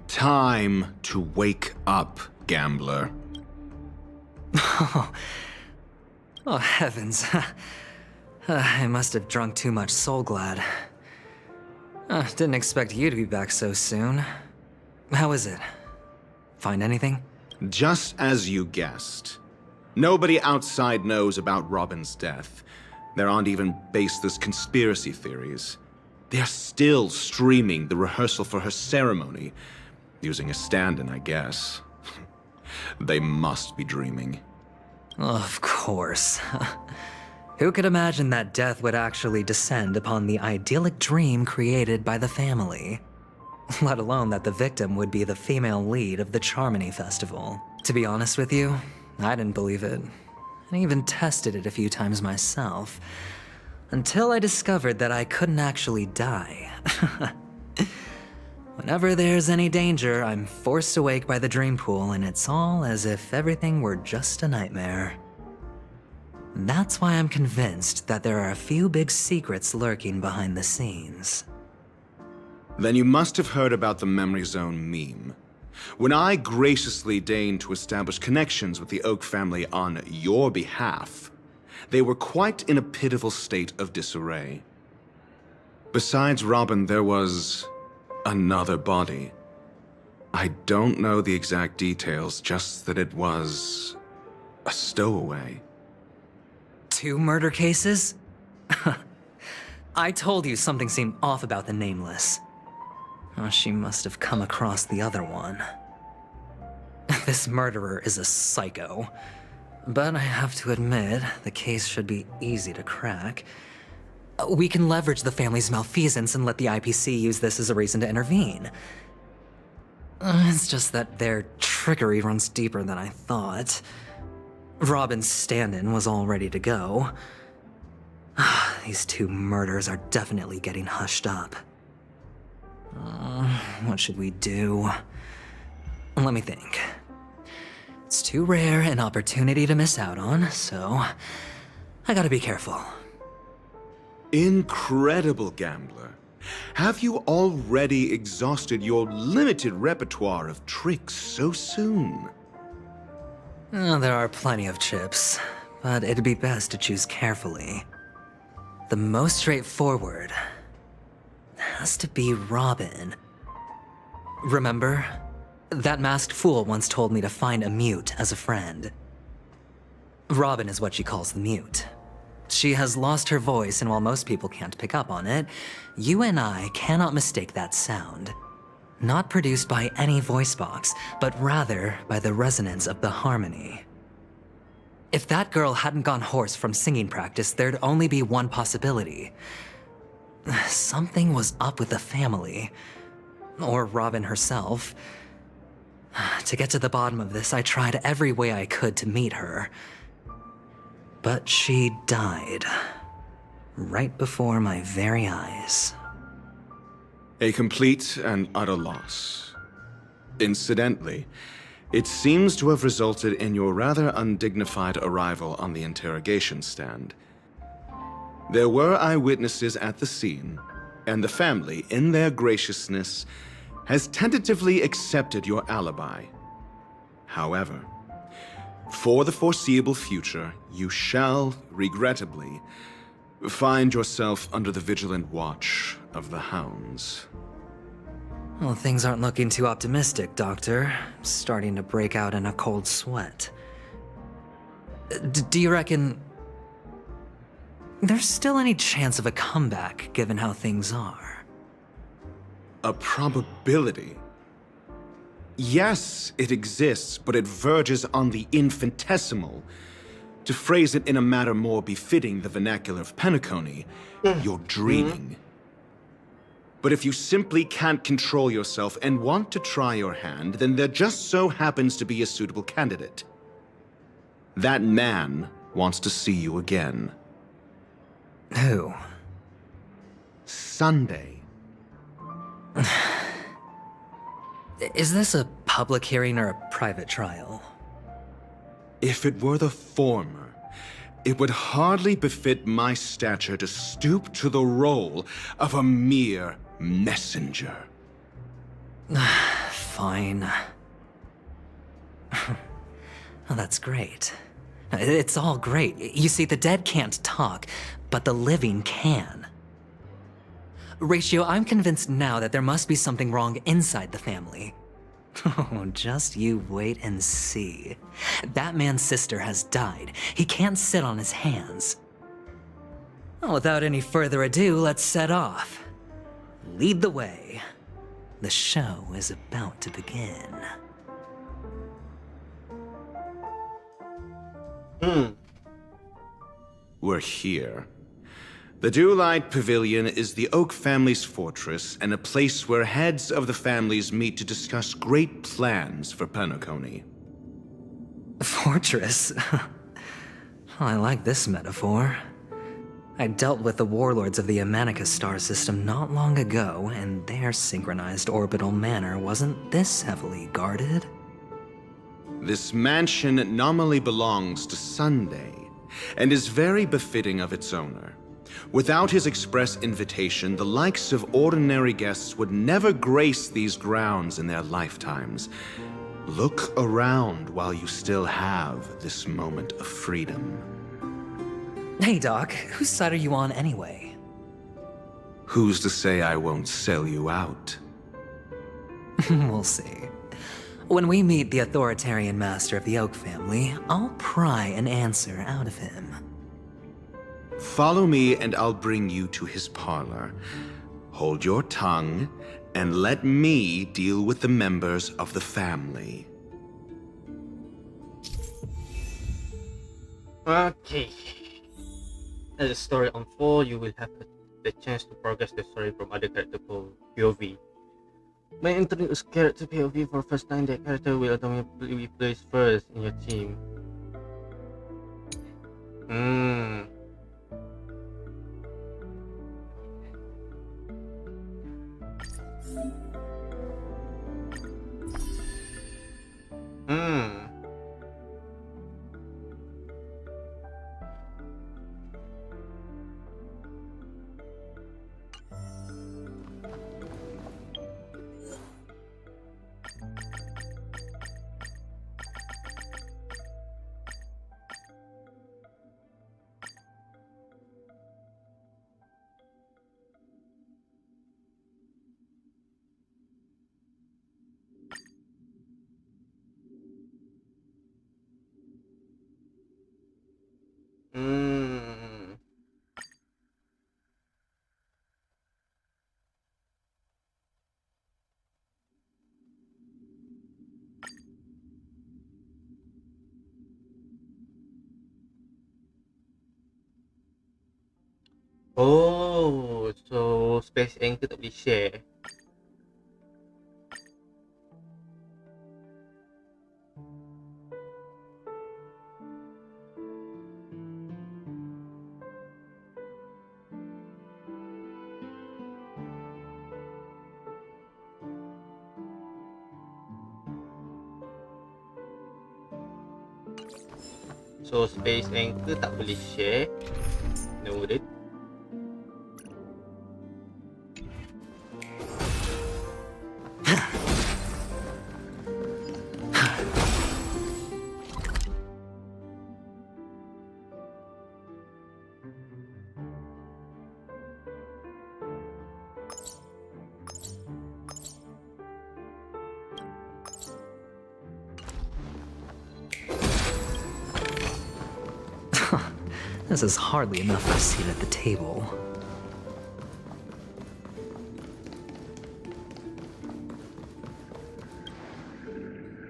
Speaker 11: Time to wake up, gambler.
Speaker 6: Oh, heavens. I must have drunk too much Soul Glad. Didn't expect you to be back so soon. How is it? Find anything?
Speaker 11: Just as you guessed. Nobody outside knows about Robin's death. There aren't even baseless conspiracy theories. They're still streaming the rehearsal for her ceremony. Using a stand-in, I guess. They must be dreaming.
Speaker 6: Of course. Who could imagine that death would actually descend upon the idyllic dream created by the family? Let alone that the victim would be the female lead of the Charmony Festival. To be honest with you, I didn't believe it. I even tested it a few times myself. Until I discovered that I couldn't actually die. Whenever there's any danger, I'm forced awake by the dream pool, and it's all as if everything were just a nightmare. That's why I'm convinced that there are a few big secrets lurking behind the scenes.
Speaker 11: Then you must have heard about the Memory Zone meme. When I graciously deigned to establish connections with the Oak family on your behalf, they were quite in a pitiful state of disarray. Besides Robin, there was another body. I don't know the exact details, just that it was a stowaway.
Speaker 6: 2 murder cases? I told you something seemed off about the Nameless. Oh, she must have come across the other one. This murderer is a psycho. But I have to admit, the case should be easy to crack. We can leverage the family's malfeasance and let the IPC use this as a reason to intervene. It's just that their trickery runs deeper than I thought. Robin's stand-in was all ready to go. These two murders are definitely getting hushed up. What should we do? Let me think. It's too rare an opportunity to miss out on, so I gotta be careful.
Speaker 19: Incredible, gambler. Have you already exhausted your limited repertoire of tricks so soon?
Speaker 6: There are plenty of chips, but it'd be best to choose carefully. The most straightforward has to be Robin. Remember? That masked fool once told me to find a mute as a friend. Robin is what she calls the mute. She has lost her voice, and while most people can't pick up on it, you and I cannot mistake that sound. Not produced by any voice box, but rather by the resonance of the harmony. If that girl hadn't gone hoarse from singing practice, there'd only be one possibility. Something was up with the family. Or Robin herself. To get to the bottom of this, I tried every way I could to meet her. But she died. Right before my very eyes.
Speaker 19: A complete and utter loss. Incidentally, it seems to have resulted in your rather undignified arrival on the interrogation stand. There were eyewitnesses at the scene, and the family, in their graciousness, has tentatively accepted your alibi. However, for the foreseeable future, you shall, regrettably, find yourself under the vigilant watch of the hounds.
Speaker 6: Well, things aren't looking too optimistic, Doctor. I'm starting to break out in a cold sweat. Do you reckon there's still any chance of a comeback, given how things are?
Speaker 19: A probability? Yes, it exists, but it verges on the infinitesimal. To phrase it in a manner more befitting the vernacular of Penacony, you're dreaming. But if you simply can't control yourself and want to try your hand, then there just so happens to be a suitable candidate. That man wants to see you again.
Speaker 6: Who?
Speaker 19: Sunday.
Speaker 6: Is this a public hearing or a private trial?
Speaker 19: If it were the former, it would hardly befit my stature to stoop to the role of a mere messenger.
Speaker 6: Fine. Oh, that's great. It's all great. You see, the dead can't talk, but the living can. Ratio, I'm convinced now that there must be something wrong inside the family. Oh, just you wait and see. That man's sister has died. He can't sit on his hands. Well, without any further ado, let's set off. Lead the way. The show is about to begin.
Speaker 19: We're here. The Dewlight Pavilion is the Oak family's fortress and a place where heads of the families meet to discuss great plans for Penacony.
Speaker 6: Fortress? I like this metaphor. I dealt with the warlords of the Amanicus star system not long ago, and their synchronized orbital manor wasn't this heavily guarded.
Speaker 19: This mansion nominally belongs to Sunday, and is very befitting of its owner. Without his express invitation, the likes of ordinary guests would never grace these grounds in their lifetimes. Look around while you still have this moment of freedom.
Speaker 6: Hey, Doc, whose side are you on anyway?
Speaker 19: Who's to say I won't sell you out?
Speaker 6: We'll see. When we meet the authoritarian master of the Oak family, I'll pry an answer out of him.
Speaker 19: Follow me and I'll bring you to his parlor. Hold your tongue and let me deal with the members of the family.
Speaker 4: Okay. As the story unfolds, you will have the chance to progress the story from other character POV. By entering a character POV for first time, that character will automatically be placed first in your team. Hmm. Hmm. Hmm. Oh, so space anchor tak boleh share. So space anchor tak boleh share. Noted.
Speaker 6: This is hardly enough for a seat at the table.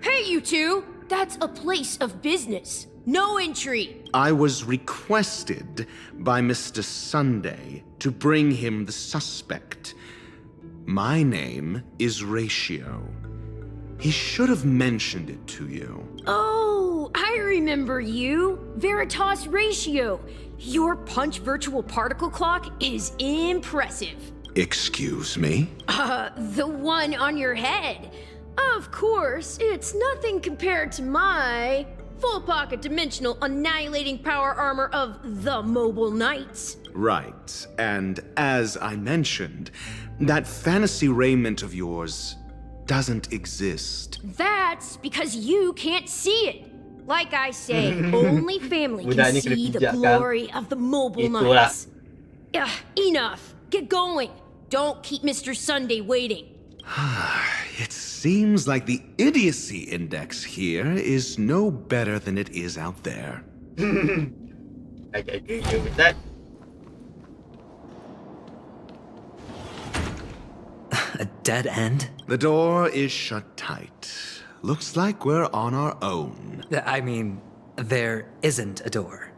Speaker 20: Hey, you two! That's a place of business. No entry.
Speaker 19: I was requested by Mr. Sunday to bring him the suspect. My name is Ratio. He should have mentioned it to you.
Speaker 20: Oh, I remember you. Veritas Ratio. Your punch virtual particle clock is impressive.
Speaker 19: Excuse me?
Speaker 20: The one on your head. Of course, it's nothing compared to my full pocket dimensional annihilating power armor of the Mobile Knights.
Speaker 19: Right, and as I mentioned, that fantasy raiment of yours doesn't exist.
Speaker 20: That's because you can't see it. Like I say, only family can see the glory of the Mobile Knights. Enough. Get going. Don't keep Mr. Sunday waiting.
Speaker 19: It seems like the idiocy index here is no better than it is out there.
Speaker 4: I agree with that.
Speaker 6: A dead end?
Speaker 19: The door is shut tight. Looks like we're on our own.
Speaker 6: I mean, there isn't a door.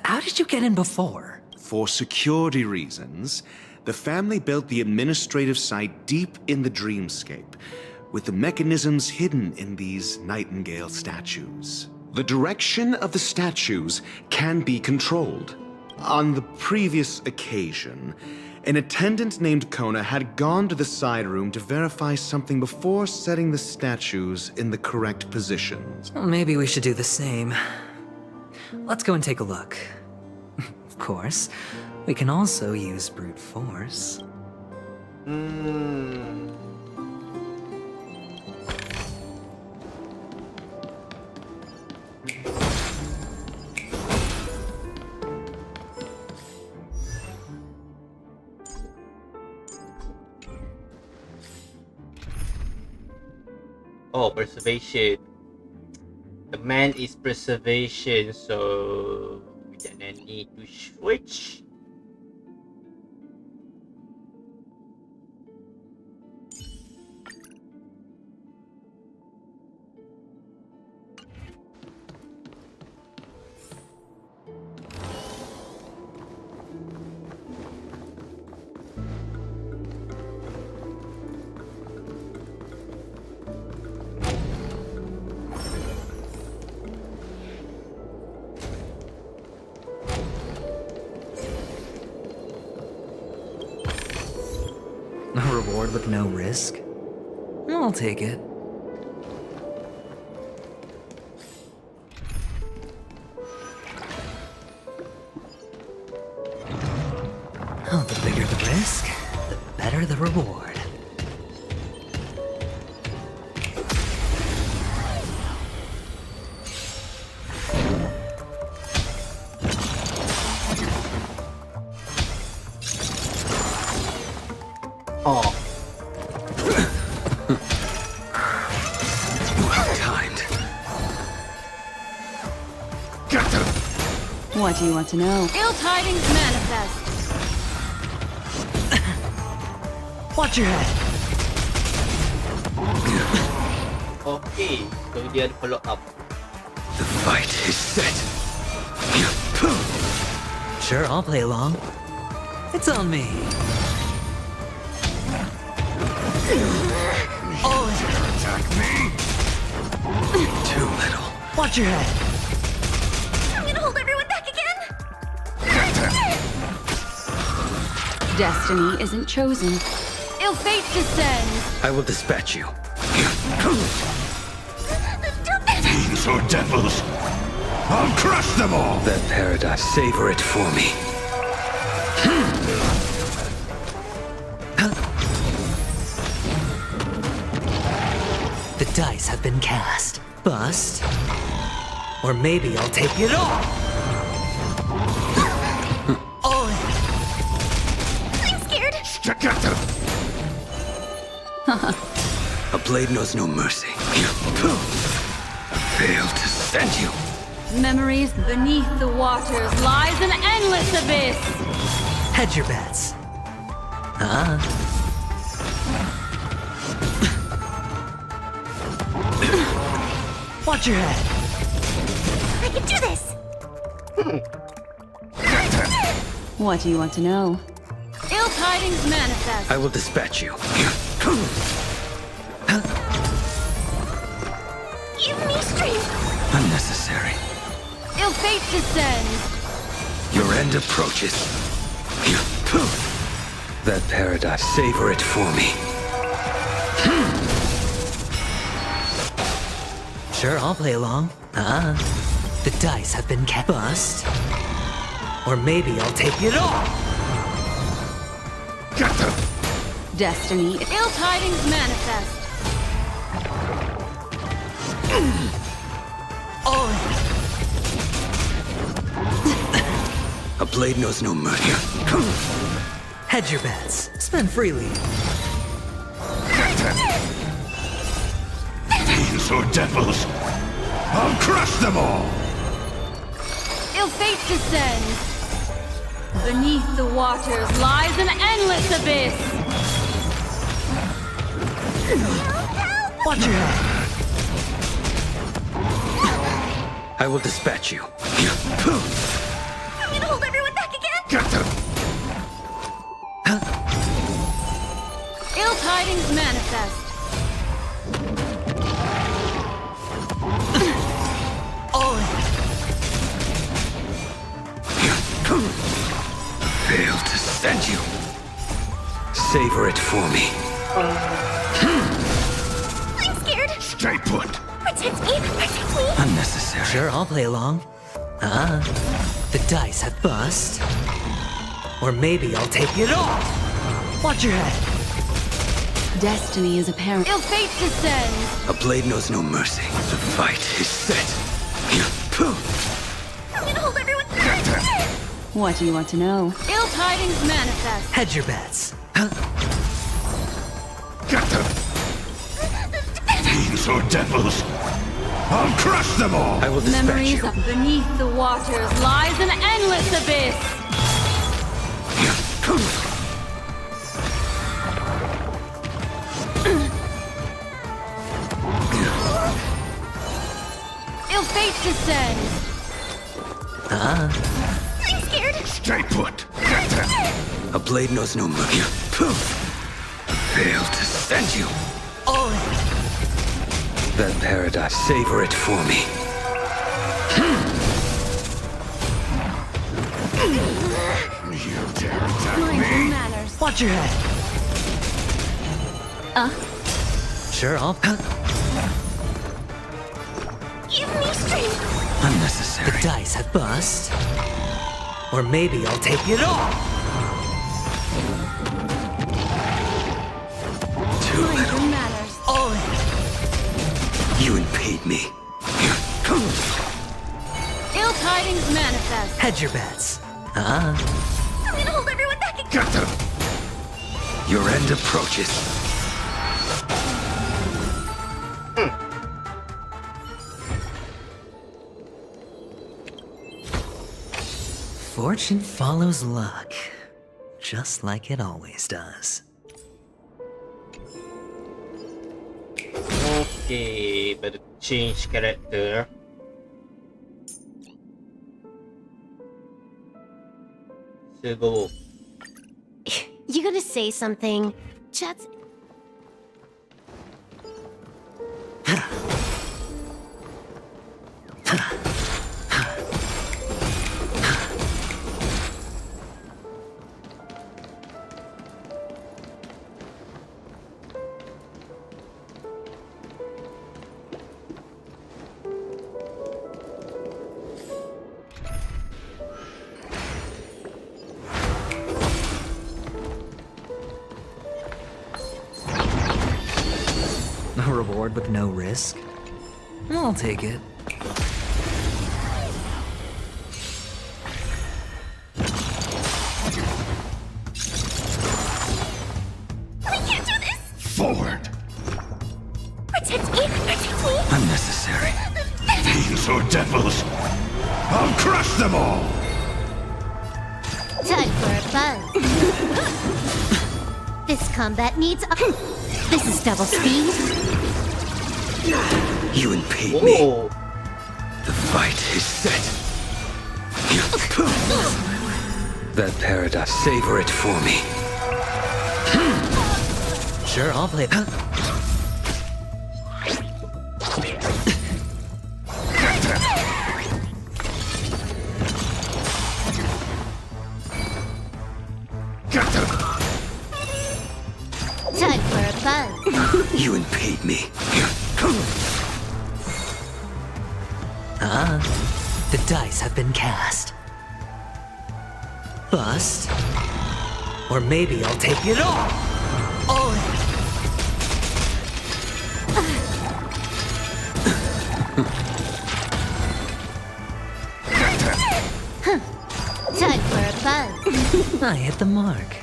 Speaker 6: How did you get in before?
Speaker 19: For security reasons, the family built the administrative site deep in the dreamscape, with the mechanisms hidden in these nightingale statues. The direction of the statues can be controlled. On the previous occasion, an attendant named Kona had gone to the side room to verify something before setting the statues in the correct positions.
Speaker 6: Well, maybe we should do the same. Let's go and take a look. Of course, we can also use brute force.
Speaker 4: Oh, preservation. The man is preservation, so we don't need to switch.
Speaker 6: reward with no risk. I'll take it. Oh, the bigger the risk, the better the reward.
Speaker 4: Oh.
Speaker 3: Timed.
Speaker 5: What do you want to know?
Speaker 20: Ill tidings manifest.
Speaker 6: Watch your head.
Speaker 4: Okay, so dia ada follow up.
Speaker 3: The fight is set.
Speaker 6: Sure, I'll play along. It's on me. Oh,
Speaker 3: Attack me. Too little.
Speaker 6: watch your head.
Speaker 10: I'm gonna hold everyone back again.
Speaker 5: Destiny isn't chosen.
Speaker 20: Ill fate descends.
Speaker 3: I will dispatch you.
Speaker 12: Fiends or devils, I'll crush them all!
Speaker 3: That paradise, savor it for me.
Speaker 6: The dice have been cast. Bust. Or maybe I'll take it all. Oh,
Speaker 10: I'm scared.
Speaker 12: Staccato!
Speaker 3: A blade knows no mercy. Failed to send you.
Speaker 20: Memories beneath the waters lies an endless abyss.
Speaker 6: hedge your bets. Watch your head.
Speaker 10: I can do this.
Speaker 5: What do you want to know?
Speaker 20: Ill tidings manifest.
Speaker 3: I will dispatch you.
Speaker 10: Give me strength.
Speaker 3: Unnecessary.
Speaker 20: Ill fate descends.
Speaker 3: Your end approaches. That paradise, savor it for me.
Speaker 6: Sure, I'll play along. The dice have been cast. Bust. Or maybe I'll take it all.
Speaker 5: Destiny.
Speaker 20: Ill tidings manifest.
Speaker 6: Oh,
Speaker 3: A blade knows no mercy.
Speaker 6: hedge your bets. Spend freely.
Speaker 12: Fiends or devils, I'll crush them all!
Speaker 20: Ill fate descends. Beneath the waters lies an endless abyss.
Speaker 6: Watch your head.
Speaker 3: I will dispatch you.
Speaker 10: I'm gonna hold everyone back again.
Speaker 20: Ill tidings manifest.
Speaker 6: Oh,
Speaker 3: Failed to send you. Savor it for me.
Speaker 10: I'm scared.
Speaker 12: Stay put!
Speaker 10: Protect me. Protect me.
Speaker 3: Unnecessary.
Speaker 6: sure, I'll play along. The dice have bust. Or maybe I'll take it all. Watch your head.
Speaker 5: Destiny is apparent.
Speaker 20: Ill fate descends.
Speaker 3: A blade knows no mercy. The fight is set.
Speaker 10: I'm gonna hold everyone.
Speaker 5: What do you want to know?
Speaker 20: Ill tidings manifest.
Speaker 6: Hedge your bets.
Speaker 12: Fiends or devils, I'll crush them all!
Speaker 3: I will dispatch
Speaker 20: Memories
Speaker 3: you.
Speaker 20: of beneath the waters lies an endless abyss. Ill fate descends.
Speaker 10: I'm scared.
Speaker 12: Stay put!
Speaker 3: A blade knows no mercy. Failed to send you.
Speaker 6: Oh,
Speaker 3: That paradise, savor it for me.
Speaker 12: You dare attack
Speaker 20: Mindful
Speaker 12: me?
Speaker 20: manners.
Speaker 6: watch your head. Sure, I'll.
Speaker 20: Give me strength!
Speaker 6: Unnecessary. The dice have bust. Or maybe I'll take it all! Too little.
Speaker 20: Manners.
Speaker 6: All in. You impede me.
Speaker 20: Ill tidings manifest.
Speaker 6: Hedge your bets.
Speaker 20: I'm gonna hold everyone back again.
Speaker 6: Get them! Your end approaches. Fortune follows luck, just like it always does.
Speaker 4: Okay, better change character. So go.
Speaker 20: You gonna say something? Chat's.
Speaker 6: A reward with no risk? I'll take it.
Speaker 20: We can't do this!
Speaker 12: Forward!
Speaker 20: Protect me! Protect me!
Speaker 6: Unnecessary.
Speaker 12: Fiends or devils! I'll crush them all!
Speaker 20: Time for a buzz. This combat needs a... This is double speed.
Speaker 6: You impede me. The fight is set. That paradox, savor it for me. Sure, I'll play.
Speaker 20: Time for a buzz.
Speaker 6: You impede me. The dice have been cast. Bust. Or maybe I'll take it all. All in.
Speaker 20: Time for a buzz.
Speaker 6: I hit the mark.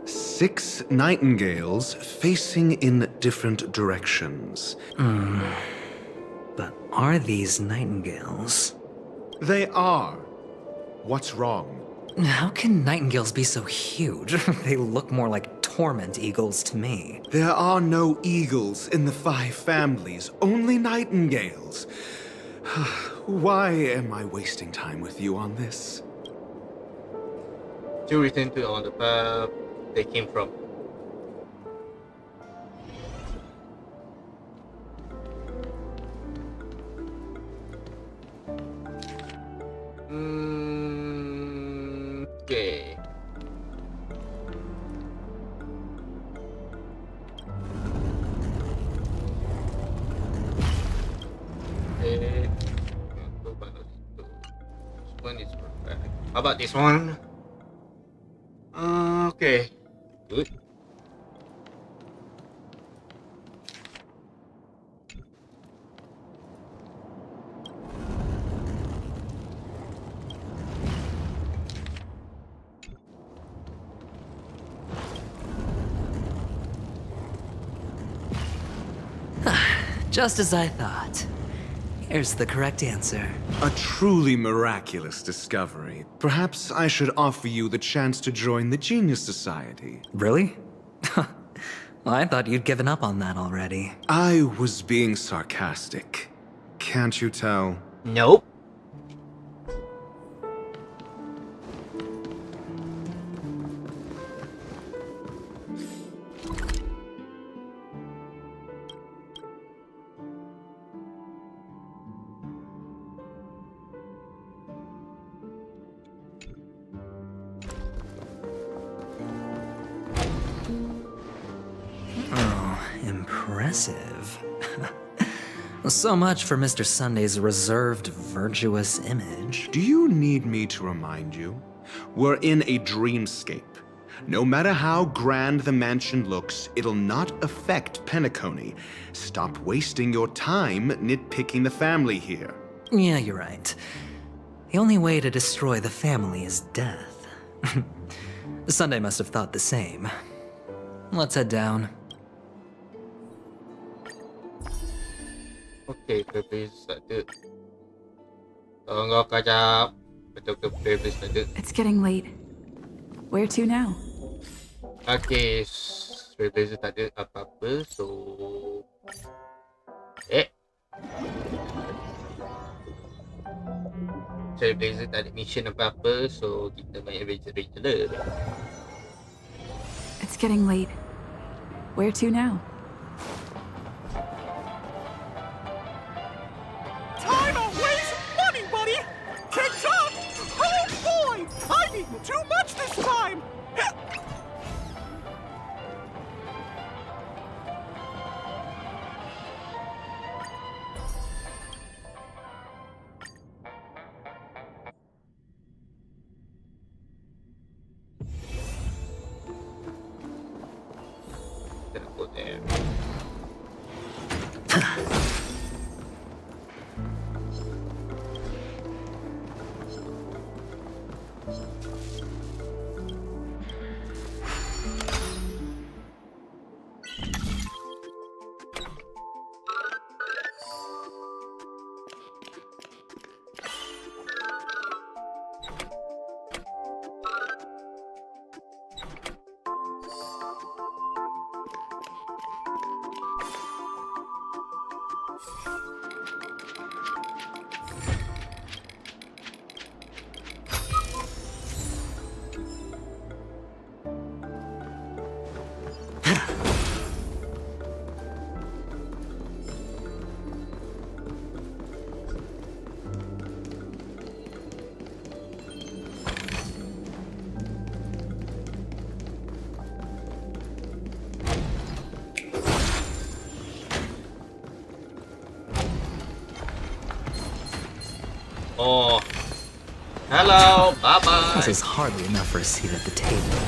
Speaker 19: Six nightingales facing in different directions.
Speaker 6: But are these nightingales?
Speaker 19: They are. What's wrong?
Speaker 6: How can nightingales be so huge? They look more like torment eagles to me.
Speaker 19: There are no eagles in the five families, only nightingales. Why am I wasting time with you on this?
Speaker 4: To return to on the path they came from. Okay. This one is perfect. How about this one? Okay. Good.
Speaker 6: Just as I thought. Here's the correct answer.
Speaker 19: A truly miraculous discovery. Perhaps I should offer you the chance to join the Genius Society.
Speaker 6: Really? Well, I thought you'd given up on that already.
Speaker 19: I was being sarcastic. Can't you tell?
Speaker 4: Nope.
Speaker 6: Impressive. So much for Mr. Sunday's reserved, virtuous image.
Speaker 19: Do you need me to remind you? We're in a dreamscape. No matter how grand the mansion looks, it'll not affect Penacony. Stop wasting your time nitpicking the family here.
Speaker 6: Yeah, you're right. The only way to destroy the family is death. Sunday must have thought the same. Let's head down.
Speaker 4: Okay, purpose tak ada. Kalau kau kajap, betul ke purpose tak ada.
Speaker 13: It's getting late. Where to now?
Speaker 4: Okay, purpose tak ada apa-apa, so... Trailblazer tak ada mission apa-apa, so kita main adventure je lah.
Speaker 13: It's getting late. Where to now?
Speaker 3: Time to waste money, buddy! Catch up! Oh boy! I've eaten too much this time!
Speaker 4: Oh. Hello. Bye-bye.
Speaker 6: This is hardly enough for a seat at the table.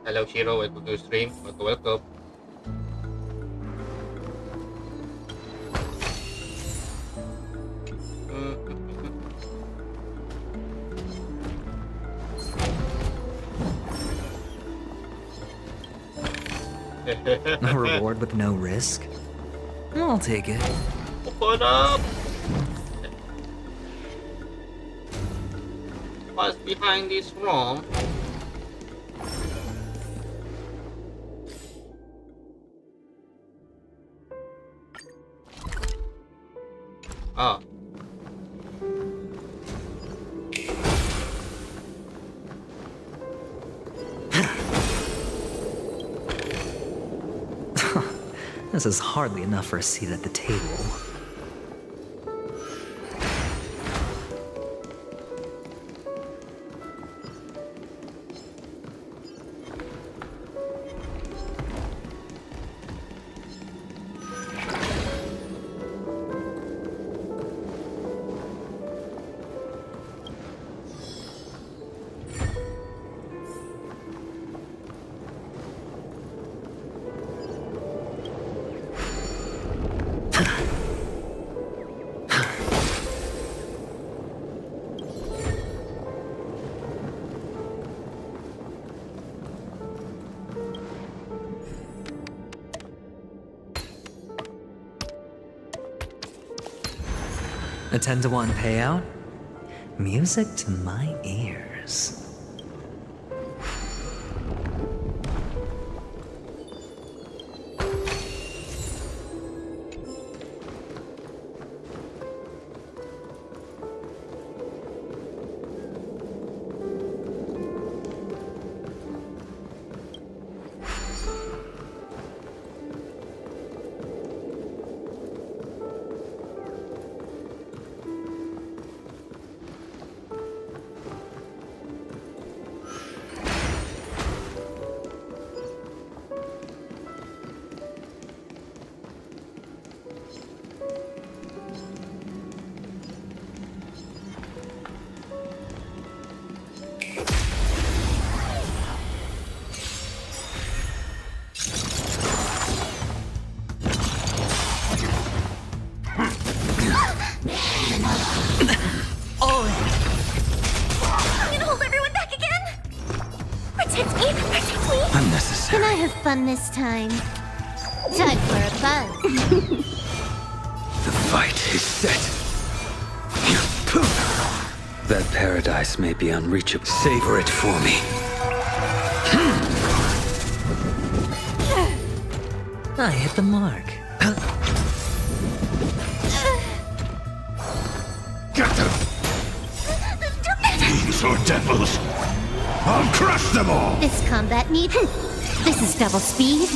Speaker 1: Hello Shiro, welcome to the stream. Welcome.
Speaker 6: A reward with no risk? I'll take it.
Speaker 1: Open up! What's behind this room? Oh.
Speaker 6: This is hardly enough for a seat at the table. A 10-to-1 payout? Music to my ears.
Speaker 10: Fun this time. Time for a buzz.
Speaker 21: The fight is set. That paradise may be unreachable. Savor it for me.
Speaker 6: I hit the mark.
Speaker 12: Get them! Fiends or devils! I'll crush them all!
Speaker 10: This combat needs... This is double speed.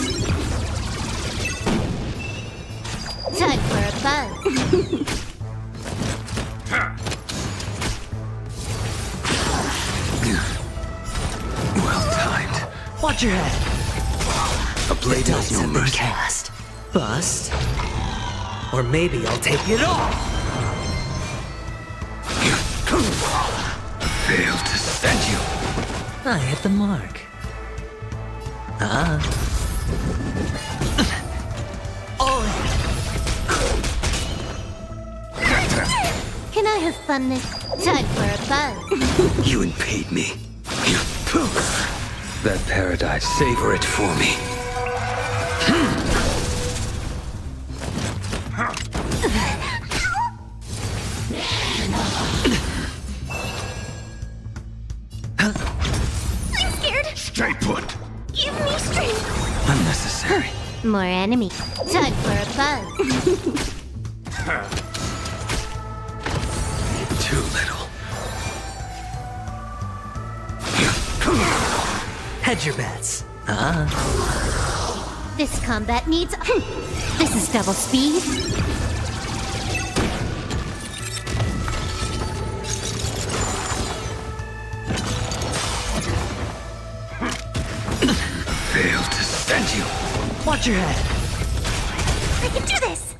Speaker 10: Time for a buzz.
Speaker 21: Well timed.
Speaker 6: Watch your head.
Speaker 21: A blade has no mercy.
Speaker 6: Cast. Bust. Or maybe I'll take it all.
Speaker 21: Fail to send you.
Speaker 6: I hit the mark.
Speaker 10: Can I have fun this time for a buzz?
Speaker 21: You impede me. That paradise, savor it for me.
Speaker 10: I'm scared.
Speaker 12: Stay put.
Speaker 10: Give me strength.
Speaker 21: Unnecessary.
Speaker 10: More enemy. Time for a buzz.
Speaker 21: Too little.
Speaker 6: Hedge your bets.
Speaker 10: This combat needs... This is double speed.
Speaker 21: Fail to send you.
Speaker 6: Watch your head.
Speaker 10: I can do this.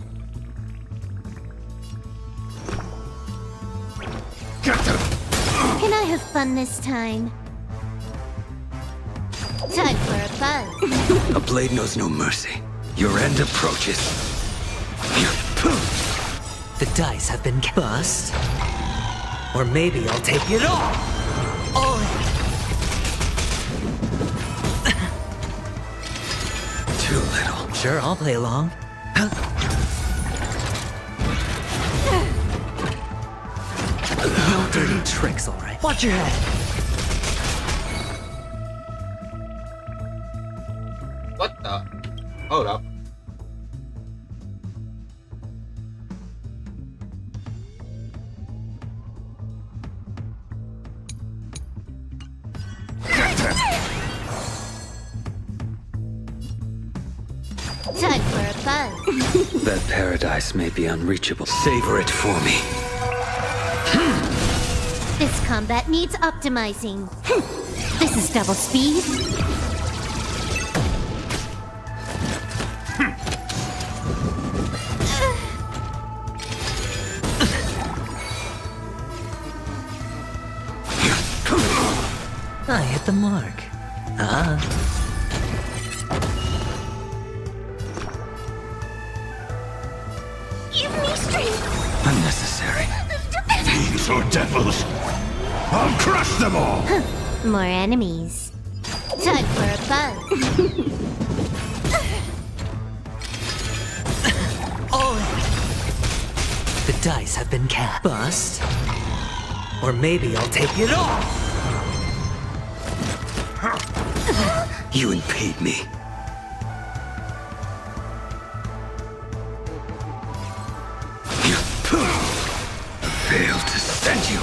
Speaker 12: Get them!
Speaker 10: Can I have fun this time? Time
Speaker 21: A blade knows no mercy. Your end approaches.
Speaker 6: The dice have been bust. Or maybe I'll take it all. All in.
Speaker 21: Too little.
Speaker 6: Sure, I'll play along. No dirty tricks, all right? Watch your head.
Speaker 4: What the? Hold up.
Speaker 21: Time for a buzz. That paradise may be unreachable. Savor it for me.
Speaker 10: This combat needs optimizing. This is double speed.
Speaker 6: I hit the mark.
Speaker 10: Give me strength.
Speaker 21: Unnecessary.
Speaker 12: Fiends or devils, I'll crush them all!
Speaker 10: More enemies. Time for a buzz.
Speaker 6: All in. The dice have been cast. Bust. Or maybe I'll take it all.
Speaker 21: You impede me. Failed to send you.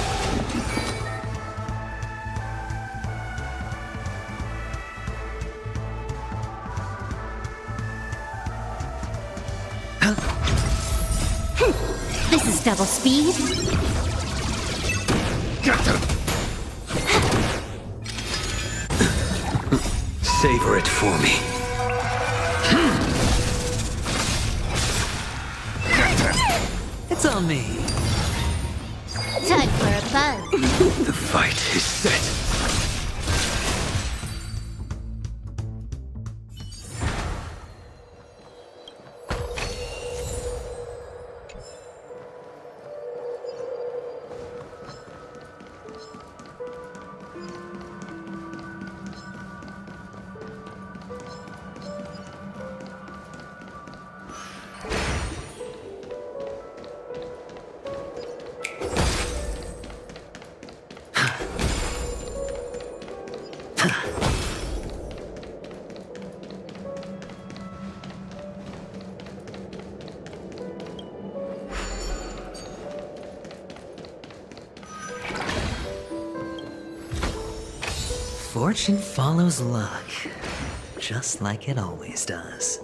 Speaker 10: This is double speed.
Speaker 12: Get them!
Speaker 21: Savor it for me.
Speaker 6: It's on me.
Speaker 10: Time for a buzz.
Speaker 21: The fight is set.
Speaker 6: Fortune follows luck, just like it always does.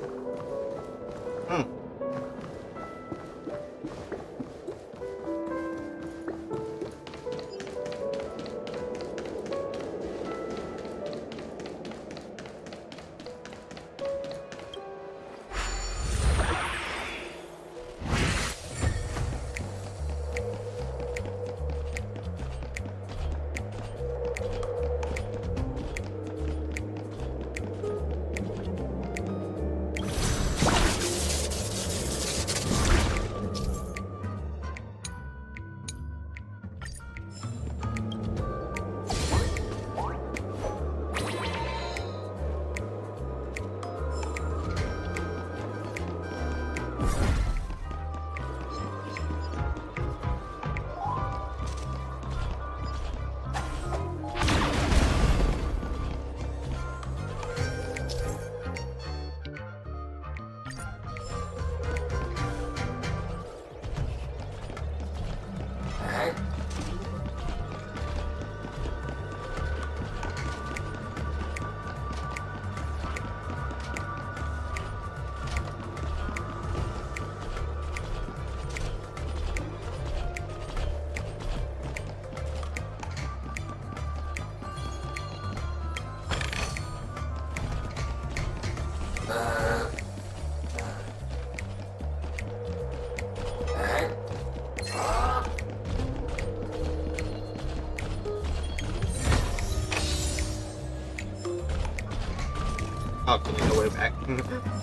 Speaker 4: Okay, no way back.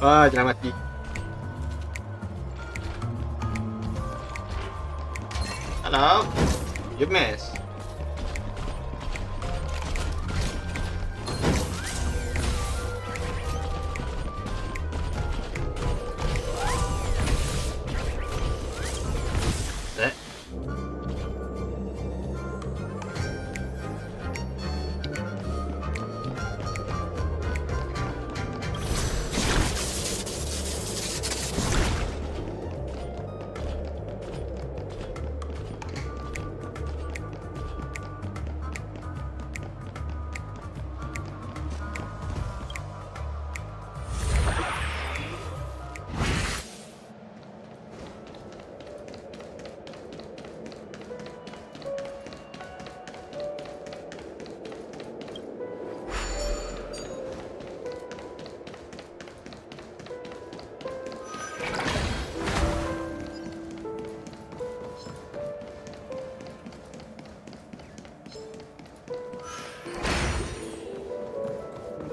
Speaker 4: Ah, jangan mati. Hello? You missed. That.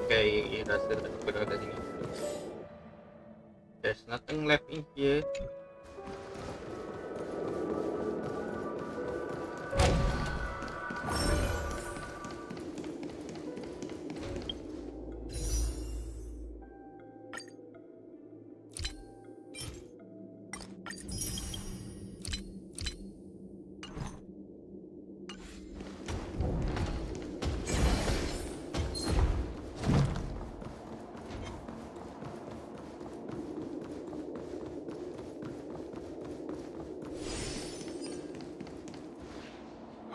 Speaker 4: Okay, rasa dah keluar dari sini. There's nothing left in here.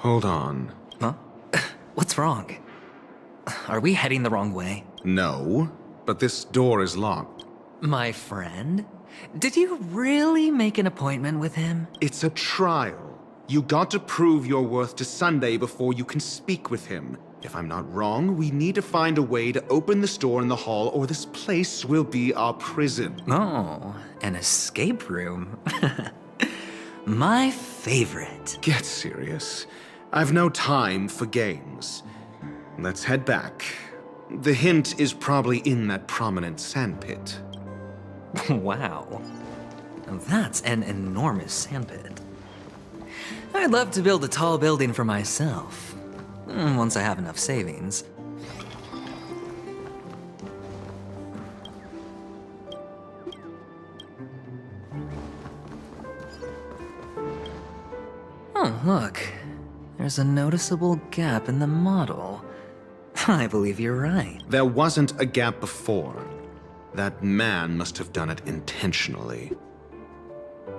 Speaker 19: Hold on.
Speaker 6: Huh? What's wrong? Are we heading the wrong way?
Speaker 19: No, but this door is locked.
Speaker 6: My friend? Did you really make an appointment with him?
Speaker 19: It's a trial. You got to prove your worth to Sunday before you can speak with him. If I'm not wrong, we need to find a way to open this door in the hall or this place will be our prison.
Speaker 6: Oh, an escape room. My favorite.
Speaker 19: Get serious. I've no time for games. Let's head back. The hint is probably in that prominent sandpit.
Speaker 6: Wow. That's an enormous sandpit. I'd love to build a tall building for myself. Once I have enough savings. Oh, look. There's a noticeable gap in the model. I believe you're right.
Speaker 19: There wasn't a gap before. That man must have done it intentionally.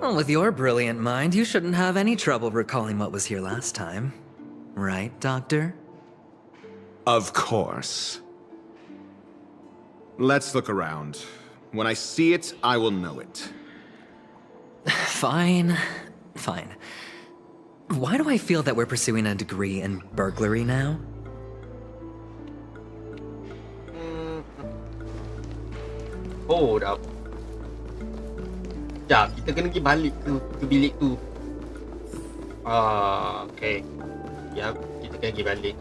Speaker 6: Well, with your brilliant mind, you shouldn't have any trouble recalling what was here last time. Right, Doctor?
Speaker 19: Of course. Let's look around. When I see it, I will know it.
Speaker 6: Fine. Fine. Why do I feel that we're pursuing a degree in burglary now?
Speaker 4: Hold up. Sekejap, kita kena pergi balik ke bilik tu. Okay. Ya, kita kena pergi balik.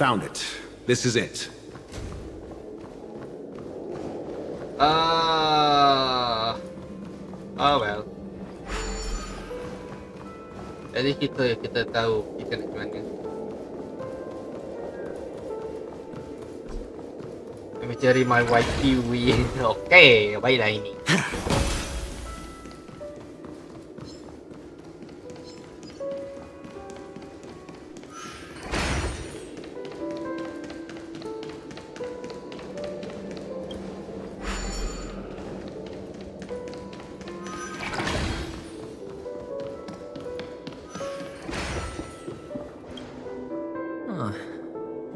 Speaker 19: Found it. This is it.
Speaker 4: Oh well. Jadi kita tahu kita nak ke mana. Kami cari my white kiwi. Okay, baiklah ini.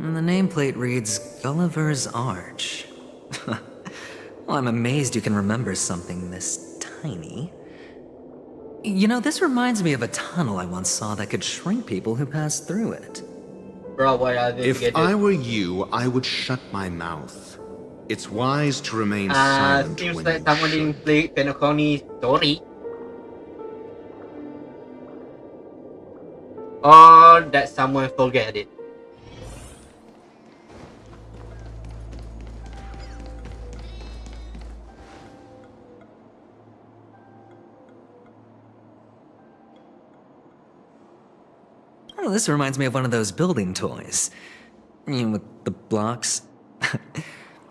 Speaker 6: And the nameplate reads Gulliver's Arch. Well, I'm amazed you can remember something this tiny. You know, this reminds me of a tunnel I once saw that could shrink people who passed through it.
Speaker 4: Bro, why are they
Speaker 19: If I were you, I would shut my mouth. It's wise to remain silent
Speaker 4: seems
Speaker 19: when
Speaker 4: like
Speaker 19: you
Speaker 4: someone didn't play Penacony story. or that someone forget it.
Speaker 6: Oh, this reminds me of one of those building toys. You know, with the blocks.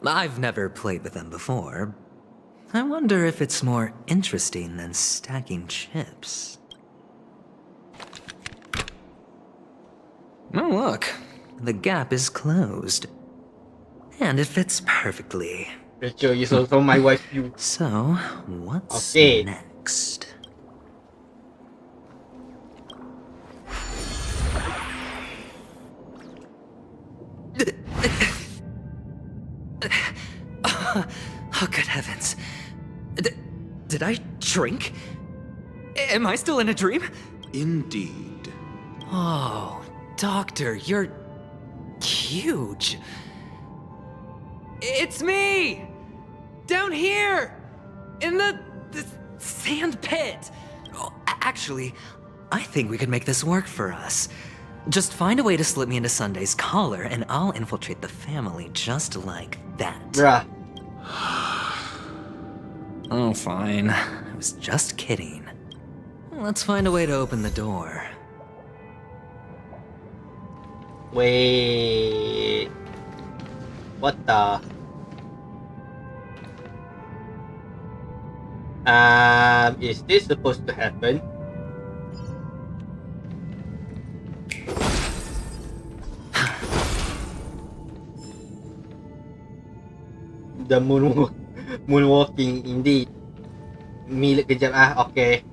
Speaker 6: I've never played with them before. I wonder if it's more interesting than stacking chips. Oh, look. The gap is closed. And it fits perfectly.
Speaker 4: Rachel is also my wife.
Speaker 6: So, what's
Speaker 4: Okay.
Speaker 6: next? Oh, good heavens. Did I drink? Am I still in a dream?
Speaker 19: Indeed.
Speaker 6: Oh, Doctor, you're huge. It's me! Down here! In the sand pit! Oh, actually, I think we could make this work for us. Just find a way to slip me into Sunday's collar, and I'll infiltrate the family just like that.
Speaker 4: Bruh.
Speaker 6: Oh, fine. I was just kidding. Let's find a way to open the door.
Speaker 4: Wait. What the? Is this supposed to happen? The moonwalking indeed. Milik kejap okay.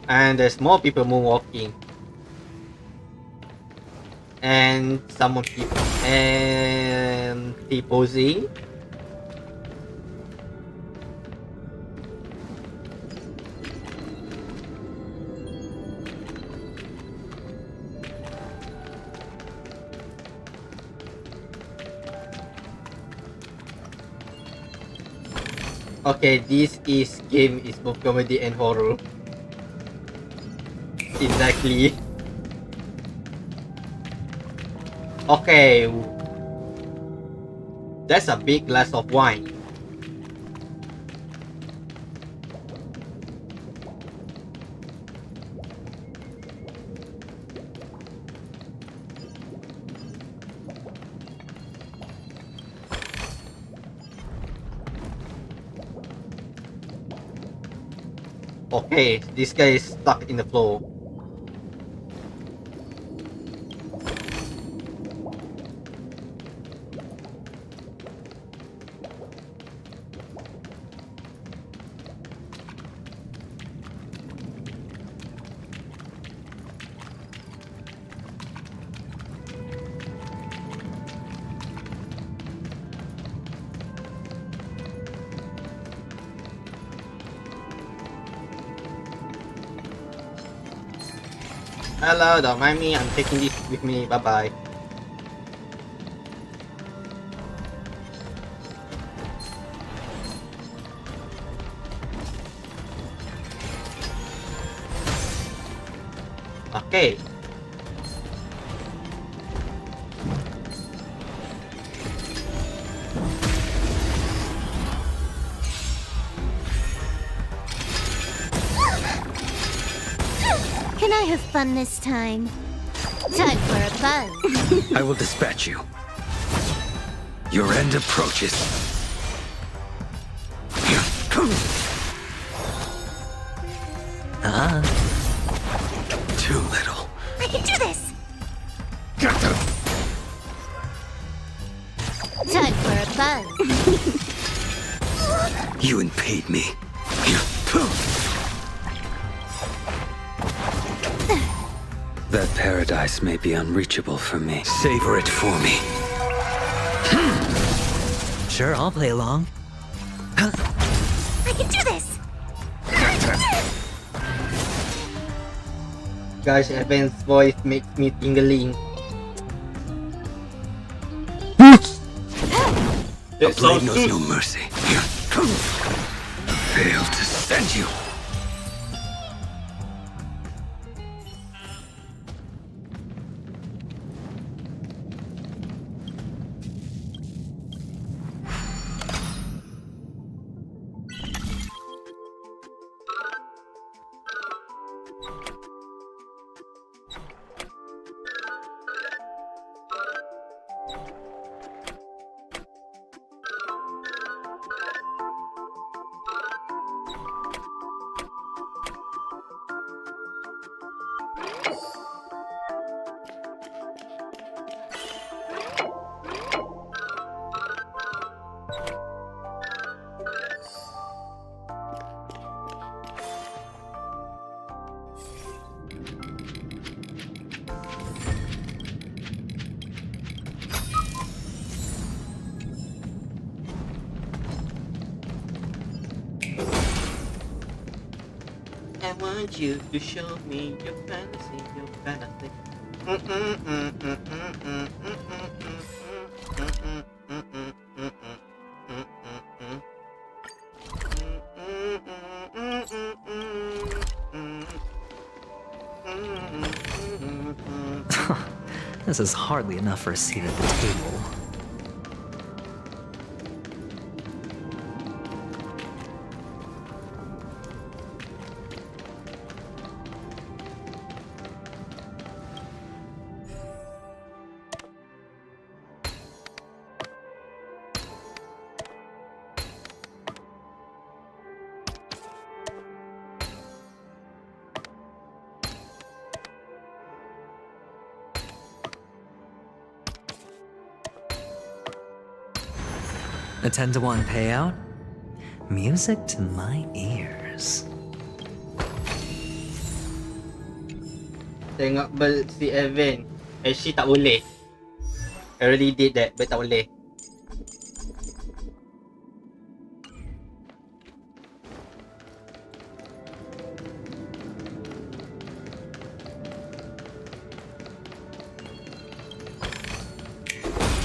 Speaker 4: And there's more people moonwalking. And someone keep posing. Okay, this game is both comedy and horror. Exactly. Okay. That's a big glass of wine. Okay, this guy is stuck in the floor. Hello, don't mind me, I'm taking this with me, bye bye. Okay.
Speaker 10: Can I have fun this time? Time for a buzz.
Speaker 21: I will dispatch you. Your end approaches. Too little.
Speaker 10: I can do this! Time for a buzz.
Speaker 21: You impede me. That paradise may be unreachable for me. Savor it for me.
Speaker 6: Sure, I'll play along.
Speaker 10: I can do this!
Speaker 4: Guys, Evan's voice makes me tingling.
Speaker 21: A blade knows no mercy. Failed to send you.
Speaker 4: I want you to show me your fantasy, your fantasy.
Speaker 6: This is hardly enough for a seat at the table. A 10-to-1 payout? Music to my ears.
Speaker 4: Tengok bel si Evan. Actually tak boleh. I already did that, but tak boleh.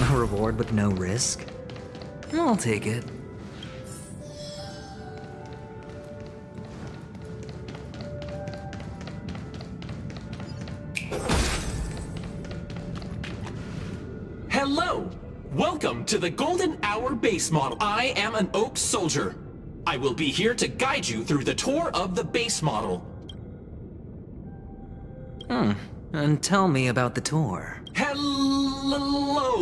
Speaker 6: A reward with no risk? I'll take it.
Speaker 9: Hello! Welcome to the Golden Hour base model. I am an Oak Soldier. I will be here to guide you through the tour of the base model.
Speaker 6: And tell me about the tour.
Speaker 9: Hello!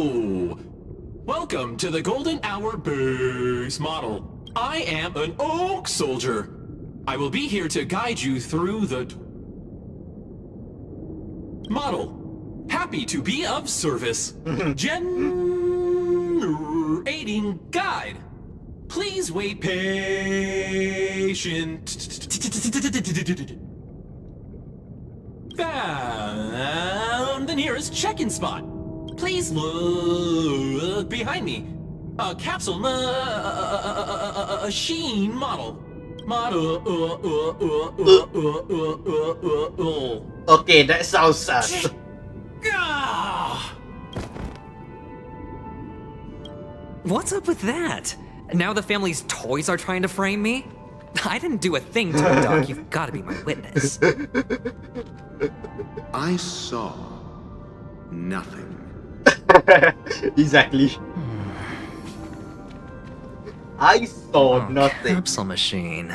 Speaker 9: Welcome to the Golden Hour base model. I am an Oak Soldier. I will be here to guide you through the model. Happy to be of service. Generating guide. Please wait patient. Found the nearest check-in spot. Please look behind me. A capsule machine model.
Speaker 4: Okay, that sounds sus.
Speaker 6: What's up with that? Now the family's toys are trying to frame me? I didn't do a thing to it, Doc. You've got to be my witness.
Speaker 19: I saw nothing.
Speaker 4: Exactly. I saw nothing.
Speaker 6: Capsule machine.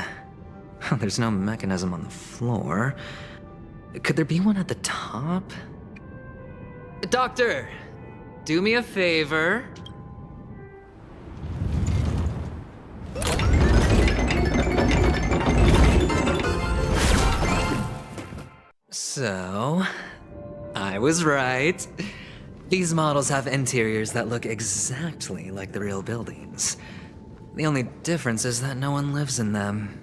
Speaker 6: There's no mechanism on the floor. Could there be one at the top? Doctor, do me a favor. So, I was right. These models have interiors that look exactly like the real buildings. The only difference is that no one lives in them.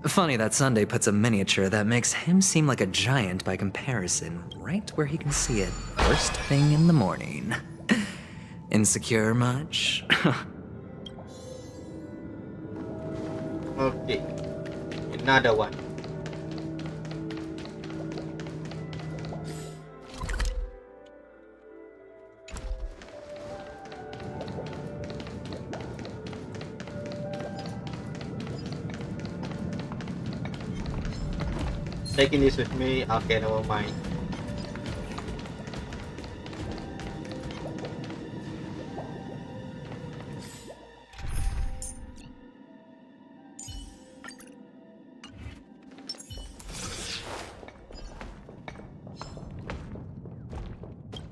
Speaker 6: Funny that Sunday puts a miniature that makes him seem like a giant by comparison right where he can see it first thing in the morning. Insecure much?
Speaker 4: Okay. Another one. Taking this with me, okay, never mind.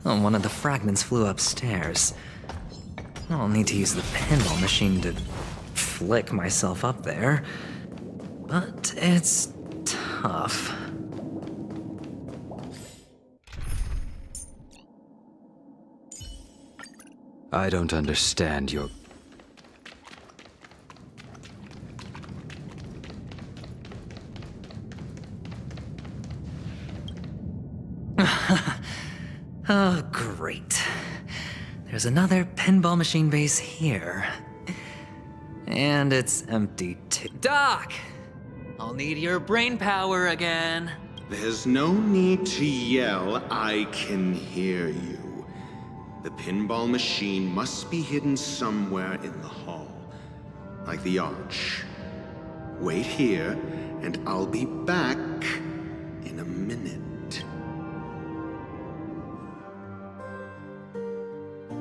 Speaker 6: Oh, one of the fragments flew upstairs. I'll need to use the pinball machine to flick myself up there. But it's tough.
Speaker 21: I don't understand your...
Speaker 6: Oh, great. There's another pinball machine base here. And it's empty too. Doc! I'll I'll need your brain power again.
Speaker 19: There's no need to yell. I can hear you. The pinball machine must be hidden somewhere in the hall, like the arch. Wait here, and I'll be back in a minute.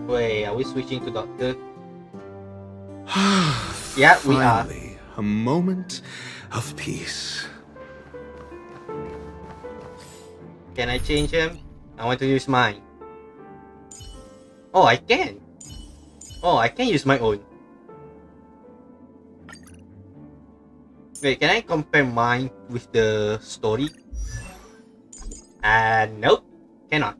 Speaker 4: Wait, are we switching to Doctor? Yeah, we are.
Speaker 19: Finally, a moment of peace.
Speaker 4: Can I change him? I want to use mine. Oh, I can. Oh, I can use my own. Wait, can I compare mine with the story? Nope, cannot.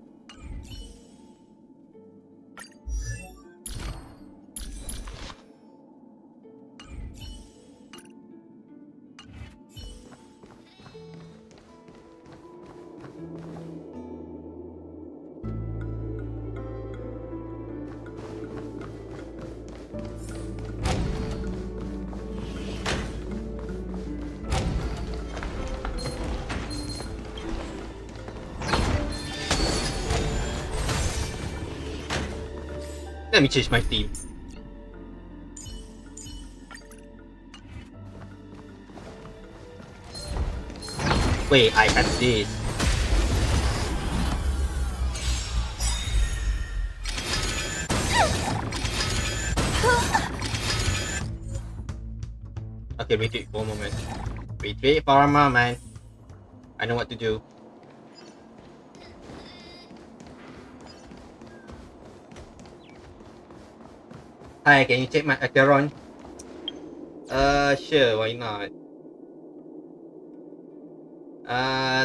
Speaker 4: Let me change my theme. Wait, I have this. Okay, retreat for a moment. Retreat for a moment. I know what to do. Hi, can you check my Acheron? Sure, why not?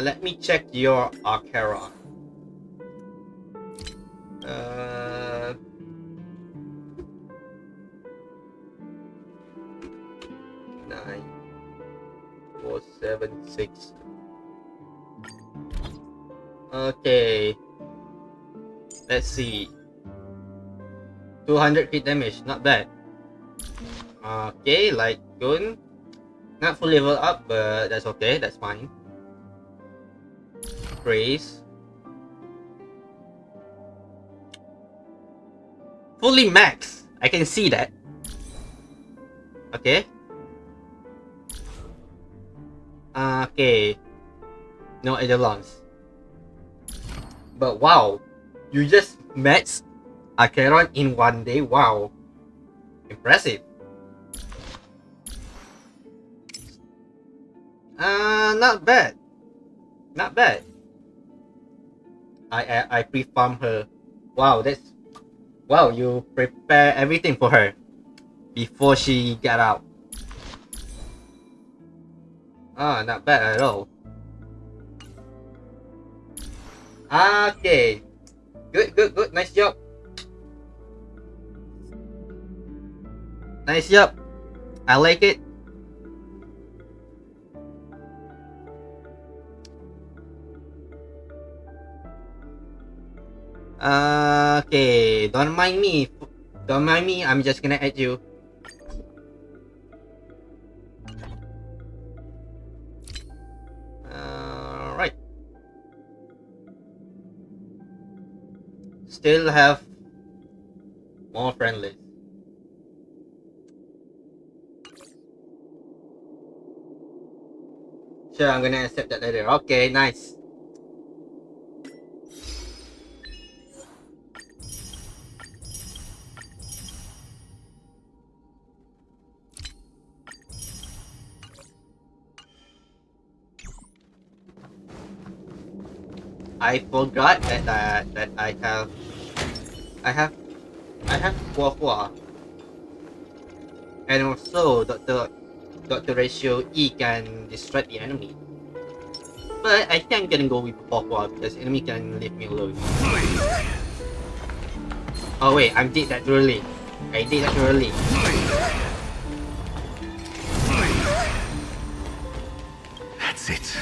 Speaker 4: Let me check your Acheron. Nine, 4, 7, 6. Okay. Let's see. 200 crit damage, not bad. Okay, light gun. Not full level up, but that's okay, that's fine. Praise. Fully max. I can see that. Okay. Okay. No Eidolons. But wow, you just matched Acheron in one day. Wow. Impressive. Not bad. Not bad. I pre-farm her. Wow, that's... Wow, you prepare everything for her before she got out. Not bad at all. Okay. Good. Nice job. Nice job. I like it. Okay, don't mind me. Don't mind me. I'm just gonna add you. Right. Still have more friendlies. Sure, I'm gonna accept that later. Okay, nice. I forgot that I have Hua, and also Dr. Ratio E can distract the enemy. But I think I'm gonna go with Hua because enemy can leave me alone. Oh wait, I did that too early.
Speaker 19: That's it.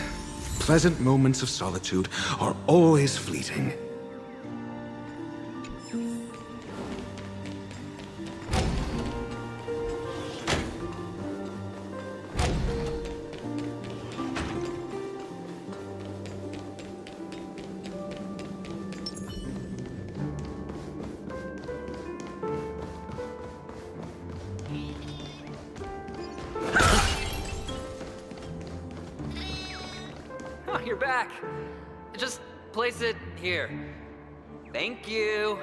Speaker 19: Pleasant moments of solitude are always fleeting.
Speaker 2: Oh, you're back. Just place it here. Thank you.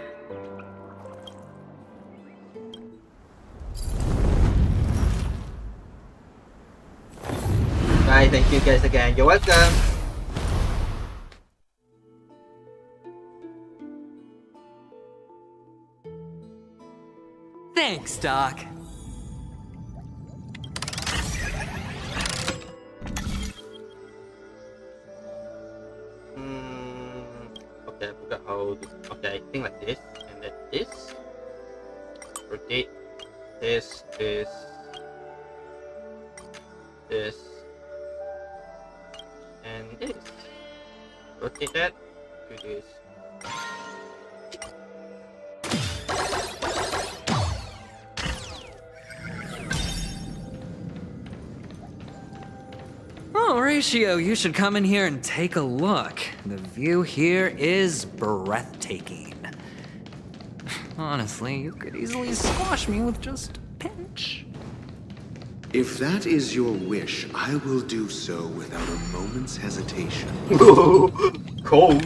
Speaker 4: Bye, thank you guys again. You're welcome.
Speaker 2: Thanks, Doc.
Speaker 4: Okay, I forgot how to. Okay, I think like this, and then this. Rotate. This. And this. Rotate that to this.
Speaker 2: Oh, Ratio, you should come in here and take a look. The view here is breathtaking. Honestly, you could easily squash me with just a pinch.
Speaker 19: If that is your wish, I will do so without a moment's hesitation.
Speaker 4: Cold.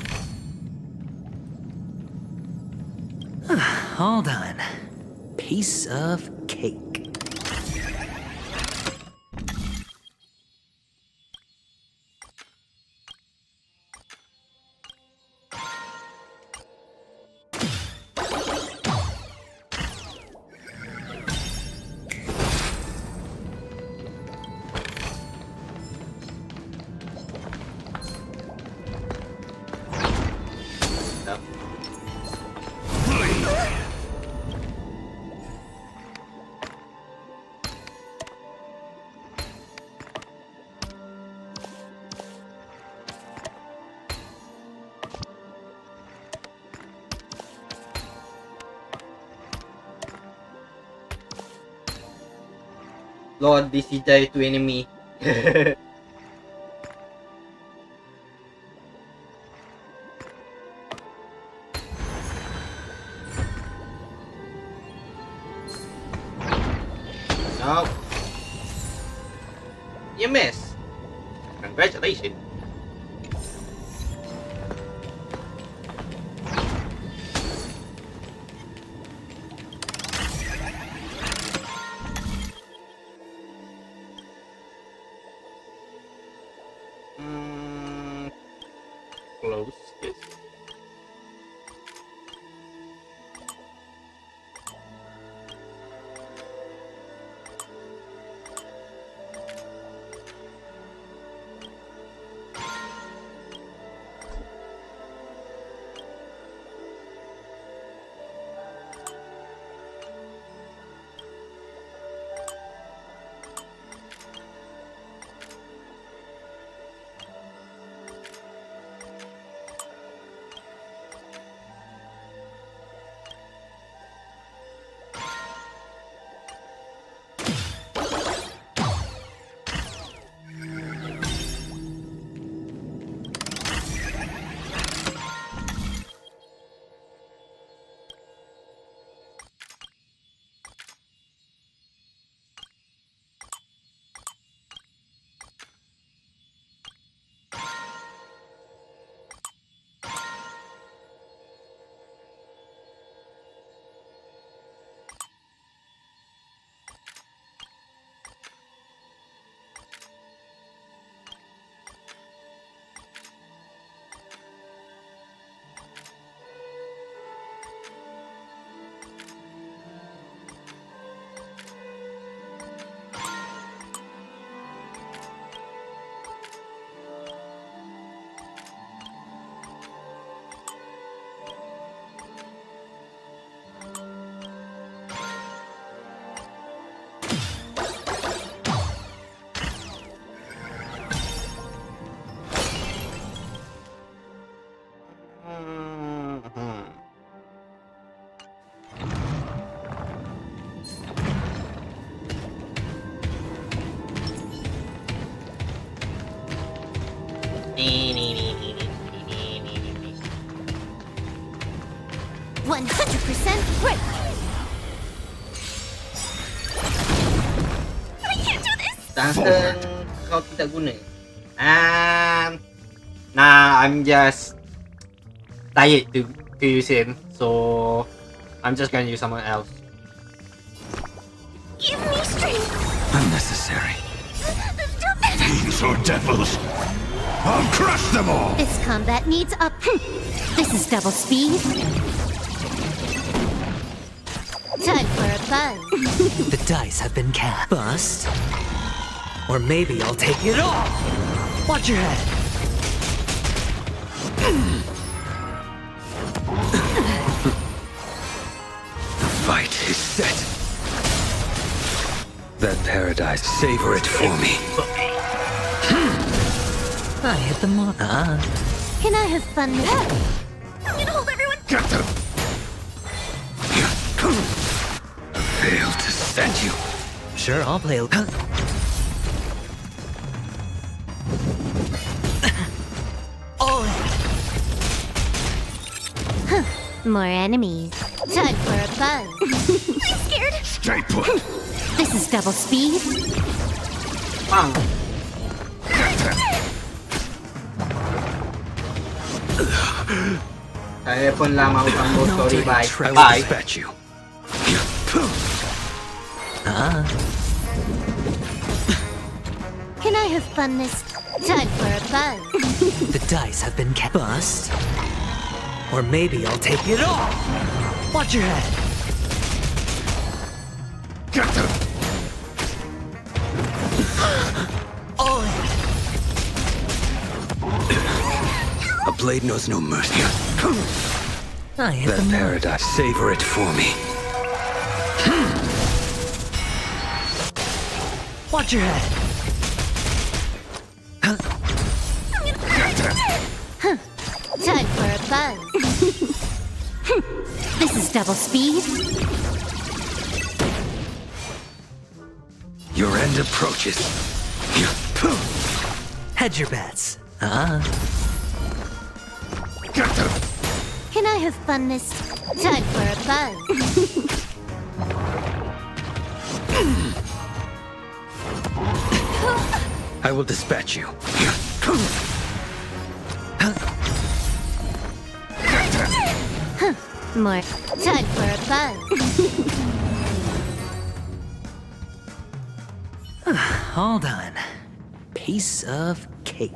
Speaker 6: All done. Piece of cake.
Speaker 4: Lord, this is die to enemy. No. You miss. Congratulations. Close this.
Speaker 10: Right. We can't do this.
Speaker 4: Tahan kau tidak guna. Nah, I'm just tired to use him, so I'm just gonna use someone else.
Speaker 10: Give me strength.
Speaker 21: Unnecessary.
Speaker 12: Fiends or devils, I'll crush them all!
Speaker 10: This combat needs up. This is double speed. Time for a buzz.
Speaker 6: The dice have been cast. Bust. Or maybe I'll take it all. Watch your head.
Speaker 21: The fight is set. That paradise, savor it for me.
Speaker 6: I hit the mark.
Speaker 10: Can I have fun with it? I'm gonna hold everyone.
Speaker 12: Get them!
Speaker 21: Fail to send you.
Speaker 6: Sure, I'll play.
Speaker 10: More enemies. Time for a buzz. I'm scared.
Speaker 12: Stay put!
Speaker 10: This is double speed.
Speaker 4: Bang. Saya pun lama utang story bye.
Speaker 21: I will
Speaker 4: Bye.
Speaker 21: dispatch you.
Speaker 10: Can I have fun this time for a buzz?
Speaker 6: The dice have been cast. Bust. Or maybe I'll take it all. Watch your head.
Speaker 12: Get them!
Speaker 21: A blade knows no mercy.
Speaker 6: I hit
Speaker 21: That
Speaker 6: the mark.
Speaker 21: paradise, savor it for me.
Speaker 6: Watch your head.
Speaker 10: Time for a buzz. This is double speed.
Speaker 21: Your end approaches.
Speaker 6: Hedge your bets.
Speaker 12: Get them!
Speaker 10: Can I have fun this time for a buzz?
Speaker 21: I will dispatch you.
Speaker 10: More time for a buzz.
Speaker 6: All done. Piece of cake.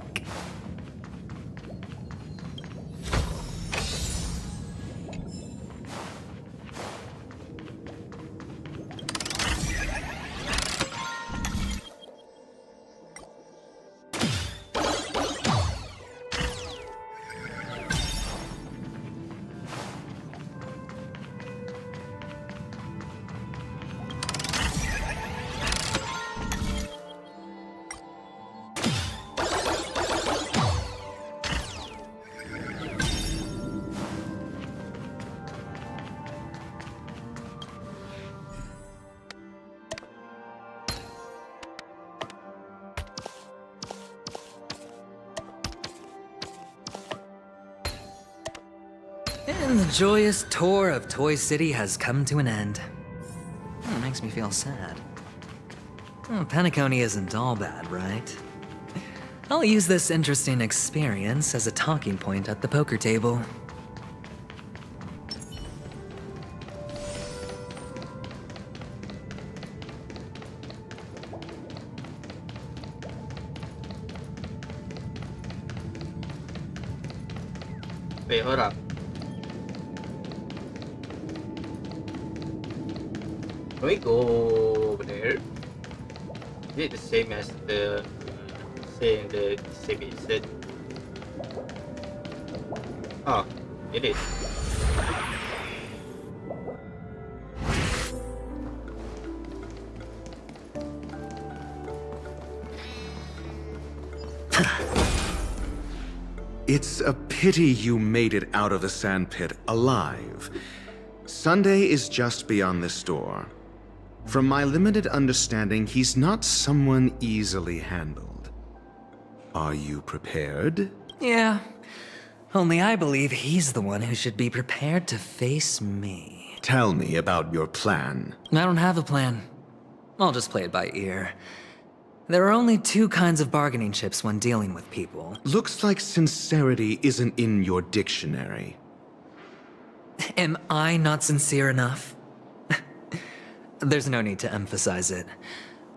Speaker 6: And the joyous tour of Toy City has come to an end. It makes me feel sad. Penacony isn't all bad, right? I'll use this interesting experience as a talking point at the poker table.
Speaker 4: Wait, hold up. Can we go over there? Is it the same as the same it said? Oh, it is.
Speaker 19: It's a pity you made it out of the sandpit alive. Sunday is just beyond this door. From my limited understanding, he's not someone easily handled. Are you prepared?
Speaker 6: Yeah. Only I believe he's the one who should be prepared to face me.
Speaker 19: Tell me about your plan.
Speaker 6: I don't have a plan. I'll just play it by ear. There are only two kinds of bargaining chips when dealing with people.
Speaker 19: Looks like sincerity isn't in your dictionary.
Speaker 6: Am I not sincere enough? There's no need to emphasize it.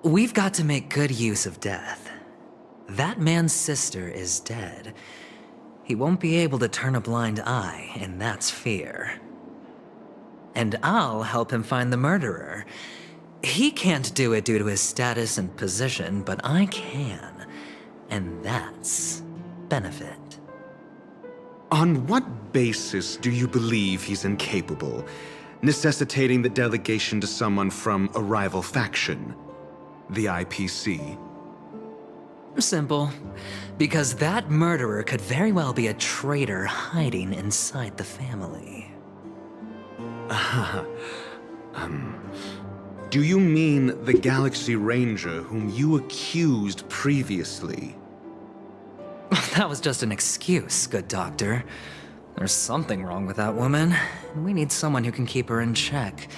Speaker 6: We've got to make good use of death. That man's sister is dead. He won't be able to turn a blind eye, and that's fear. And I'll help him find the murderer. He can't do it due to his status and position, but I can. And that's benefit.
Speaker 19: On what basis do you believe he's incapable, necessitating the delegation to someone from a rival faction, the IPC?
Speaker 6: Simple. Because that murderer could very well be a traitor hiding inside the family.
Speaker 19: Do you mean the Galaxy Ranger whom you accused previously?
Speaker 6: That was just an excuse, good doctor. There's something wrong with that woman, and we need someone who can keep her in check.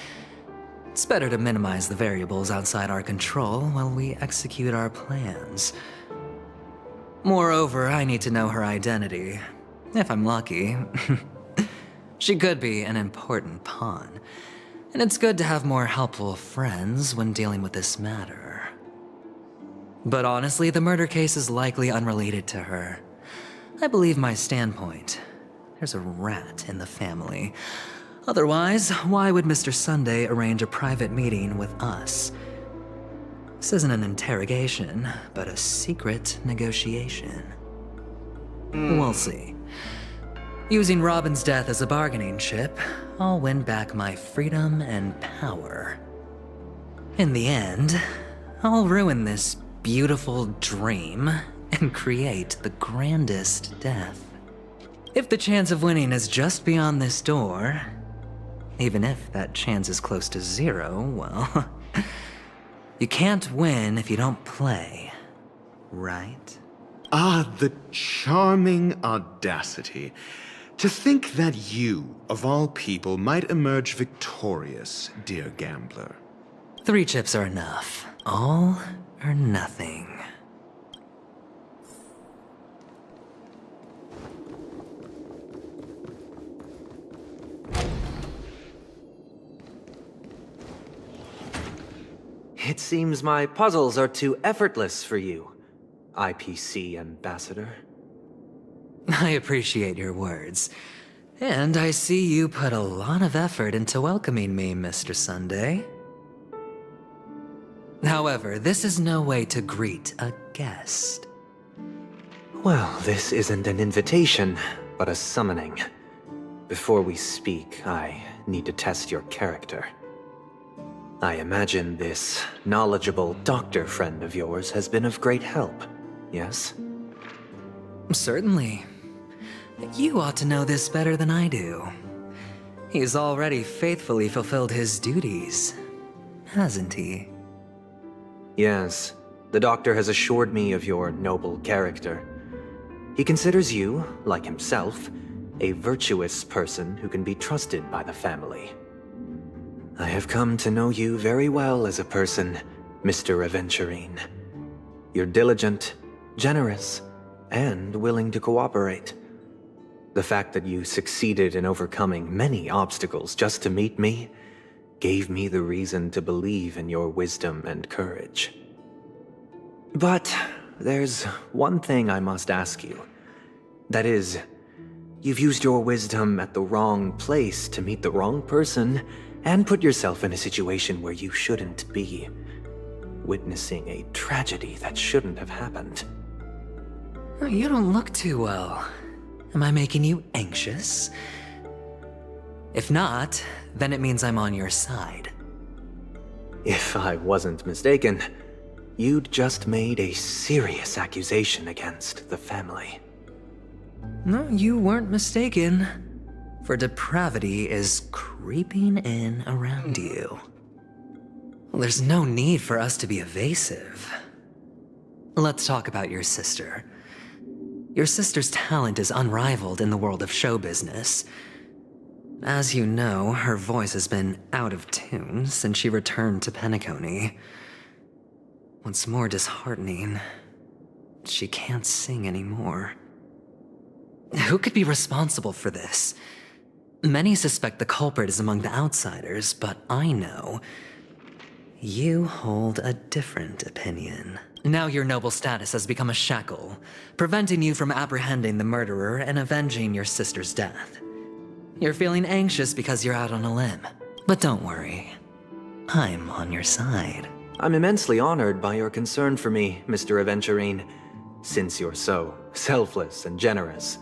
Speaker 6: It's better to minimize the variables outside our control while we execute our plans. Moreover, I need to know her identity. If I'm lucky. She could be an important pawn. And it's good to have more helpful friends when dealing with this matter. But honestly, the murder case is likely unrelated to her. I believe my standpoint. There's a rat in the family. Otherwise, why would Mr. Sunday arrange a private meeting with us? This isn't an interrogation, but a secret negotiation. We'll see. Using Robin's death as a bargaining chip, I'll win back my freedom and power. In the end, I'll ruin this beautiful dream and create the grandest death. If the chance of winning is just beyond this door, even if that chance is close to zero, well, you can't win if you don't play, right?
Speaker 19: Ah, the charming audacity. To think that you, of all people, might emerge victorious, dear gambler.
Speaker 6: 3 chips are enough. All or nothing.
Speaker 8: It seems my puzzles are too effortless for you, IPC Ambassador.
Speaker 6: I appreciate your words. And I see you put a lot of effort into welcoming me, Mr. Sunday. However, this is no way to greet a guest.
Speaker 8: Well, this isn't an invitation, but a summoning. Before we speak, I need to test your character. I imagine this knowledgeable doctor friend of yours has been of great help, yes?
Speaker 6: Certainly. You ought to know this better than I do. He's already faithfully fulfilled his duties, hasn't he?
Speaker 8: Yes, the doctor has assured me of your noble character. He considers you, like himself, a virtuous person who can be trusted by the family. I have come to know you very well as a person, Mr. Aventurine. You're diligent, generous, and willing to cooperate. The fact that you succeeded in overcoming many obstacles just to meet me gave me the reason to believe in your wisdom and courage. But there's one thing I must ask you. That is, you've used your wisdom at the wrong place to meet the wrong person and put yourself in a situation where you shouldn't be, witnessing a tragedy that shouldn't have happened.
Speaker 6: You don't look too well. Am I making you anxious? If not, then it means I'm on your side.
Speaker 8: If I wasn't mistaken, you'd just made a serious accusation against the family.
Speaker 6: No, you weren't mistaken. For depravity is creeping in around you. Well, there's no need for us to be evasive. Let's talk about your sister. Your sister's talent is unrivaled in the world of show business. As you know, her voice has been out of tune since she returned to Penacony. What's more disheartening, she can't sing anymore. Who could be responsible for this? Many suspect the culprit is among the outsiders, but I know you hold a different opinion. Now your noble status has become a shackle, preventing you from apprehending the murderer and avenging your sister's death. You're feeling anxious because you're out on a limb. But don't worry, I'm on your side.
Speaker 8: I'm immensely honored by your concern for me, Mr. Aventurine. Since you're so selfless and generous,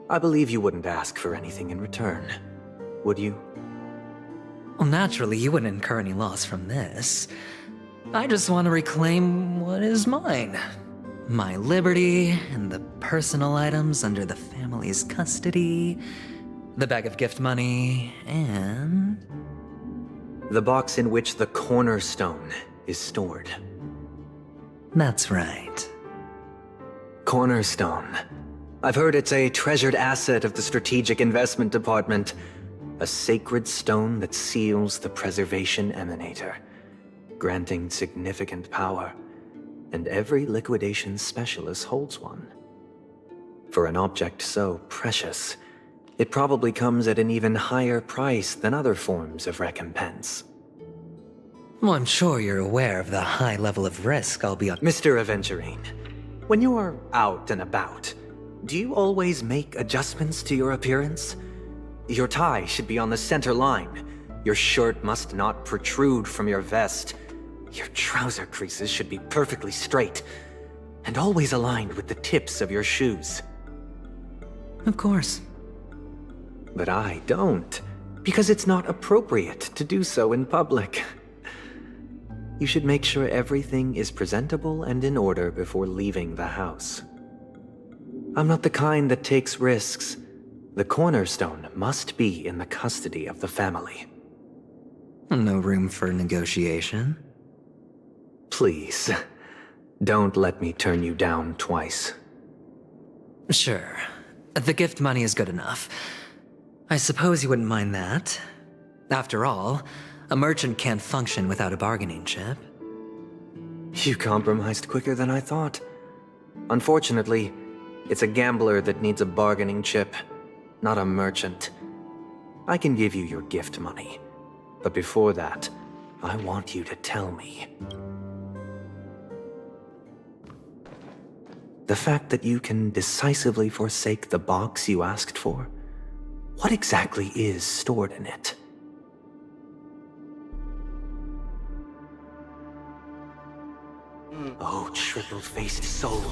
Speaker 8: I believe you wouldn't ask for anything in return, would you?
Speaker 6: Well, naturally, you wouldn't incur any loss from this. I just want to reclaim what is mine. My liberty and the personal items under the family's custody, the bag of gift money, and...
Speaker 8: the box in which the cornerstone is stored.
Speaker 6: That's right.
Speaker 8: Cornerstone. I've heard it's a treasured asset of the Strategic Investment Department. A sacred stone that seals the Preservation Emanator, granting significant power, and every liquidation specialist holds one. For an object so precious, it probably comes at an even higher price than other forms of recompense.
Speaker 6: Well, I'm sure you're aware of the high level of risk I'll be on.
Speaker 8: Mr. Aventurine, when you're out and about, do you always make adjustments to your appearance? Your tie should be on the center line. Your shirt must not protrude from your vest. Your trouser creases should be perfectly straight, and always aligned with the tips of your shoes.
Speaker 6: Of course.
Speaker 8: But I don't, because it's not appropriate to do so in public. You should make sure everything is presentable and in order before leaving the house. I'm not the kind that takes risks. The cornerstone must be in the custody of the family.
Speaker 6: No room for negotiation?
Speaker 8: Please, don't let me turn you down twice.
Speaker 6: Sure. The gift money is good enough. I suppose you wouldn't mind that. After all, a merchant can't function without a bargaining chip.
Speaker 8: You compromised quicker than I thought. Unfortunately, it's a gambler that needs a bargaining chip, not a merchant. I can give you your gift money, but before that, I want you to tell me. The fact that you can decisively forsake the box you asked for, what exactly is stored in it? Oh, triple-faced soul,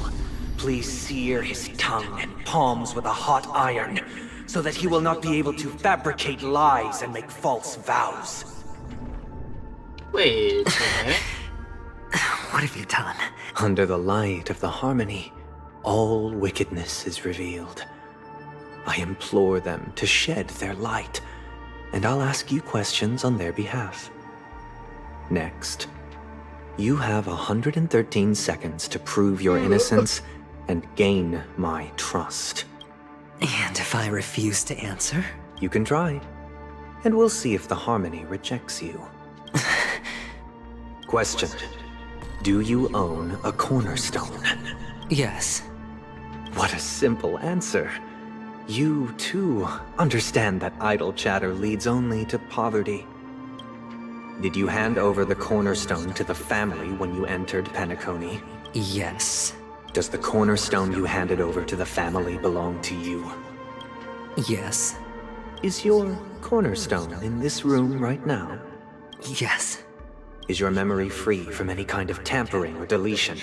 Speaker 8: please sear his tongue and palms with a hot iron, so that he will not be able to fabricate lies and make false vows.
Speaker 1: Wait a minute.
Speaker 6: What have you done?
Speaker 8: Under the light of the harmony, all wickedness is revealed. I implore them to shed their light, and I'll ask you questions on their behalf. Next, you have 113 seconds to prove your innocence and gain my trust.
Speaker 6: And if I refuse to answer?
Speaker 8: You can try, and we'll see if the harmony rejects you. Question. Do you own a cornerstone?
Speaker 6: Yes.
Speaker 8: What a simple answer. You, too, understand that idle chatter leads only to poverty. Did you hand over the cornerstone to the family when you entered Penacony?
Speaker 6: Yes.
Speaker 8: Does the cornerstone you handed over to the family belong to you?
Speaker 6: Yes.
Speaker 8: Is your cornerstone in this room right now?
Speaker 6: Yes.
Speaker 8: Is your memory free from any kind of tampering or deletion,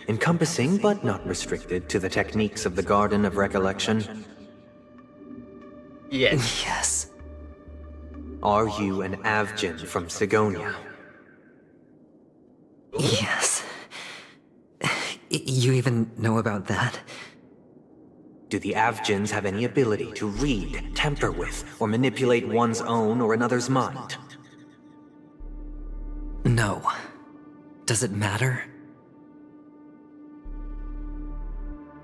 Speaker 8: encompassing but not restricted to the techniques of the Garden of Recollection?
Speaker 1: Yes.
Speaker 6: Yes.
Speaker 8: Are you an Avgin from Sigonia?
Speaker 6: Yes. You even know about that?
Speaker 8: Do the Avgins have any ability to read, tamper with, or manipulate one's own or another's mind?
Speaker 6: No. Does it matter?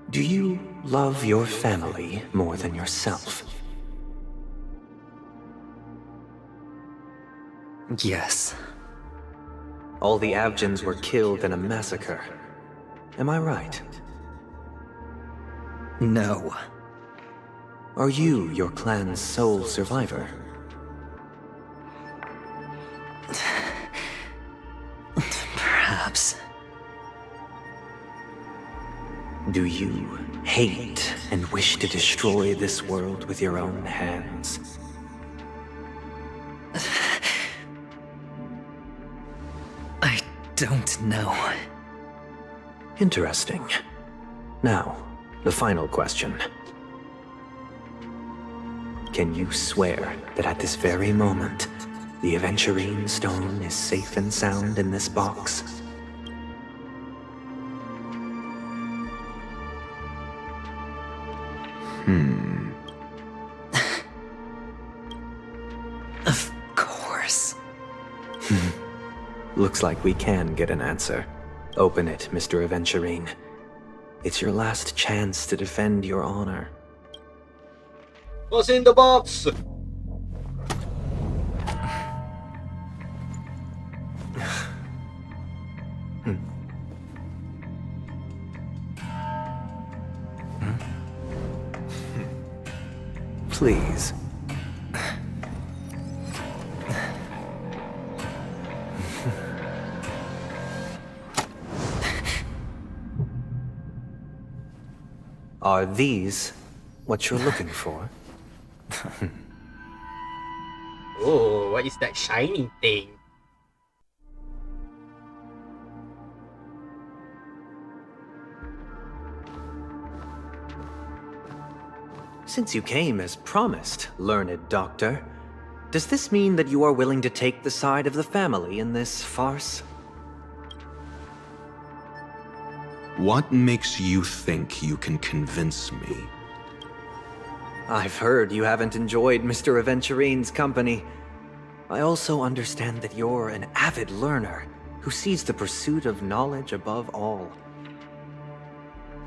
Speaker 8: Do you love your family more than yourself?
Speaker 6: Yes.
Speaker 8: all the Avgens were killed in a massacre. Am I right?
Speaker 6: No.
Speaker 8: Are you your clan's sole survivor?
Speaker 6: Perhaps.
Speaker 8: Do you hate and wish to destroy this world with your own hands?
Speaker 6: I don't know.
Speaker 8: Interesting. Now, the final question. Can you swear that at this very moment, the Aventurine stone is safe and sound in this box?
Speaker 6: Of course.
Speaker 8: Looks like we can get an answer. Open it, Mr. Aventurine. It's your last chance to defend your honor.
Speaker 1: What's in the box?
Speaker 8: Please. Are these what you're looking for?
Speaker 1: Oh, what is that shining thing?
Speaker 8: Since you came as promised, learned doctor, does this mean that you are willing to take the side of the family in this farce?
Speaker 19: What makes you think you can convince me?
Speaker 8: I've heard you haven't enjoyed Mr. Aventurine's company. I also understand that you're an avid learner who sees the pursuit of knowledge above all.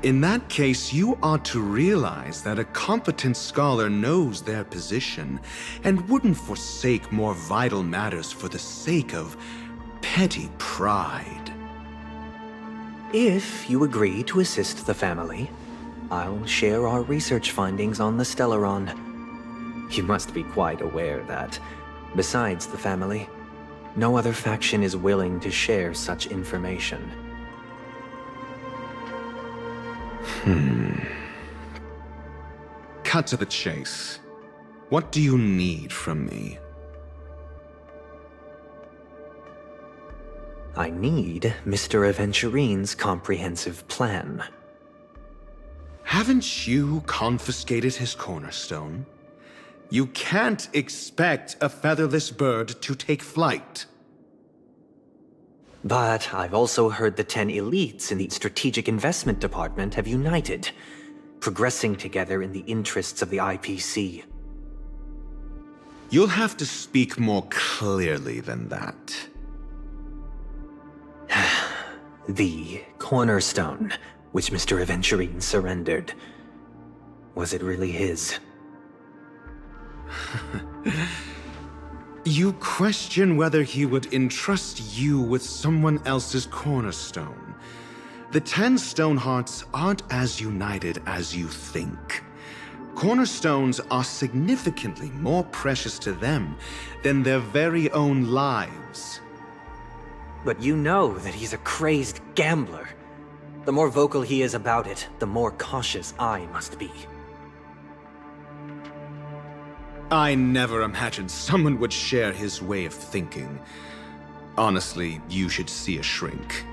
Speaker 19: In that case, you ought to realize that a competent scholar knows their position and wouldn't forsake more vital matters for the sake of petty pride.
Speaker 8: If you agree to assist the family, I'll share our research findings on the Stellaron. You must be quite aware that, besides the family, no other faction is willing to share such information.
Speaker 19: Cut to the chase. What do you need from me?
Speaker 8: I need Mr. Aventurine's comprehensive plan.
Speaker 19: Haven't you confiscated his cornerstone? You can't expect a featherless bird to take flight.
Speaker 8: But I've also heard the 10 elites in the Strategic Investment Department have united, progressing together in the interests of the IPC.
Speaker 19: You'll have to speak more clearly than that.
Speaker 8: The cornerstone, which Mr. Aventurine surrendered. Was it really his?
Speaker 19: You question whether he would entrust you with someone else's cornerstone. The 10 Stonehearts aren't as united as you think. Cornerstones are significantly more precious to them than their very own lives.
Speaker 8: But you know that he's a crazed gambler. The more vocal he is about it, the more cautious I must be.
Speaker 19: I never imagined someone would share his way of thinking. Honestly, you should see a shrink.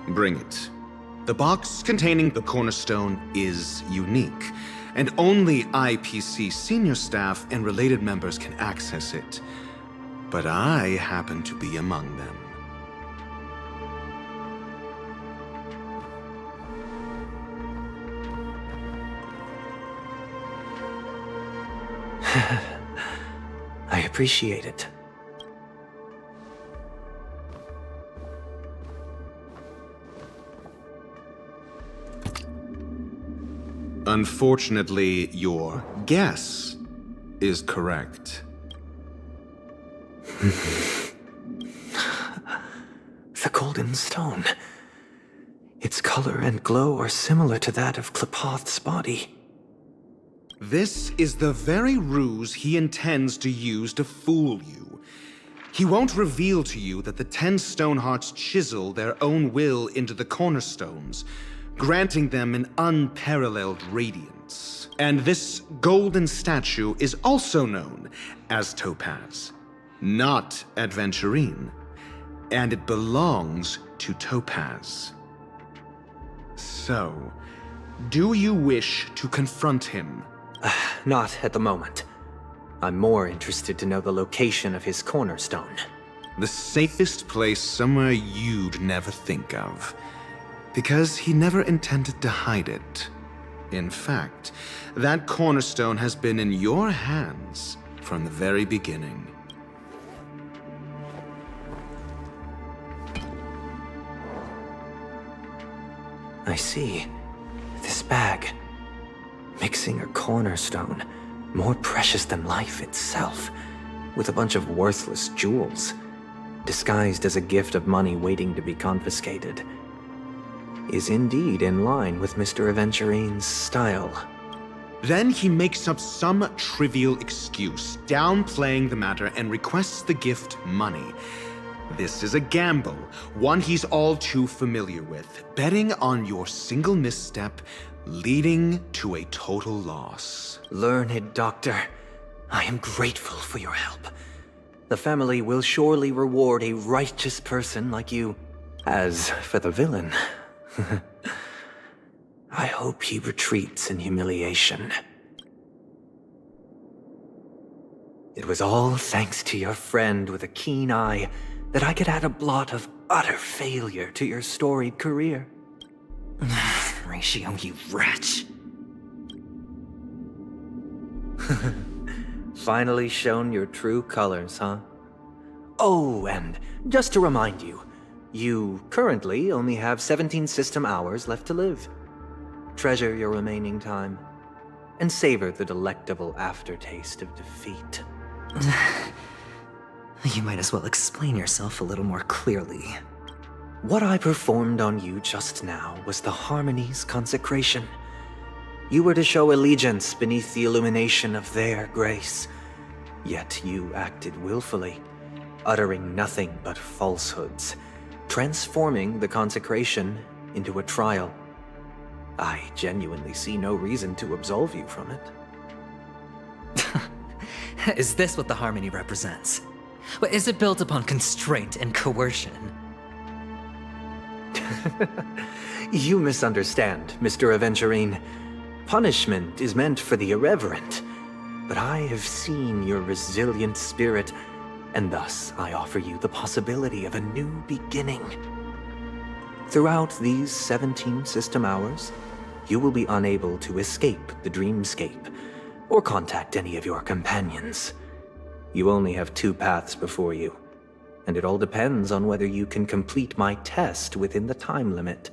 Speaker 19: Bring it. The box containing the cornerstone is unique, and only IPC senior staff and related members can access it. But I happen to be among them.
Speaker 8: I appreciate it.
Speaker 19: Unfortunately, your guess is correct.
Speaker 8: golden stone. Its color and glow are similar to that of Klepoth's body.
Speaker 19: This is the very ruse he intends to use to fool you. He won't reveal to you that the 10 Stonehearts chisel their own will into the cornerstones, granting them an unparalleled radiance. And this golden statue is also known as Topaz, not Adventurine, and it belongs to Topaz. So, do you wish to confront him?
Speaker 8: Not at the moment. I'm more interested to know the location of his cornerstone.
Speaker 19: The safest place somewhere you'd never think of. Because he never intended to hide it. In fact, that cornerstone has been in your hands from the very beginning.
Speaker 8: I see. This bag. Mixing a cornerstone, more precious than life itself, with a bunch of worthless jewels, disguised as a gift of money waiting to be confiscated, is indeed in line with Mr. Aventurine's style.
Speaker 19: Then he makes up some trivial excuse, downplaying the matter, and requests the gift money. This is a gamble, one he's all too familiar with, betting on your single misstep, leading to a total loss.
Speaker 8: Learned doctor, I am grateful for your help. The family will surely reward a righteous person like you. As for the villain, I hope he retreats in humiliation. It was all thanks to your friend with a keen eye that I could add a blot of utter failure to your storied career.
Speaker 6: Ratio, you wretch.
Speaker 8: Finally shown your true colors, huh? Oh, and just to remind you, you currently only have 17 system hours left to live. Treasure your remaining time, and savor the delectable aftertaste of defeat.
Speaker 6: You might as well explain yourself a little more clearly.
Speaker 8: What I performed on you just now was the Harmony's consecration. You were to show allegiance beneath the illumination of their grace. Yet you acted willfully, uttering nothing but falsehoods, transforming the consecration into a trial. I genuinely see no reason to absolve you from it.
Speaker 6: Is this what the Harmony represents? But is it built upon constraint and coercion?
Speaker 8: You misunderstand, Mr. Aventurine. Punishment is meant for the irreverent, but I have seen your resilient spirit, and thus I offer you the possibility of a new beginning. Throughout these 17 system hours, you will be unable to escape the dreamscape, or contact any of your companions. You only have 2 paths before you, and it all depends on whether you can complete my test within the time limit.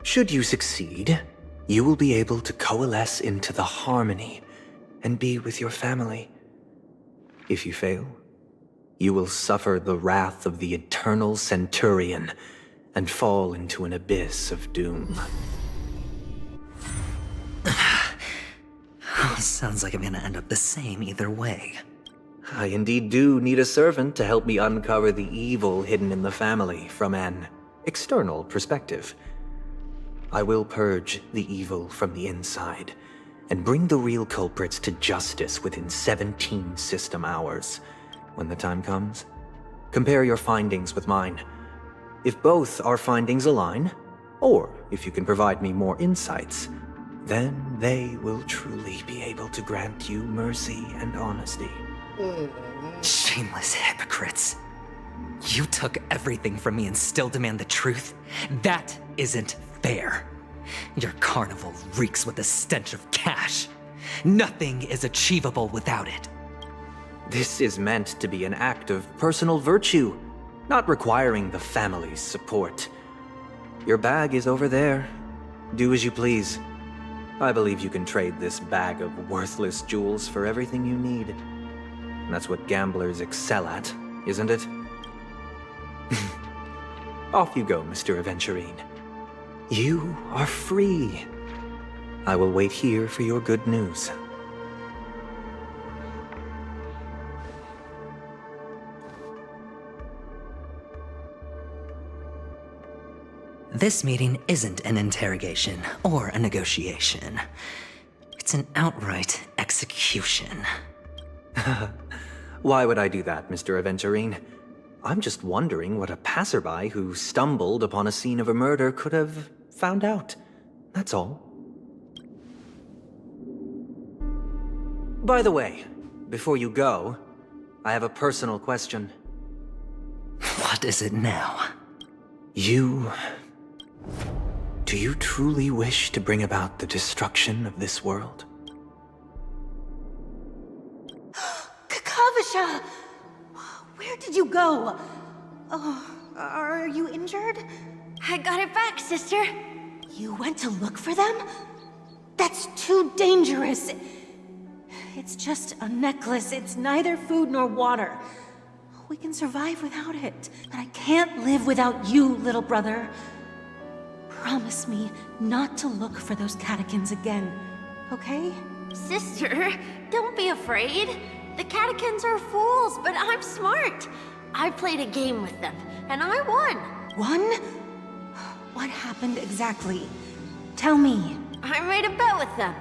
Speaker 8: Should you succeed, you will be able to coalesce into the Harmony and be with your family. If you fail, you will suffer the wrath of the eternal Centurion and fall into an abyss of doom.
Speaker 6: Sounds like I'm gonna end up the same either way.
Speaker 8: I indeed do need a servant to help me uncover the evil hidden in the family from an external perspective. I will purge the evil from the inside and bring the real culprits to justice within 17 system hours. When the time comes, compare your findings with mine. If both our findings align, or if you can provide me more insights, then they will truly be able to grant you mercy and honesty.
Speaker 6: Shameless hypocrites. You took everything from me and still demand the truth? That isn't fair. Your carnival reeks with the stench of cash. Nothing is achievable without it.
Speaker 8: This is meant to be an act of personal virtue, not requiring the family's support. Your bag is over there. Do as you please. I believe you can trade this bag of worthless jewels for everything you need. That's what gamblers excel at, isn't it? Off you go, Mr. Aventurine. You are free. I will wait here for your good news.
Speaker 6: This meeting isn't an interrogation or a negotiation. It's an outright execution.
Speaker 8: Why would I do that, Mr. Aventurine? I'm just wondering what a passerby who stumbled upon a scene of a murder could have found out. That's all. By the way, before you go, I have a personal question.
Speaker 6: What is it now?
Speaker 8: Do you truly wish to bring about the destruction of this world?
Speaker 14: Kakavasha! Where did you go? Oh, are you injured?
Speaker 20: I got it back, sister.
Speaker 14: You went to look for them? That's too dangerous. It's just a necklace. It's neither food nor water. We can survive without it. But I can't live without you, little brother. Promise me not to look for those catechins again, okay?
Speaker 20: Sister, don't be afraid. The catechins are fools, but I'm smart. I played a game with them, and I won.
Speaker 14: Won? What happened exactly? Tell me.
Speaker 20: I made a bet with them.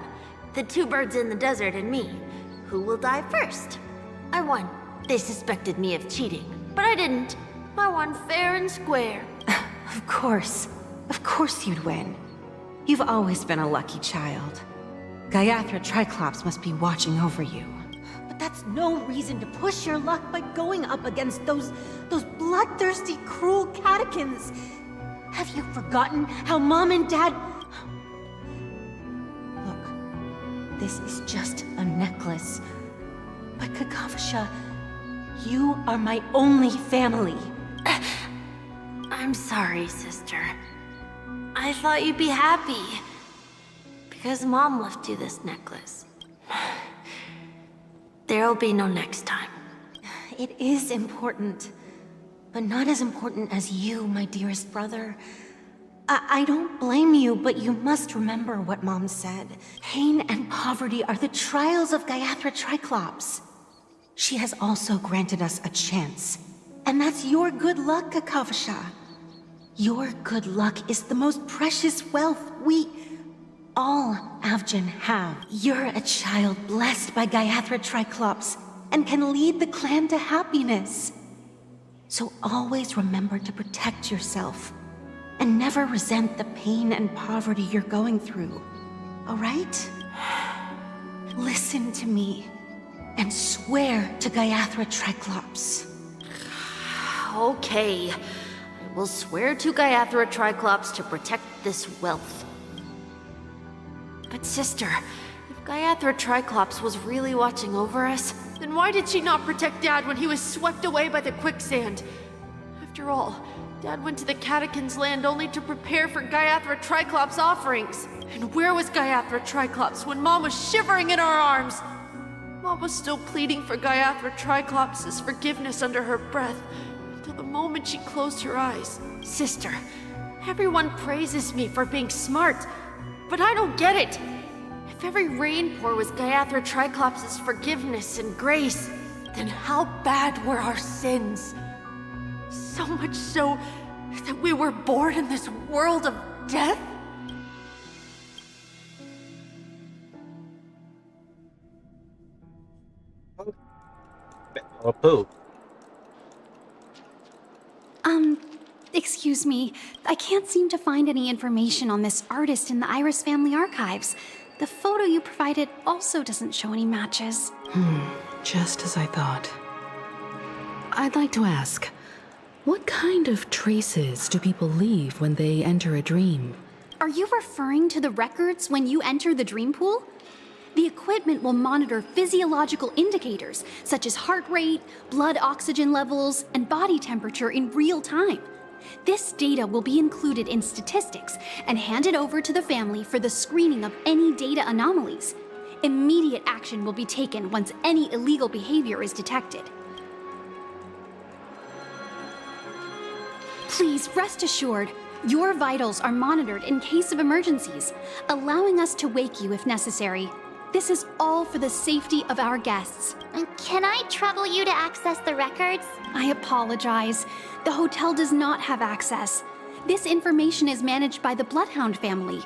Speaker 20: The two birds in the desert and me. Who will die first? I won. They suspected me of cheating, but I didn't. I won fair and square.
Speaker 14: Of course. Of course you'd win. You've always been a lucky child. Gaiathra Triclops must be watching over you. But that's no reason to push your luck by going up against those bloodthirsty, cruel catechins. Have you forgotten how Mom and Dad... Look, this is just a necklace. But Kakavasha, you are my only family.
Speaker 20: I'm sorry, sister. I thought you'd be happy. Because Mom left you this necklace. There'll be no next time.
Speaker 14: It is important. But not as important as you, my dearest brother. I don't blame you, but you must remember what Mom said. Pain and poverty are the trials of Gaiathra Triclops. She has also granted us a chance. And that's your good luck, Kakavasha. Your good luck is the most precious wealth we all Avgin have. You're a child blessed by Gaiathra Triclops and can lead the clan to happiness. So always remember to protect yourself and never resent the pain and poverty you're going through. All right? Listen to me and swear to Gaiathra Triclops.
Speaker 20: Okay. I will swear to Gaiathra Triclops to protect this wealth. But sister, if Gaiathra Triclops was really watching over us, then why did she not protect Dad when he was swept away by the quicksand? After all, Dad went to the Catechins' land only to prepare for Gaiathra Triclops' offerings. And where was Gaiathra Triclops when Mom was shivering in our arms? Mom was still pleading for Gaiathra Triclops' forgiveness under her breath, until the moment she closed her eyes. Sister, everyone praises me for being smart, but I don't get it. If every rain pour was Gaiathra Triclops' forgiveness and grace, then how bad were our sins? So much so that we were born in this world of death?
Speaker 22: Excuse me. I can't seem to find any information on this artist in the Iris family archives. The photo you provided also doesn't show any matches.
Speaker 13: Just as I thought. I'd like to ask, what kind of traces do people leave when they enter a dream?
Speaker 22: Are you referring to the records when you enter the dream pool? The equipment will monitor physiological indicators such as heart rate, blood oxygen levels, and body temperature in real time. This data will be included in statistics and handed over to the family for the screening of any data anomalies. Immediate action will be taken once any illegal behavior is detected. Please rest assured, your vitals are monitored in case of emergencies, allowing us to wake you if necessary. This is all for the safety of our guests.
Speaker 10: Can I trouble you to access the records?
Speaker 22: I apologize. The hotel does not have access. This information is managed by the Bloodhound family.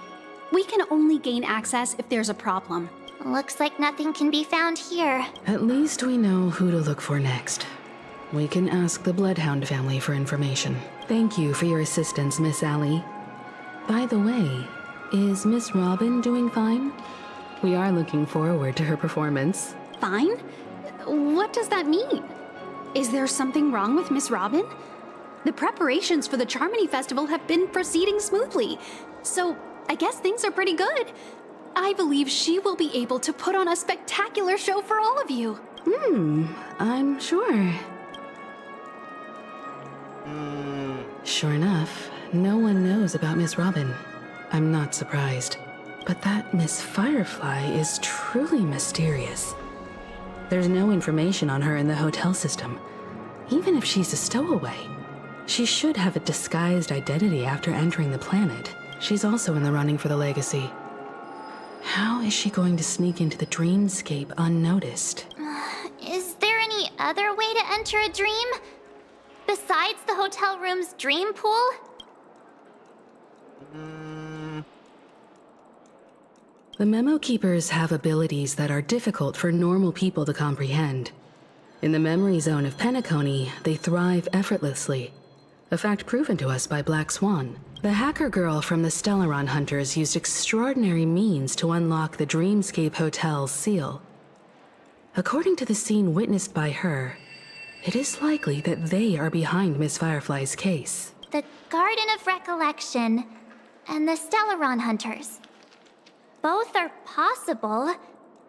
Speaker 22: We can only gain access if there's a problem.
Speaker 10: Looks like nothing can be found here.
Speaker 13: At least we know who to look for next. We can ask the Bloodhound family for information. Thank you for your assistance, Miss Allie. By the way, is Miss Robin doing fine? We are looking forward to her performance.
Speaker 22: Fine? What does that mean? Is there something wrong with Miss Robin? The preparations for the Charmony Festival have been proceeding smoothly, so I guess things are pretty good. I believe she will be able to put on a spectacular show for all of you.
Speaker 13: I'm sure. Sure enough, no one knows about Miss Robin. I'm not surprised. But that Miss Firefly is truly mysterious. There's no information on her in the hotel system. Even if she's a stowaway, she should have a disguised identity after entering the planet. She's also in the running for the legacy. How is she going to sneak into the dreamscape unnoticed?
Speaker 10: Is there any other way to enter a dream? Besides the hotel room's dream pool?
Speaker 13: The Memo Keepers have abilities that are difficult for normal people to comprehend. In the memory zone of Penacony, they thrive effortlessly, a fact proven to us by Black Swan. The hacker girl from the Stellaron Hunters used extraordinary means to unlock the Dreamscape Hotel's seal. According to the scene witnessed by her, it is likely that they are behind Miss Firefly's case.
Speaker 10: The Garden of Recollection and the Stellaron Hunters. Both are possible,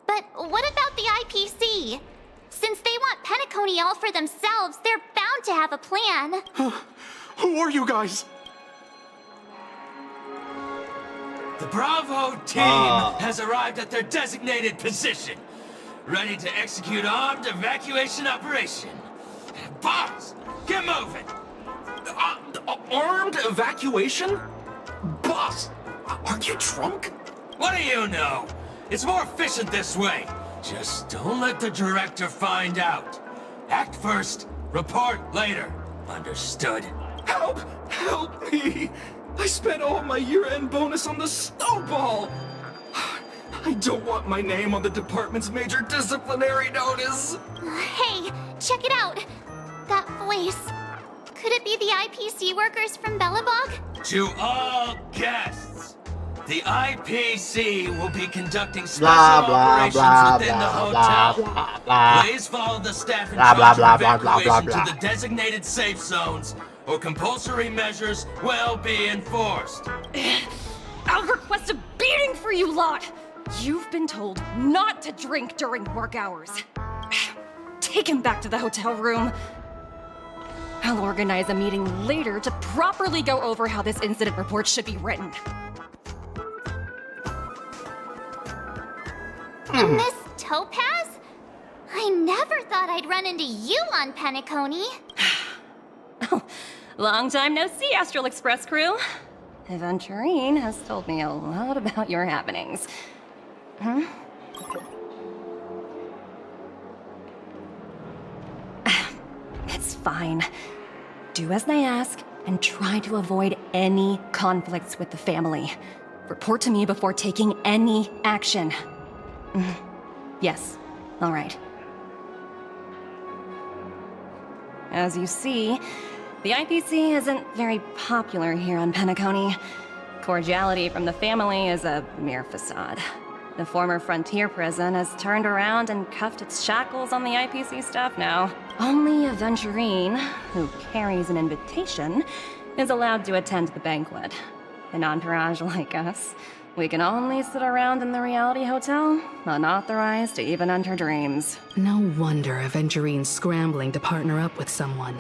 Speaker 10: but what about the IPC? Since they want Penacony all for themselves, they're bound to have a plan.
Speaker 3: Who are you guys?
Speaker 15: The Bravo team has arrived at their designated position, ready to execute armed evacuation operation. Boss, get moving!
Speaker 9: Armed evacuation? Boss, are you drunk?
Speaker 15: What do you know? It's more efficient this way. Just don't let the director find out. Act first, report later. Understood?
Speaker 9: Help! Help me! I spent all my year-end bonus on the snowball! I don't want my name on the department's major disciplinary notice!
Speaker 10: Hey, check it out! That voice. Could it be the IPC workers from Bellabog?
Speaker 15: To all guests, the IPC will be conducting special operations within the hotel. Please follow the staff in charge of evacuation to the designated safe zones, or compulsory measures will be enforced.
Speaker 20: I'll request a beating for you lot! You've been told not to drink during work hours. Take him back to the hotel room. I'll organize a meeting later to properly go over how this incident report should be written.
Speaker 10: Miss Topaz? I never thought I'd run into you on Penacony.
Speaker 20: Long time no see, Astral Express crew. Aventurine has told me a lot about your happenings. It's fine. Do as they ask, and try to avoid any conflicts with the family. Report to me before taking any action. Yes, all right. As you see, the IPC isn't very popular here on Penacony. Cordiality from the family is a mere facade. The former frontier prison has turned around and cuffed its shackles on the IPC staff now. Only Aventurine, who carries an invitation, is allowed to attend the banquet. An entourage like us, we can only sit around in the reality hotel, unauthorized to even enter dreams.
Speaker 13: No wonder Aventurine's scrambling to partner up with someone.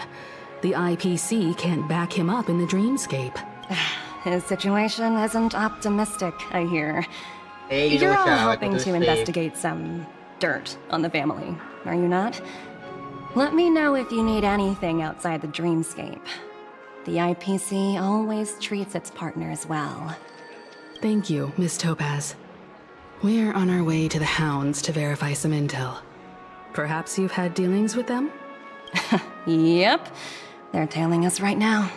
Speaker 13: The IPC can't back him up in the dreamscape.
Speaker 20: His situation isn't optimistic, I hear. You're all hoping to investigate some dirt on the family, are you not? Let me know if you need anything outside the dreamscape.
Speaker 16: The IPC always treats its partners well.
Speaker 13: Thank you, Miss Topaz. We're on our way to the Hounds to verify some intel. Perhaps you've had dealings with them?
Speaker 16: Yep. They're tailing us right now.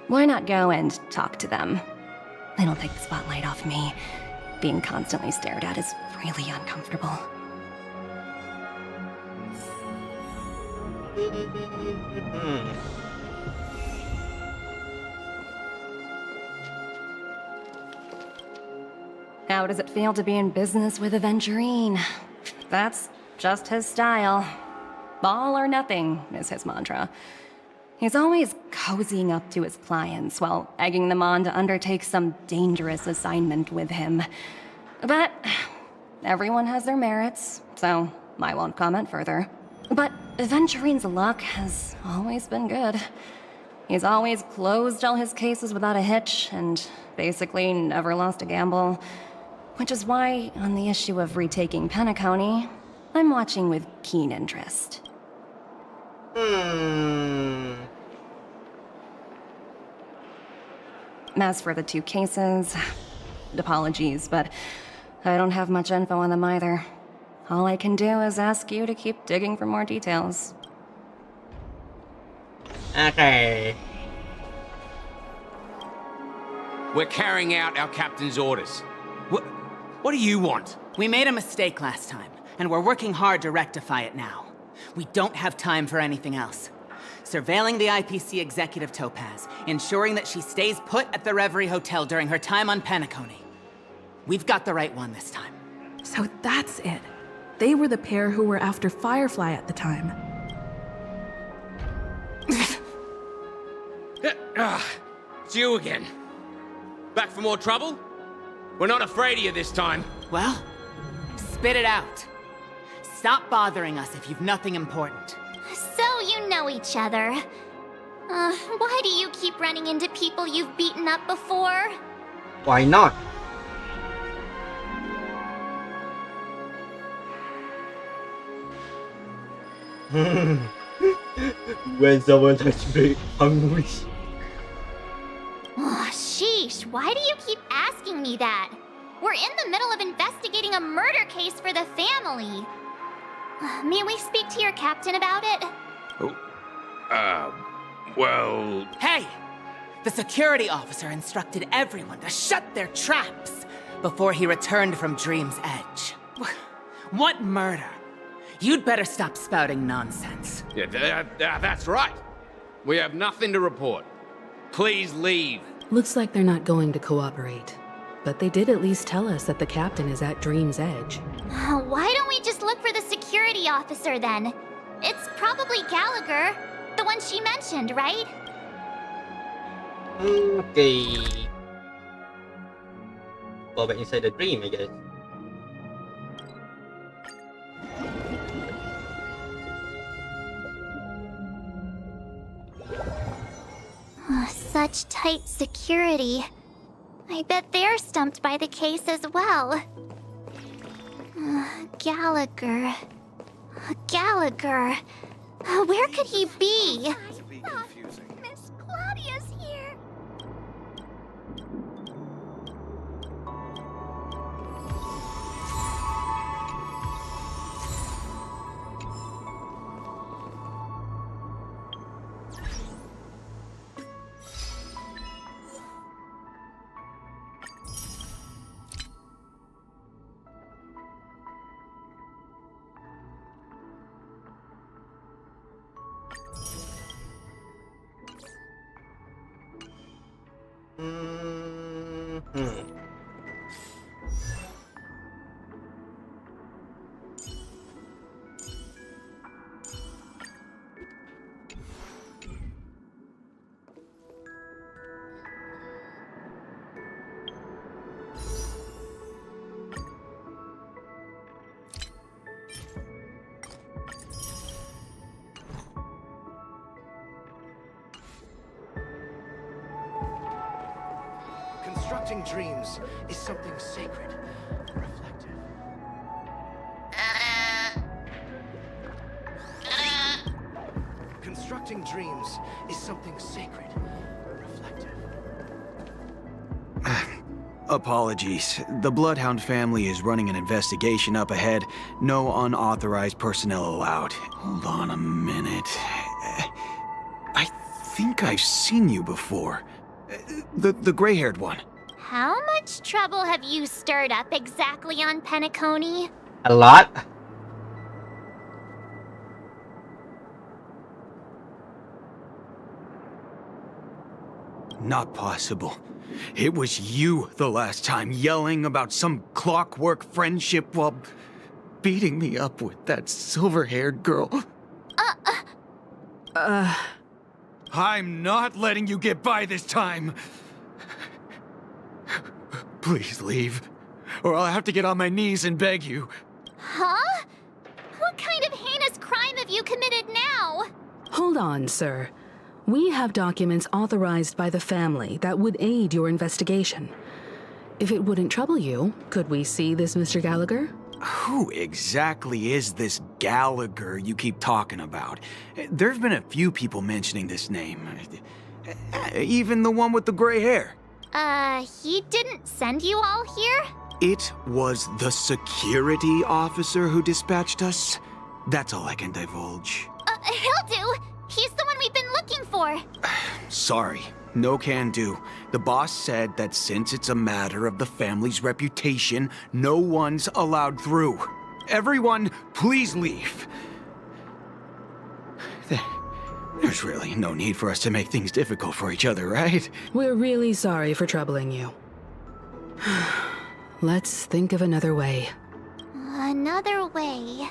Speaker 16: Why not go and talk to them? It'll take the spotlight off me. Being constantly stared at is really uncomfortable. How does it feel to be in business with Aventurine? That's just his style. All or nothing is his mantra. He's always cozying up to his clients while egging them on to undertake some dangerous assignment with him. But everyone has their merits, so I won't comment further. But Aventurine's luck has always been good. He's always closed all his cases without a hitch and basically never lost a gamble. Which is why, on the issue of retaking Penacony, I'm watching with keen interest. As for the two cases, apologies, but I don't have much info on them either. All I can do is ask you to keep digging for more details.
Speaker 4: Okay.
Speaker 17: We're carrying out our captain's orders. What do you want?
Speaker 23: We made a mistake last time, and we're working hard to rectify it now. We don't have time for anything else. Surveilling the IPC executive Topaz, ensuring that she stays put at the Reverie Hotel during her time on Penacony. We've got the right one this time.
Speaker 13: So that's it. They were the pair who were after Firefly at the time.
Speaker 17: It's you again. Back for more trouble? We're not afraid of you this time.
Speaker 23: Well, spit it out. Stop bothering us if you've nothing important.
Speaker 10: So you know each other. Why do you keep running into people you've beaten up before?
Speaker 4: Why not? When someone touches me, hungry.
Speaker 10: Oh, sheesh, why do you keep asking me that? We're in the middle of investigating a murder case for the family. May we speak to your captain about it?
Speaker 17: Well...
Speaker 23: Hey! The security officer instructed everyone to shut their traps before he returned from Dream's Edge. What murder? You'd better stop spouting nonsense.
Speaker 17: Yeah, that's right. We have nothing to report. Please leave.
Speaker 13: Looks like they're not going to cooperate. But they did at least tell us that the captain is at Dream's Edge.
Speaker 10: Why don't we just look for the security officer then? It's probably Gallagher, the one she mentioned, right?
Speaker 4: Okay. Go back inside the dream, I guess.
Speaker 10: Such tight security. I bet they're stumped by the case as well. Gallagher. Gallagher. Where could he be? Miss Claudia's here.
Speaker 24: Constructing dreams is something sacred, reflective. Constructing dreams is something sacred, Apologies. The Bloodhound family is running an investigation up ahead. No unauthorized personnel allowed. Hold on a minute. I think I've seen you before. The gray-haired one.
Speaker 10: How much trouble have you stirred up exactly on Penacony?
Speaker 4: A lot.
Speaker 24: Not possible. It was you the last time, yelling about some clockwork friendship while beating me up with that silver-haired girl. I'm not letting you get by this time. Please leave, or I'll have to get on my knees and beg you.
Speaker 10: Huh? What kind of heinous crime have you committed now?
Speaker 13: Hold on, sir. We have documents authorized by the family that would aid your investigation. If it wouldn't trouble you, could we see this Mr. Gallagher?
Speaker 24: Who exactly is this Gallagher you keep talking about? There've been a few people mentioning this name. Even the one with the gray hair.
Speaker 10: He didn't send you all here?
Speaker 24: It was the security officer who dispatched us. That's all I can divulge.
Speaker 10: He'll do. He's the one we've been looking for.
Speaker 24: Sorry, no can do. The boss said that since it's a matter of the family's reputation, no one's allowed through. Everyone, please leave. There's really no need for us to make things difficult for each other, right?
Speaker 13: We're really sorry for troubling you. Let's think of another way.
Speaker 10: Another way.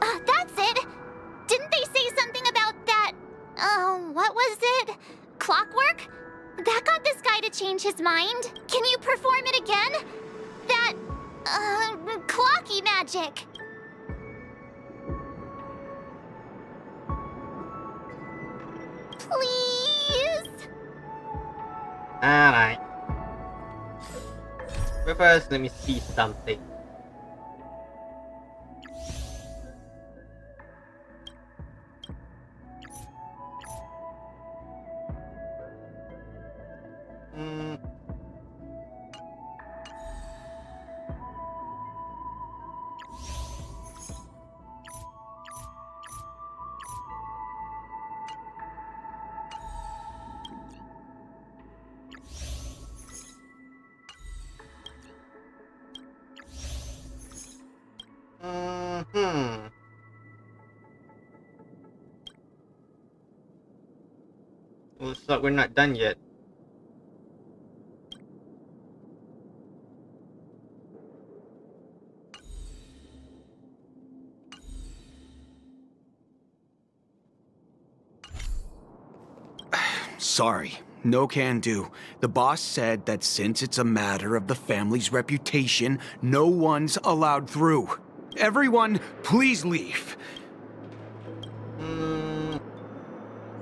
Speaker 10: That's it! Didn't they say something about that? What was it? Clockwork? That got this guy to change his mind. Can you perform it again? That, clocky magic. Please?
Speaker 4: Alright. But first, let me see something. Looks like we're not done yet.
Speaker 24: Sorry, no can do. The boss said that since it's a matter of the family's reputation, no one's allowed through. Everyone, please leave.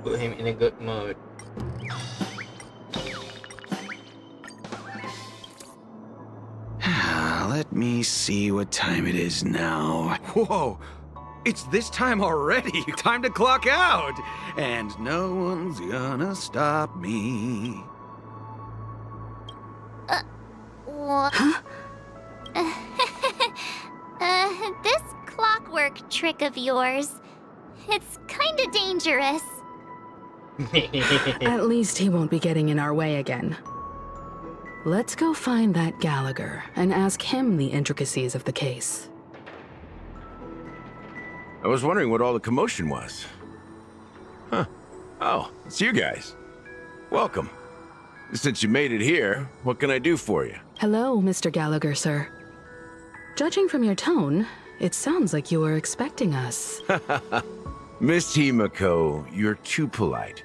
Speaker 4: Put him in a good mood.
Speaker 24: Let me see what time it is now. Whoa! It's this time already! Time to clock out! And no one's gonna stop me.
Speaker 10: What? This clockwork trick of yours, it's kinda dangerous.
Speaker 13: At least he won't be getting in our way again. Let's go find that Gallagher and ask him the intricacies of the case.
Speaker 5: I was wondering what all the commotion was. Huh. Oh, it's you guys. Welcome. Since you made it here, what can I do for you?
Speaker 13: Hello, Mr. Gallagher, sir. Judging from your tone, it sounds like you were expecting us.
Speaker 5: Miss Himiko, you're too polite.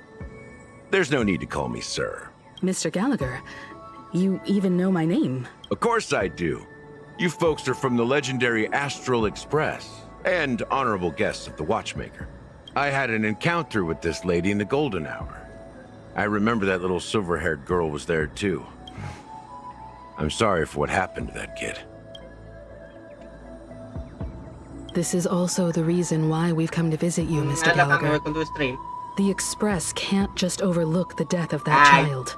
Speaker 5: There's no need to call me sir.
Speaker 13: Mr. Gallagher, you even know my name.
Speaker 5: Of course I do. You folks are from the legendary Astral Express and honorable guests of the Watchmaker. I had an encounter with this lady in the golden hour. I remember that little silver-haired girl was there too. I'm sorry for what happened to that kid.
Speaker 13: This is also the reason why we've come to visit you, Mr. Gallagher. The Express can't just overlook the death of that child.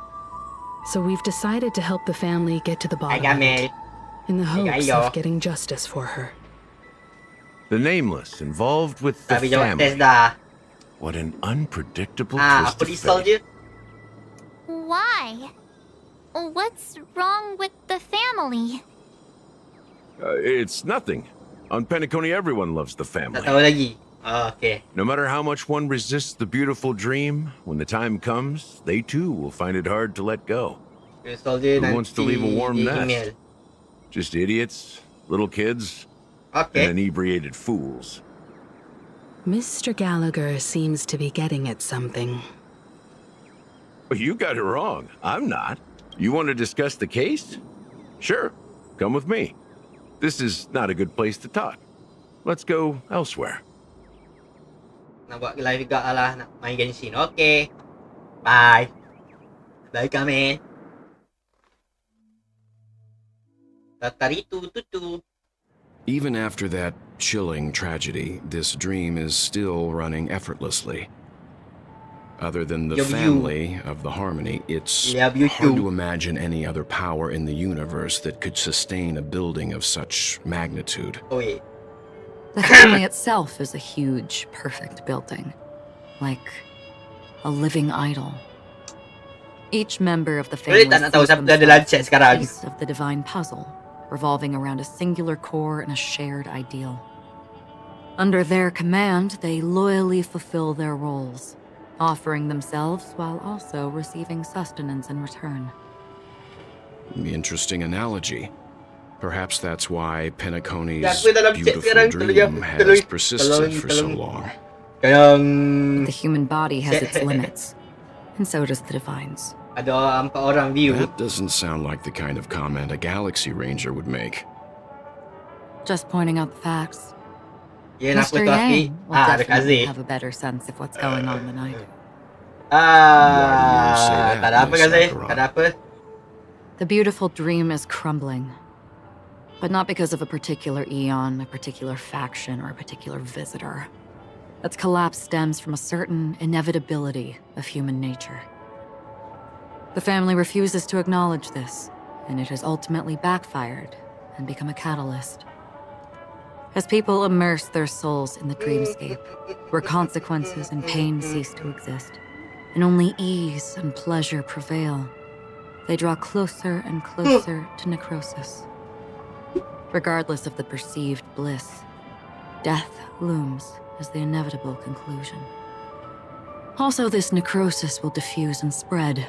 Speaker 13: So we've decided to help the family get to the bottom of it, in the hopes of getting justice for her.
Speaker 5: The Nameless involved with the
Speaker 4: Sabi jawab
Speaker 5: family.
Speaker 4: tes dah.
Speaker 5: What an unpredictable
Speaker 4: Ah,
Speaker 5: twist
Speaker 4: aku
Speaker 5: of
Speaker 4: risau
Speaker 5: fate.
Speaker 4: je.
Speaker 10: Why? What's wrong with the family?
Speaker 5: It's nothing. On Penacony, everyone loves the family.
Speaker 4: Tak tahu lagi. Oh, okay.
Speaker 5: No matter how much one resists the beautiful dream, when the time comes, they too will find it hard to let go.
Speaker 4: Soldier
Speaker 5: Who wants to leave a warm
Speaker 4: di
Speaker 5: nest?
Speaker 4: email.
Speaker 5: Just idiots, little kids,
Speaker 4: Okay.
Speaker 5: and inebriated fools.
Speaker 13: Mr. Gallagher seems to be getting at something.
Speaker 5: You got it wrong. I'm not. You want to discuss the case? Sure. Come with me. This is not a good place to talk. Let's go elsewhere.
Speaker 4: Nak buat live juga lah, nak main Genshin. Okay. Bye. Bye kami. Tataritu tutu.
Speaker 2: Even after that chilling tragedy, this dream is still running effortlessly. Other than the family of the Harmony, it's hard to imagine any other power in the universe that could sustain a building of such magnitude.
Speaker 4: Oh, yeah.
Speaker 7: The family itself is a huge, perfect building. Like a living idol. Each member of the family sees themselves as a piece of the divine puzzle, revolving around a singular core and a shared ideal. Under their command, they loyally fulfill their roles, offering themselves while also receiving sustenance in return.
Speaker 2: Interesting analogy. Perhaps that's why Penacony's
Speaker 4: Aku dalam chat
Speaker 2: beautiful
Speaker 4: sekarang
Speaker 2: dream has persisted for so long.
Speaker 7: The human body has its limits, and so does the divine's.
Speaker 4: Ada 4 orang view.
Speaker 2: That doesn't sound like the kind of comment a Galaxy Ranger would make.
Speaker 7: Just pointing out the facts.
Speaker 4: Yeah, nak
Speaker 7: Mr.
Speaker 4: putus
Speaker 7: Yang will
Speaker 4: ada
Speaker 7: definitely
Speaker 4: Kazi.
Speaker 7: have a better sense of what's going on than I do.
Speaker 4: Tak ada apa Kazi? Tak ada apa?
Speaker 7: The beautiful dream is crumbling. But not because of a particular eon, a particular faction, or a particular visitor. Its collapse stems from a certain inevitability of human nature. The family refuses to acknowledge this, and it has ultimately backfired and become a catalyst. As people immerse their souls in the dreamscape, where consequences and pain cease to exist, and only ease and pleasure prevail, they draw closer and closer to necrosis. Regardless of the perceived bliss, death looms as the inevitable conclusion. Also, this necrosis will diffuse and spread.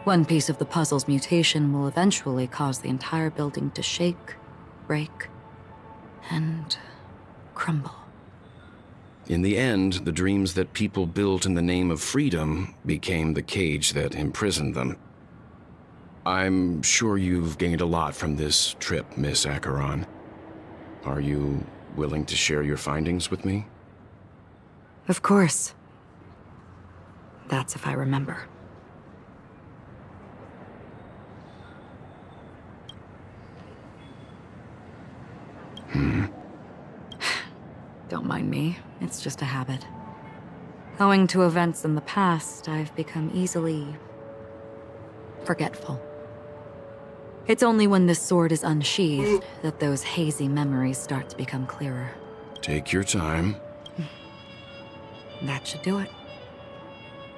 Speaker 7: One piece of the puzzle's mutation will eventually cause the entire building to shake, break, and crumble.
Speaker 2: In the end, the dreams that people built in the name of freedom became the cage that imprisoned them. I'm sure you've gained a lot from this trip, Miss Acheron. Are you willing to share your findings with me?
Speaker 7: Of course. That's if I remember. Don't mind me. It's just a habit. Owing to events in the past, I've become easily forgetful. It's only when this sword is unsheathed that those hazy memories start to become clearer.
Speaker 2: Take your time.
Speaker 7: That should do it.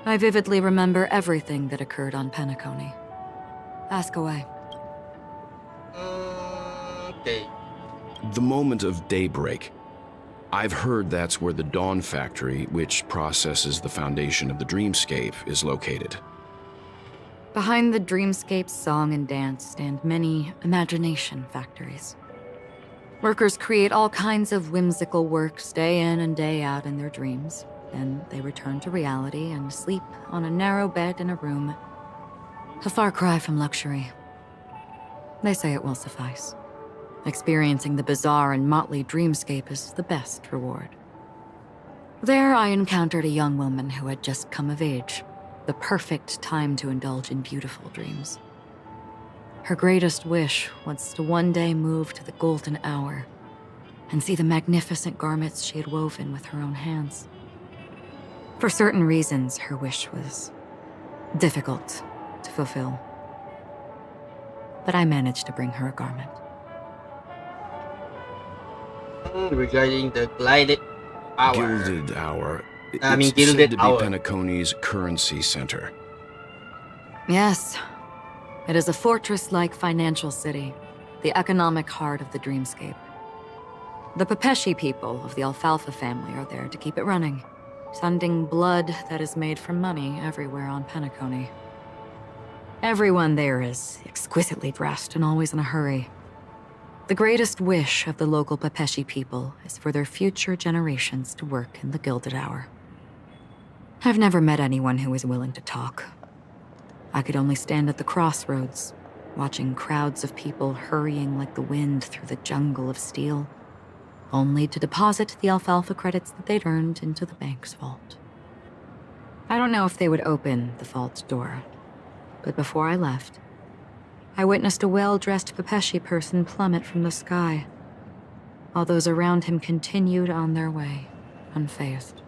Speaker 7: I vividly remember everything that occurred on Penacony. Ask away.
Speaker 4: Okay.
Speaker 2: The moment of daybreak. I've heard that's where the Dawn Factory, which processes the foundation of the dreamscape, is located.
Speaker 7: Behind the dreamscape's song and dance stand many imagination factories. Workers create all kinds of whimsical works day in and day out in their dreams. Then they return to reality and sleep on a narrow bed in a room. A far cry from luxury. They say it will suffice. Experiencing the bizarre and motley dreamscape is the best reward. There I encountered a young woman who had just come of age. The perfect time to indulge in beautiful dreams. Her greatest wish was to one day move to the golden hour and see the magnificent garments she had woven with her own hands. For certain reasons, her wish was difficult to fulfill. but I managed to bring her a garment.
Speaker 4: Regarding the glided hour.
Speaker 2: Gilded Hour.
Speaker 7: Gilded
Speaker 2: said to be
Speaker 7: Hour.
Speaker 2: Penacony's currency center.
Speaker 7: Yes. It is a fortress-like financial city, the economic heart of the dreamscape. The Pepeshi people of the Alfalfa family are there to keep it running, sending blood that is made from money everywhere on Penacony. Everyone there is exquisitely dressed and always in a hurry. The greatest wish of the local Pepeshi people is for their future generations to work in the Gilded Hour. I've never met anyone who is willing to talk. I could only stand at the crossroads, watching crowds of people hurrying like the wind through the jungle of steel, only to deposit the alfalfa credits that they'd earned into the bank's vault. I don't know if they would open the vault's door, but before I left, I witnessed a well-dressed Pepeshi person plummet from the sky, while those around him continued on their way, unfazed.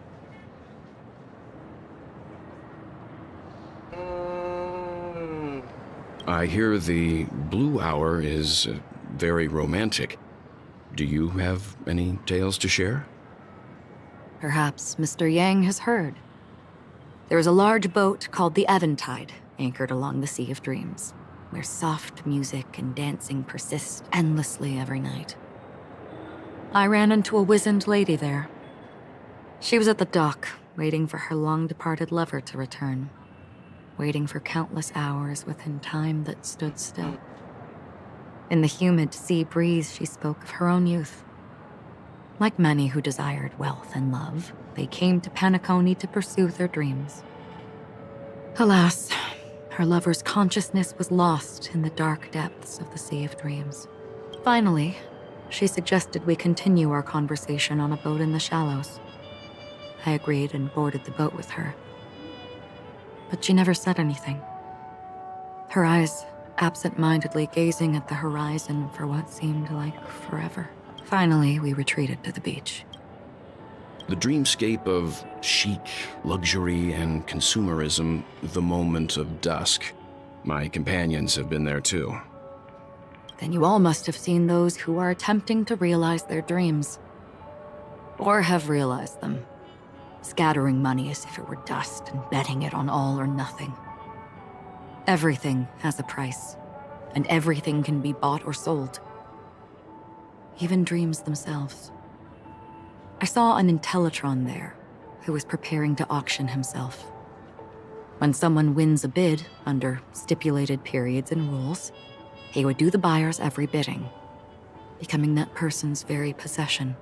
Speaker 2: I hear the Blue Hour is very romantic. Do you have any tales to share?
Speaker 7: Perhaps Mr. Yang has heard. There is a large boat called the Eventide, anchored along the Sea of Dreams, where soft music and dancing persist endlessly every night. I ran into a wizened lady there. She was at the dock, waiting for her long-departed lover to return, waiting for countless hours within time that stood still. In the humid sea breeze, she spoke of her own youth. Like many who desired wealth and love, they came to Penacony to pursue their dreams. Alas, her lover's consciousness was lost in the dark depths of the Sea of Dreams. Finally, she suggested we continue our conversation on a boat in the shallows. I agreed and boarded the boat with her. But she never said anything. Her eyes absent-mindedly gazing at the horizon for what seemed like forever. Finally, we retreated to the beach.
Speaker 2: The dreamscape of chic, luxury, and consumerism, the moment of dusk. My companions have been there too.
Speaker 7: Then you all must have seen those who are attempting to realize their dreams. Or have realized them, scattering money as if it were dust and betting it on all or nothing. Everything has a price, and everything can be bought or sold. Even dreams themselves. I saw an Intellitron there, who was preparing to auction himself. When someone wins a bid under stipulated periods and rules, he would do the buyer's every bidding, becoming that person's very possession.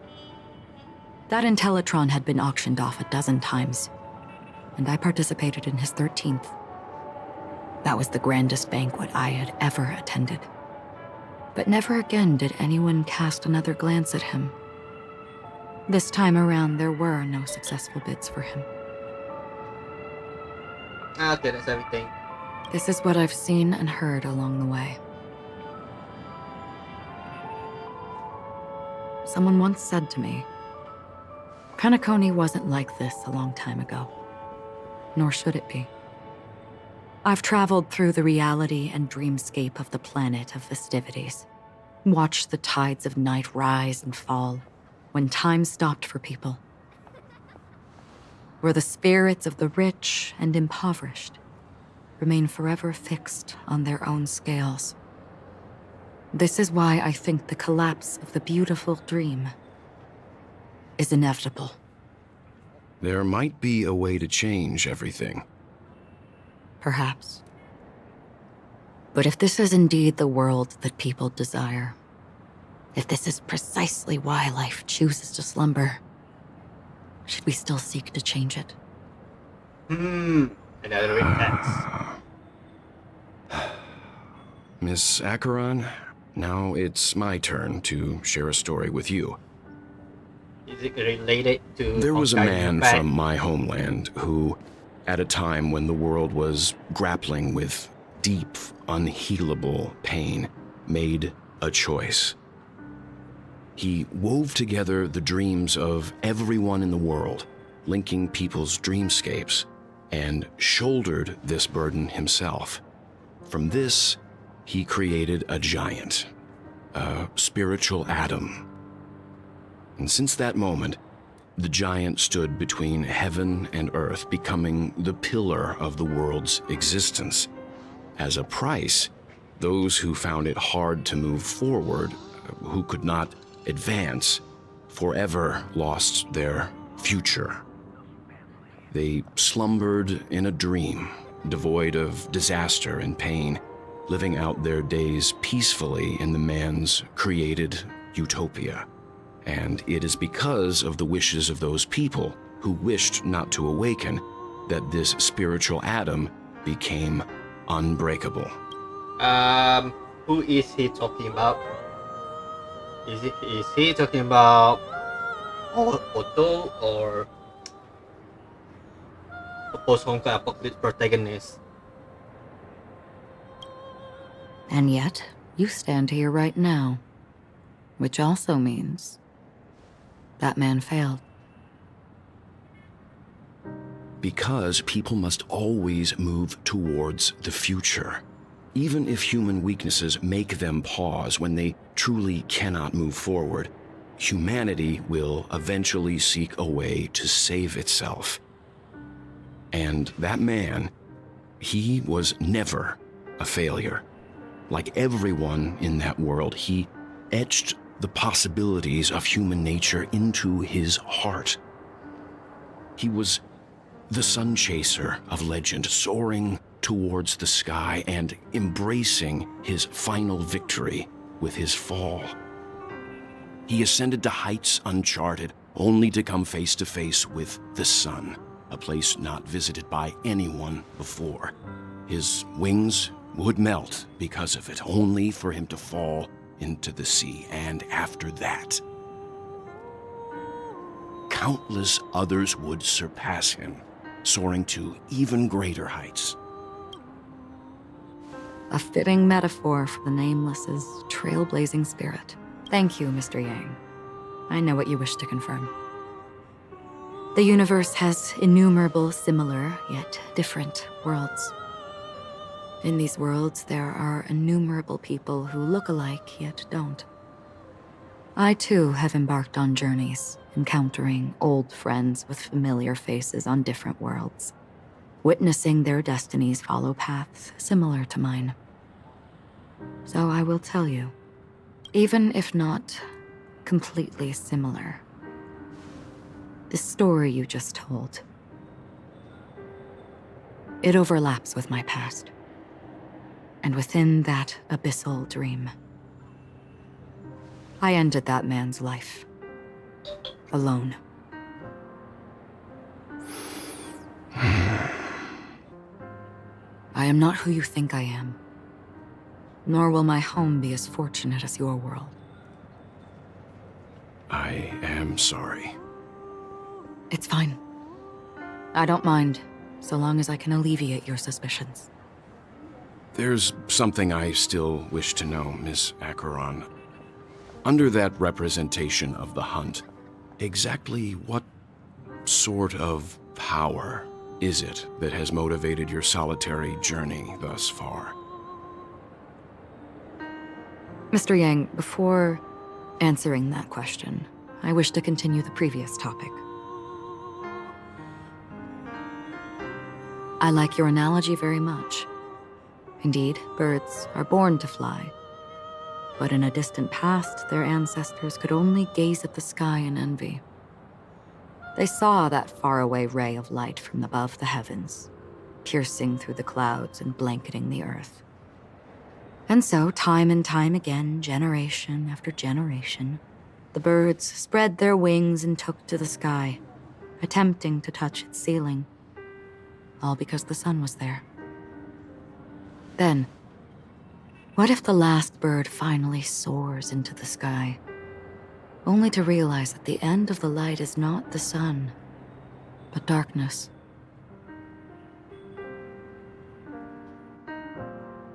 Speaker 7: That Intellitron had been auctioned off 12 times, and I participated in his 13th. That was the grandest banquet I had ever attended. But never again did anyone cast another glance at him. This time around, there were no successful bids for him.
Speaker 4: Okay, that's everything.
Speaker 7: This is what I've seen and heard along the way. Someone once said to me, Penacony wasn't like this a long time ago, nor should it be. I've traveled through the reality and dreamscape of the planet of festivities, watched the tides of night rise and fall when time stopped for people, where the spirits of the rich and impoverished remain forever fixed on their own scales. This is why I think the collapse of the beautiful dream is inevitable.
Speaker 2: There might be a way to change everything.
Speaker 7: Perhaps. But if this is indeed the world that people desire, if this is precisely why life chooses to slumber, should we still seek to change it?
Speaker 4: Another intense.
Speaker 2: Miss Acheron, now it's my turn to share a story with you.
Speaker 4: Is it related to...
Speaker 2: There was a
Speaker 4: Honkai
Speaker 2: man
Speaker 4: Honkai?
Speaker 2: from my homeland who, at a time when the world was grappling with deep, unhealable pain, made a choice. He wove together the dreams of everyone in the world, linking people's dreamscapes, and shouldered this burden himself. From this, he created a giant, a spiritual Adam. And since that moment, the giant stood between heaven and earth, becoming the pillar of the world's existence. As a price, those who found it hard to move forward, who could not advance, forever lost their future. They slumbered in a dream, devoid of disaster and pain, living out their days peacefully in the man's created utopia. And it is because of the wishes of those people who wished not to awaken that this spiritual Adam became unbreakable.
Speaker 1: Who is he talking about? Is he talking about Otto or post-Honkai Apocalypse protagonist?
Speaker 7: And yet, you stand here right now, which also means that man failed.
Speaker 2: Because people must always move towards the future. Even if human weaknesses make them pause when they truly cannot move forward, humanity will eventually seek a way to save itself. And that man, he was never a failure. Like everyone in that world, he etched the possibilities of human nature into his heart. He was the sun chaser of legend, soaring towards the sky and embracing his final victory with his fall. He ascended to heights uncharted, only to come face to face with the sun, a place not visited by anyone before. His wings would melt because of it, only for him to fall into the sea. And after that, countless others would surpass him, soaring to even greater heights.
Speaker 7: A fitting metaphor for the Nameless's trailblazing spirit. Thank you, Mr. Yang. I know what you wish to confirm. The universe has innumerable similar, yet different worlds. In these worlds, there are innumerable people who look alike, yet don't. I, too, have embarked on journeys, encountering old friends with familiar faces on different worlds, witnessing their destinies follow paths similar to mine. So I will tell you, even if not completely similar, the story you just told, it overlaps with my past. And within that abyssal dream, I ended that man's life. Alone. I am not who you think I am. Nor will my home be as fortunate as your world.
Speaker 2: I am sorry.
Speaker 7: It's fine. I don't mind, so long as I can alleviate your suspicions.
Speaker 2: There's something I still wish to know, Miss Acheron. Under that representation of the hunt, exactly what sort of power is it that has motivated your solitary journey thus far?
Speaker 7: Mr. Yang, before answering that question, I wish to continue the previous topic. I like your analogy very much. Indeed, birds are born to fly. But in a distant past, their ancestors could only gaze at the sky in envy. They saw that faraway ray of light from above the heavens, piercing through the clouds and blanketing the earth. And so, time and time again, generation after generation, the birds spread their wings and took to the sky, attempting to touch its ceiling, all because the sun was there. Then, what if the last bird finally soars into the sky, only to realize that the end of the light is not the sun, but darkness?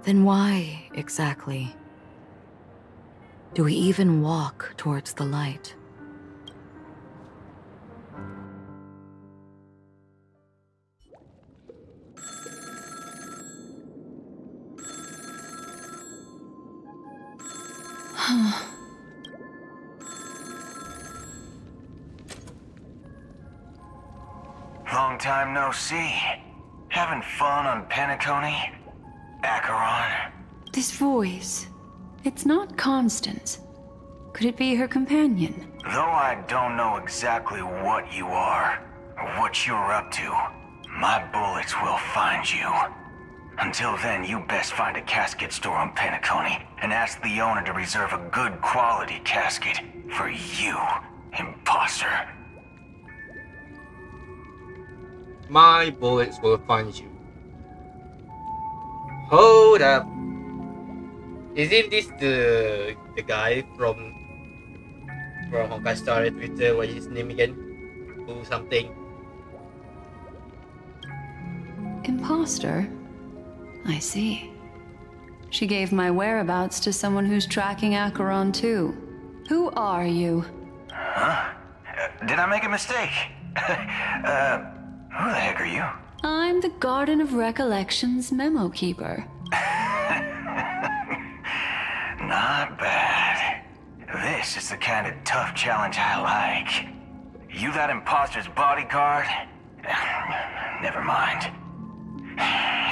Speaker 7: Then why, exactly, do we even walk towards the light?
Speaker 11: Long time no see. Having fun on Penacony? Acheron?
Speaker 12: This voice, it's not Constance. Could it be her companion?
Speaker 11: Though I don't know exactly what you are, or what you're up to, my bullets will find you. Until then, you best find a casket store on Penacony and ask the owner to reserve a good quality casket for you, imposter.
Speaker 1: My bullets will find you. Hold up. Isn't this the guy from Honkai Star Twitter? What is his name again? Who something?
Speaker 12: Imposter? I see. She gave my whereabouts to someone who's tracking Acheron too. Who are you?
Speaker 11: Huh? Did I make a mistake? Who the heck are you?
Speaker 12: I'm the Garden of Recollections memo keeper.
Speaker 11: Not bad. This is the kind of tough challenge I like. You that imposter's bodyguard? Never mind.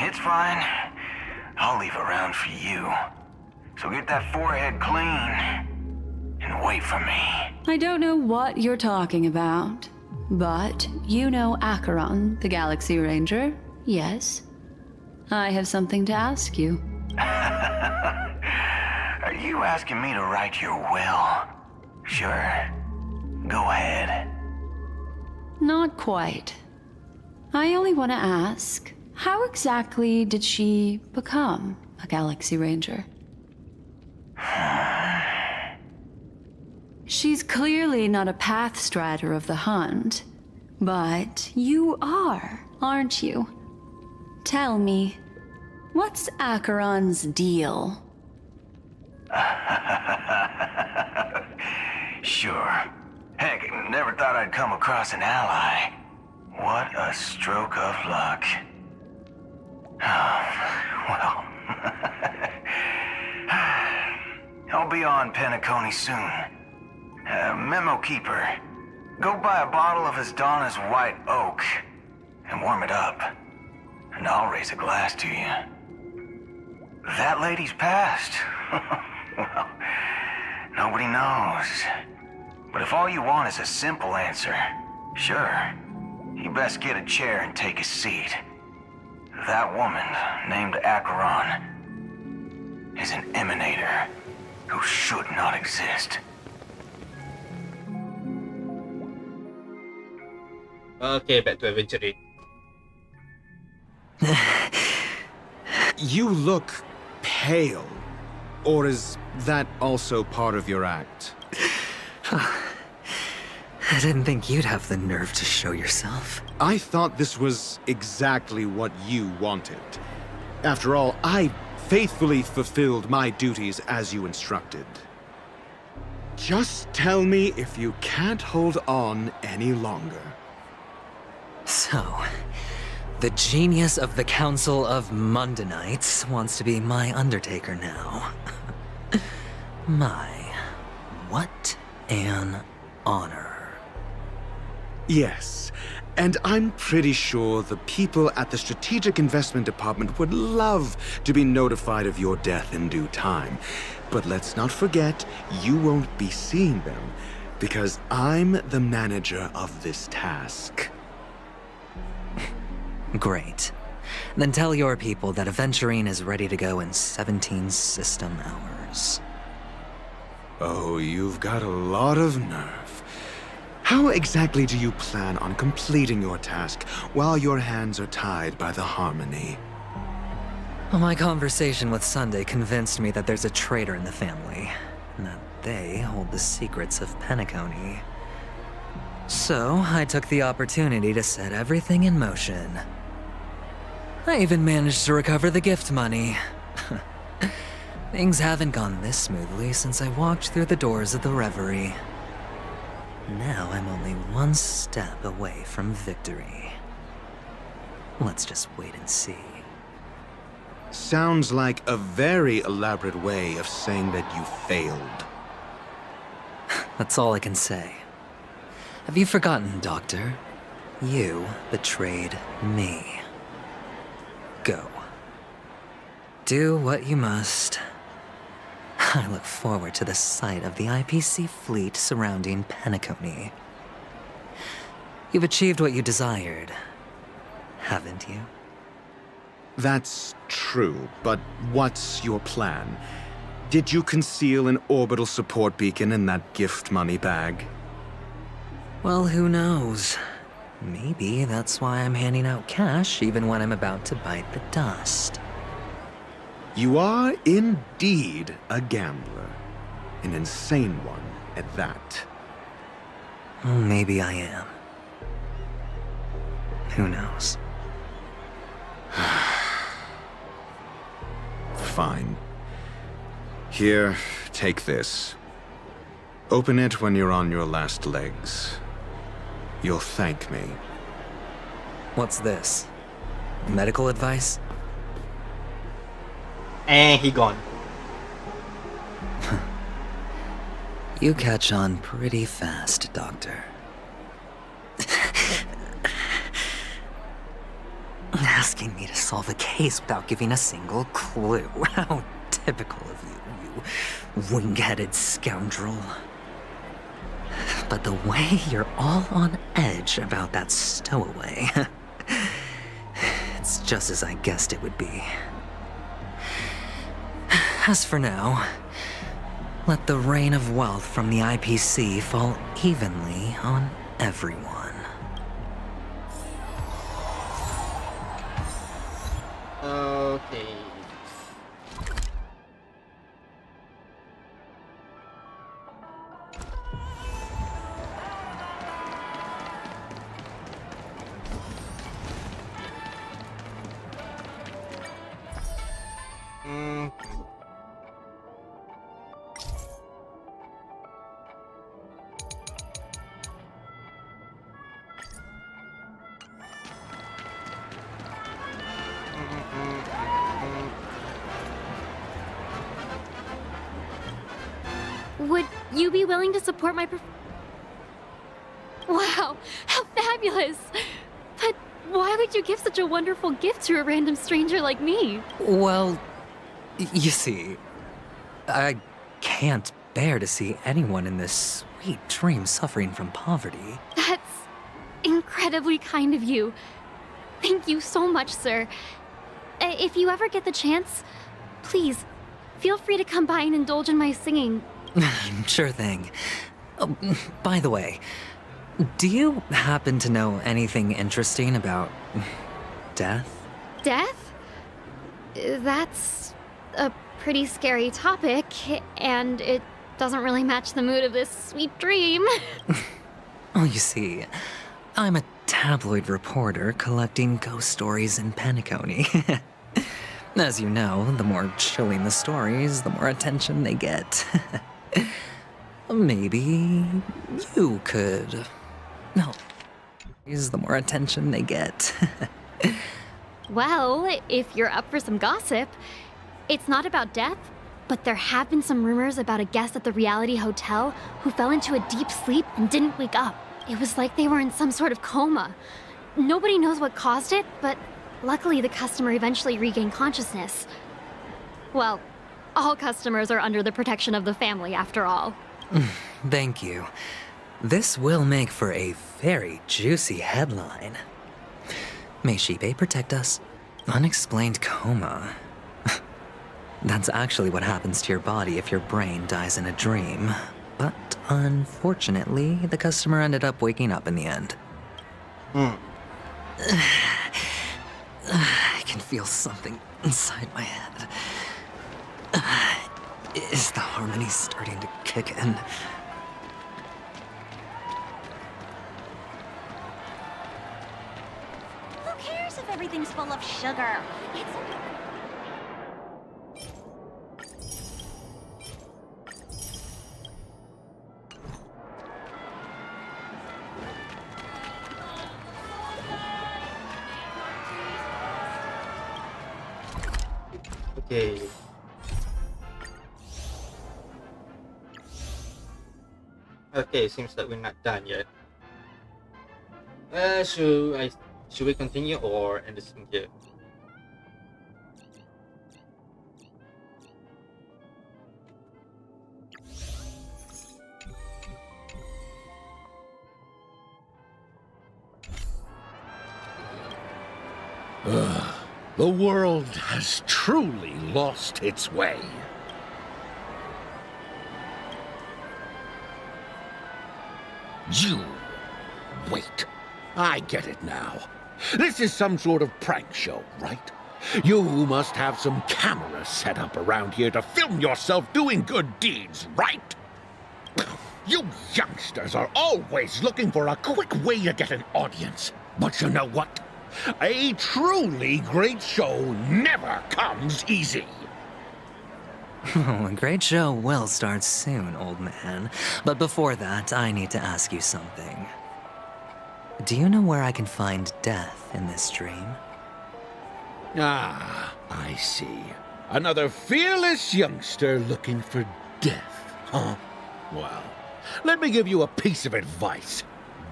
Speaker 11: It's fine. I'll leave a round for you. So get that forehead clean and wait for me.
Speaker 12: I don't know what you're talking about, but you know Acheron, the Galaxy Ranger, yes? I have something to ask you.
Speaker 11: Are you asking me to write your will? Sure. Go ahead.
Speaker 12: Not quite. I only want to ask, how exactly did she become a Galaxy Ranger? She's clearly not a path strider of the hunt, but you are, aren't you? Tell me, what's Acheron's deal?
Speaker 11: Sure. Heck, never thought I'd come across an ally. What a stroke of luck. Well, I'll be on Penacony soon. Memo Keeper, go buy a bottle of Asdana's White Oak and warm it up, and I'll raise a glass to you. That lady's passed. Well, nobody knows. But if all you want is a simple answer, sure, you best get a chair and take a seat. That woman, named Acheron, is an emanator who should not exist.
Speaker 1: Okay, back to adventuring.
Speaker 19: You look pale. Or is that also part of your act?
Speaker 6: I didn't think you'd have the nerve to show yourself.
Speaker 19: I thought this was exactly what you wanted. After all, I faithfully fulfilled my duties as you instructed. Just tell me if you can't hold on any longer.
Speaker 6: So, the genius of the Council of Mundanites wants to be my Undertaker now. What an honor.
Speaker 19: Yes, and I'm pretty sure the people at the Strategic Investment Department would love to be notified of your death in due time. But let's not forget, you won't be seeing them, because I'm the manager of this task.
Speaker 6: Great. Then tell your people that Aventurine is ready to go in 17 system hours.
Speaker 19: Oh, you've got a lot of nerve. How exactly do you plan on completing your task while your hands are tied by the Harmony?
Speaker 6: Well, my conversation with Sunday convinced me that there's a traitor in the family, and that they hold the secrets of Penacony. So, I took the opportunity to set everything in motion. I even managed to recover the gift money. Things haven't gone this smoothly since I walked through the doors of the Reverie. Now I'm only one step away from victory. Let's just wait and see.
Speaker 19: Sounds like a very elaborate way of saying that you failed.
Speaker 6: That's all I can say. Have you forgotten, Doctor? You betrayed me. Go. Do what you must. I look forward to the sight of the IPC fleet surrounding Penacony. You've achieved what you desired, haven't you?
Speaker 19: That's true, but what's your plan? Did you conceal an orbital support beacon in that gift money bag?
Speaker 6: Well, who knows? Maybe that's why I'm handing out cash even when I'm about to bite the dust.
Speaker 19: You are indeed a gambler. An insane one at that.
Speaker 6: Well, maybe I am. Who knows?
Speaker 19: Fine. Here, take this. Open it when you're on your last legs. You'll thank me.
Speaker 6: What's this? Medical advice?
Speaker 4: And he gone.
Speaker 6: You catch on pretty fast, Doctor. Asking me to solve a case without giving a single clue. How typical of you, you wing-headed scoundrel. But the way you're all on edge about that stowaway, it's just as I guessed it would be. As for now, let the rain of wealth from the IPC fall evenly on everyone.
Speaker 1: Okay.
Speaker 22: Would you be willing to support my Wow, how fabulous! But why would you give such a wonderful gift to a random stranger like me?
Speaker 6: Well, you see, I can't bear to see anyone in this sweet dream suffering from poverty.
Speaker 22: That's incredibly kind of you. Thank you so much, sir. If you ever get the chance, please, feel free to come by and indulge in my singing.
Speaker 6: Sure thing. Oh, by the way, do you happen to know anything interesting about death?
Speaker 22: Death? That's a pretty scary topic, and it doesn't really match the mood of this sweet dream.
Speaker 6: Oh, you see, I'm a tabloid reporter collecting ghost stories in Penacony. As you know, the more chilling the stories, the more attention they get. Maybe you could... No. The more attention they get.
Speaker 22: Well, if you're up for some gossip, it's not about death, but there have been some rumors about a guest at the reality hotel who fell into a deep sleep and didn't wake up. It was like they were in some sort of coma. Nobody knows what caused it, but luckily the customer eventually regained consciousness. Well, all customers are under the protection of the family, after all.
Speaker 6: Thank you. This will make for a very juicy headline. May Shibe protect us. Unexplained coma. That's actually what happens to your body if your brain dies in a dream. But unfortunately, the customer ended up waking up in the end. I can feel something inside my head. Is the harmony starting to kick in?
Speaker 8: Who cares if everything's full of sugar? It's...
Speaker 1: Okay. Okay, seems like we're not done yet. Should we continue or end this here?
Speaker 3: The world has truly lost its way. You... Wait. I get it now. This is some sort of prank show, right? You must have some cameras set up around here to film yourself doing good deeds, right? You youngsters are always looking for a quick way to get an audience. But you know what? A truly great show never comes easy.
Speaker 6: Oh, a great show will start soon, old man. But before that, I need to ask you something. Do you know where I can find death in this dream?
Speaker 3: Ah, I see. Another fearless youngster looking for death, huh? Well, let me give you a piece of advice.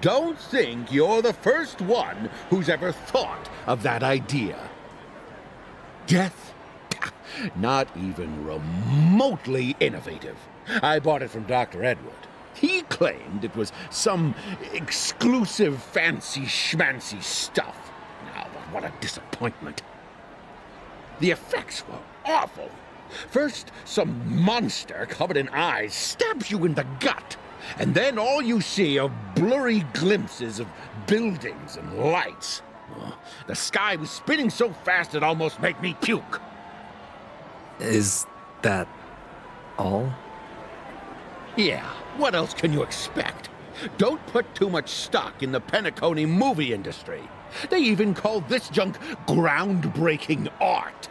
Speaker 3: Don't think you're the first one who's ever thought of that idea. Death? Not even remotely innovative. I bought it from Dr. Edward. He claimed it was some exclusive fancy schmancy stuff. Now, but what a disappointment. The effects were awful. First, some monster covered in eyes stabs you in the gut. And then all you see are blurry glimpses of buildings and lights. Oh, the sky was spinning so fast it almost made me puke.
Speaker 6: Is that all?
Speaker 3: Yeah, what else can you expect? Don't put too much stock in the Penacony movie industry. They even call this junk groundbreaking art.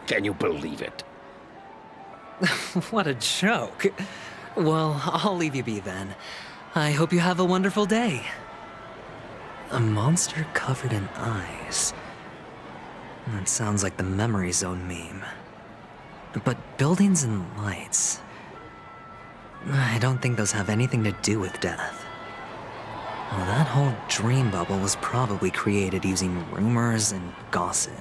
Speaker 3: Can you believe it?
Speaker 6: What a joke. Well, I'll leave you be then. I hope you have a wonderful day. A monster covered in eyes. That sounds like the Memory Zone meme. But buildings and lights... I don't think those have anything to do with death. Well, that whole dream bubble was probably created using rumors and gossip.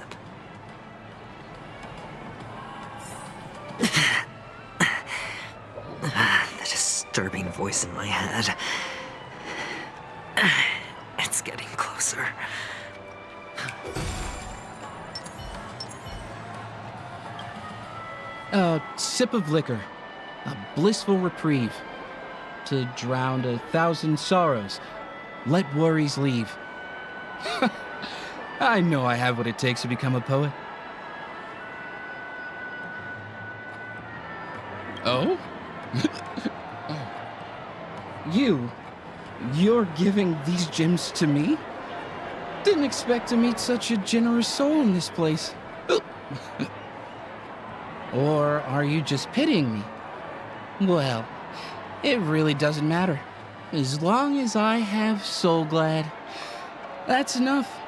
Speaker 6: The disturbing voice in my head. It's getting closer.
Speaker 14: A sip of liquor. A blissful reprieve. To drown 1,000 sorrows. Let worries leave. I know I have what it takes to become a poet. Oh? You're giving these gems to me? Didn't expect to meet such a generous soul in this place. Or are you just pitying me? Well, it really doesn't matter. As long as I have Soul Glad, that's enough.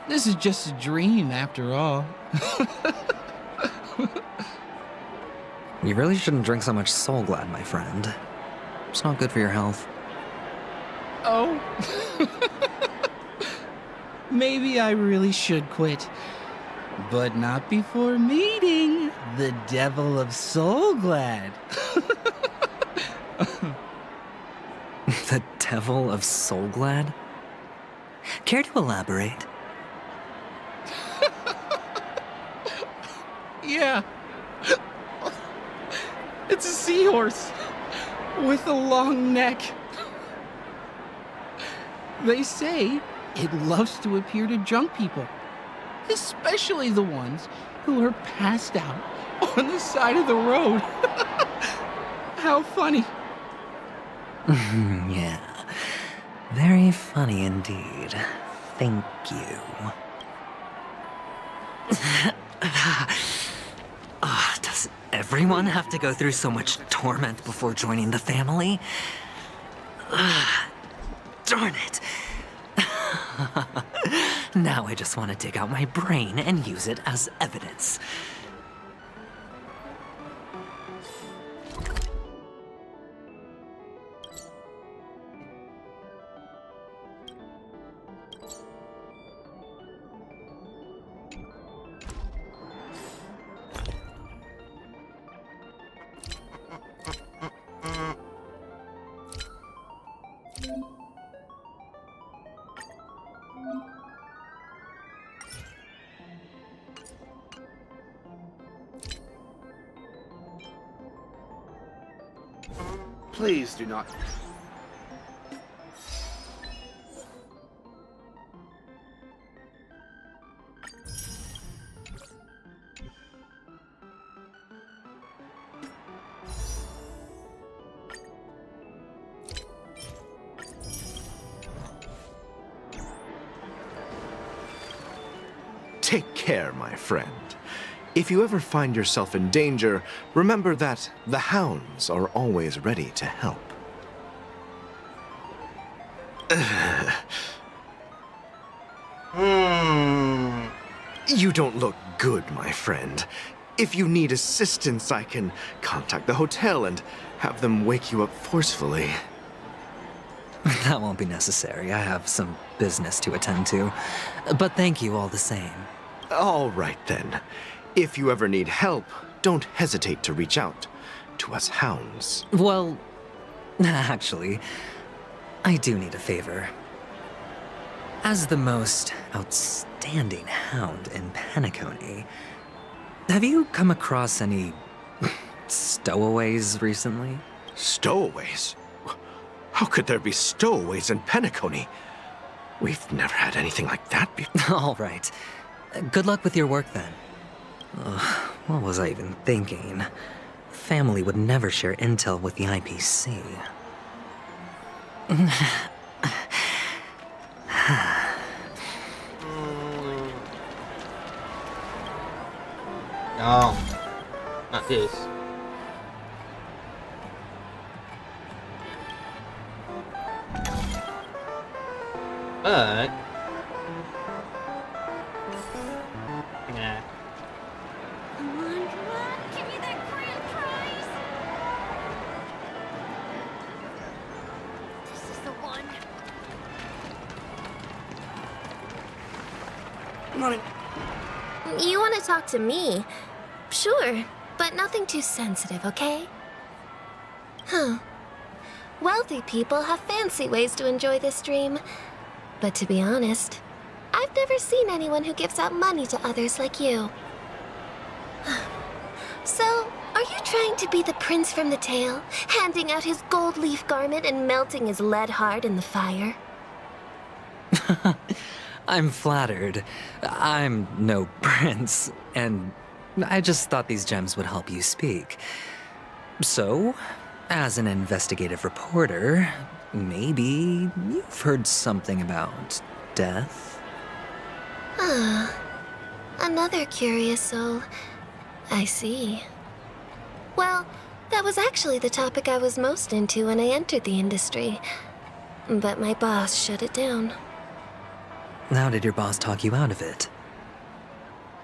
Speaker 14: This is just a dream after all.
Speaker 6: You really shouldn't drink so much Soul Glad, my friend. It's not good for your health.
Speaker 14: Oh. Maybe I really should quit. But not before meeting the Devil of Soul Glad.
Speaker 6: The Devil of Soul Glad? Care to elaborate?
Speaker 14: Yeah. It's a seahorse with a long neck. They say it loves to appear to drunk people, especially the ones who are passed out on the side of the road. How funny.
Speaker 6: Yeah, very funny indeed. Thank you. Does everyone have to go through so much torment before joining the family? Darn it. Now I just want to dig out my brain and use it as evidence.
Speaker 9: Please do not.
Speaker 15: Take care, my friend. If you ever find yourself in danger, remember that the hounds are always ready to help. You don't look good, my friend. If you need assistance, I can contact the hotel and have them wake you up forcefully.
Speaker 6: That won't be necessary. I have some business to attend to. But thank you all the same.
Speaker 15: All right, then. If you ever need help, don't hesitate to reach out to us hounds.
Speaker 6: Well, actually, I do need a favor. As the most outstanding hound in Penacony, have you come across any stowaways recently?
Speaker 15: Stowaways? How could there be stowaways in Penacony? We've never had anything like that before.
Speaker 6: All right. Good luck with your work, then. What was I even thinking? Family would never share intel with the IPC.
Speaker 4: No, not this. But yeah.
Speaker 20: Come on, give me that grand prize. This is the one.
Speaker 18: Morning. You want to talk to me? Sure, but nothing too sensitive, okay? Huh. Wealthy people have fancy ways to enjoy this dream. But to be honest, I've never seen anyone who gives out money to others like you. So, are you trying to be the prince from the tale, handing out his gold leaf garment and melting his lead heart in the fire?
Speaker 6: I'm flattered. I'm no prince, and I just thought these gems would help you speak. So, as an investigative reporter, maybe you've heard something about death?
Speaker 18: Ah, another curious soul. I see. Well, that was actually the topic I was most into when I entered the industry. But my boss shut it down.
Speaker 6: How did your boss talk you out of it?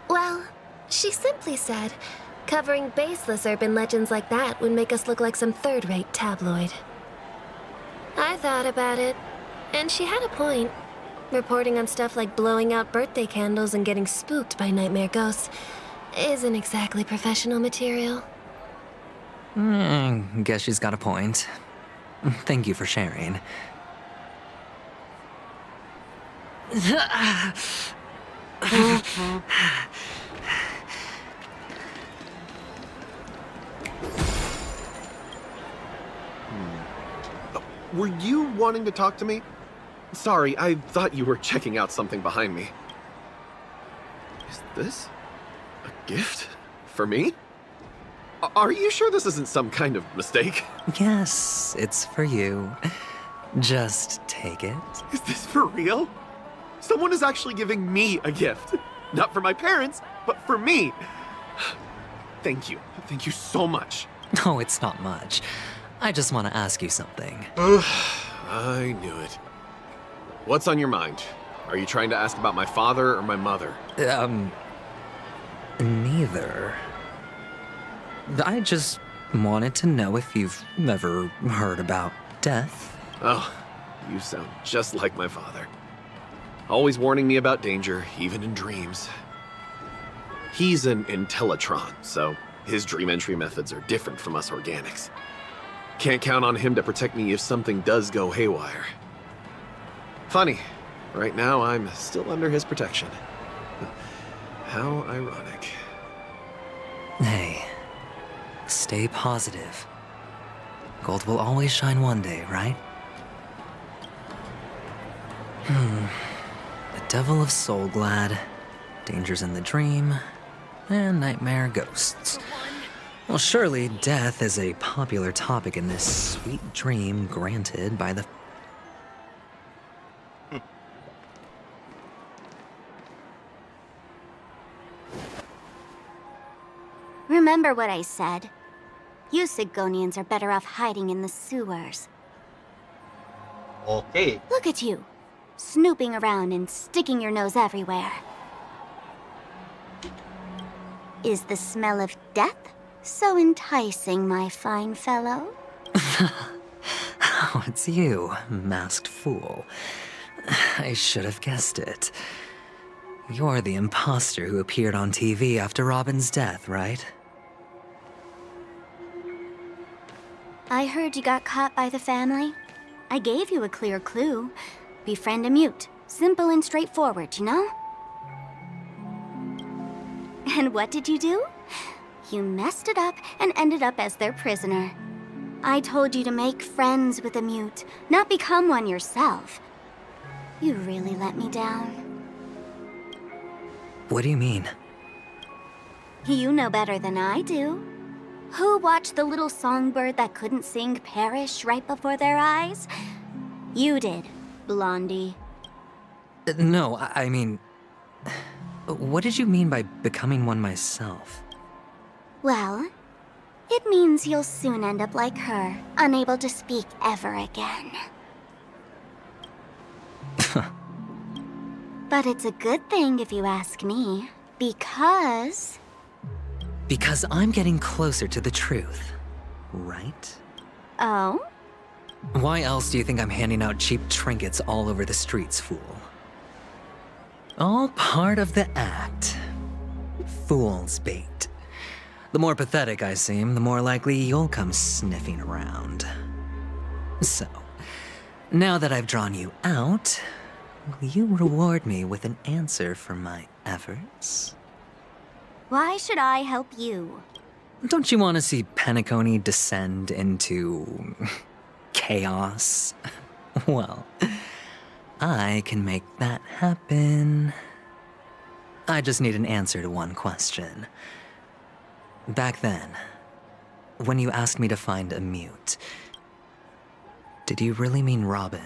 Speaker 18: Well, she simply said, covering baseless urban legends like that would make us look like some third-rate tabloid. I thought about it, and she had a point. Reporting on stuff like blowing out birthday candles and getting spooked by nightmare ghosts isn't exactly professional material.
Speaker 6: Guess she's got a point. Thank you for sharing.
Speaker 9: Were you wanting to talk to me? Sorry, I thought you were checking out something behind me. Is this a gift for me? Are you sure this isn't some kind of mistake?
Speaker 6: Yes, it's for you. Just take it.
Speaker 9: Is this for real? Someone is actually giving me a gift. Not for my parents, but for me. Thank you. Thank you so much.
Speaker 6: No, it's not much. I just want to ask you something.
Speaker 9: I knew it. What's on your mind? Are you trying to ask about my father or my mother?
Speaker 6: Neither. I just wanted to know if you've ever heard about death.
Speaker 9: Oh, you sound just like my father. Always warning me about danger, even in dreams. He's an Intellitron, so his dream entry methods are different from us organics. Can't count on him to protect me if something does go haywire. Funny, right now I'm still under his protection. How ironic.
Speaker 6: Hey, stay positive. Gold will always shine one day, right? The Devil of Soulglad, Dangers in the Dream, and Nightmare Ghosts. Well, surely death is a popular topic in this sweet dream granted by the...
Speaker 10: Remember what I said. You Sigonians are better off hiding in the sewers.
Speaker 1: Okay.
Speaker 10: Look at you, snooping around and sticking your nose everywhere. Is the smell of death so enticing, my fine fellow?
Speaker 6: Oh, it's you, masked fool. I should have guessed it. You're the imposter who appeared on TV after Robin's death, right?
Speaker 10: I heard you got caught by the family. I gave you a clear clue. Befriend a mute. Simple and straightforward, you know? And what did you do? You messed it up and ended up as their prisoner. I told you to make friends with a mute, not become one yourself. You really let me down.
Speaker 6: What do you mean?
Speaker 10: You know better than I do. Who watched the little songbird that couldn't sing perish right before their eyes? You did, Blondie.
Speaker 6: No, I mean... What did you mean by becoming one myself?
Speaker 10: Well, it means you'll soon end up like her, unable to speak ever again. But it's a good thing if you ask me, because...
Speaker 6: Because I'm getting closer to the truth, right?
Speaker 10: Oh?
Speaker 6: Why else do you think I'm handing out cheap trinkets all over the streets, fool? All part of the act. Fool's bait. The more pathetic I seem, the more likely you'll come sniffing around. So, now that I've drawn you out, will you reward me with an answer for my efforts?
Speaker 10: Why should I help you?
Speaker 6: Don't you want to see Penacony descend into... chaos? Well, I can make that happen. I just need an answer to one question. Back then, when you asked me to find a mute, did you really mean Robin?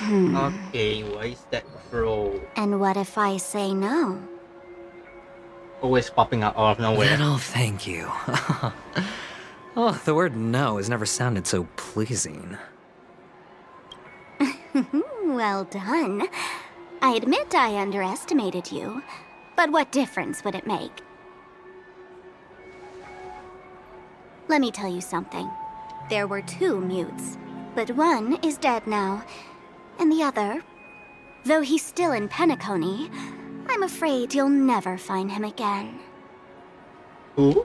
Speaker 1: Okay, why is that bro?
Speaker 10: And what if I say no?
Speaker 1: Always popping out of nowhere.
Speaker 6: No, thank you. Oh, the word no has never sounded so pleasing.
Speaker 10: Well done. I admit I underestimated you, but what difference would it make? Let me tell you something. There were 2 mutes, but one is dead now, and the other, though he's still in Penacony, I'm afraid you'll never find him again.
Speaker 1: Who?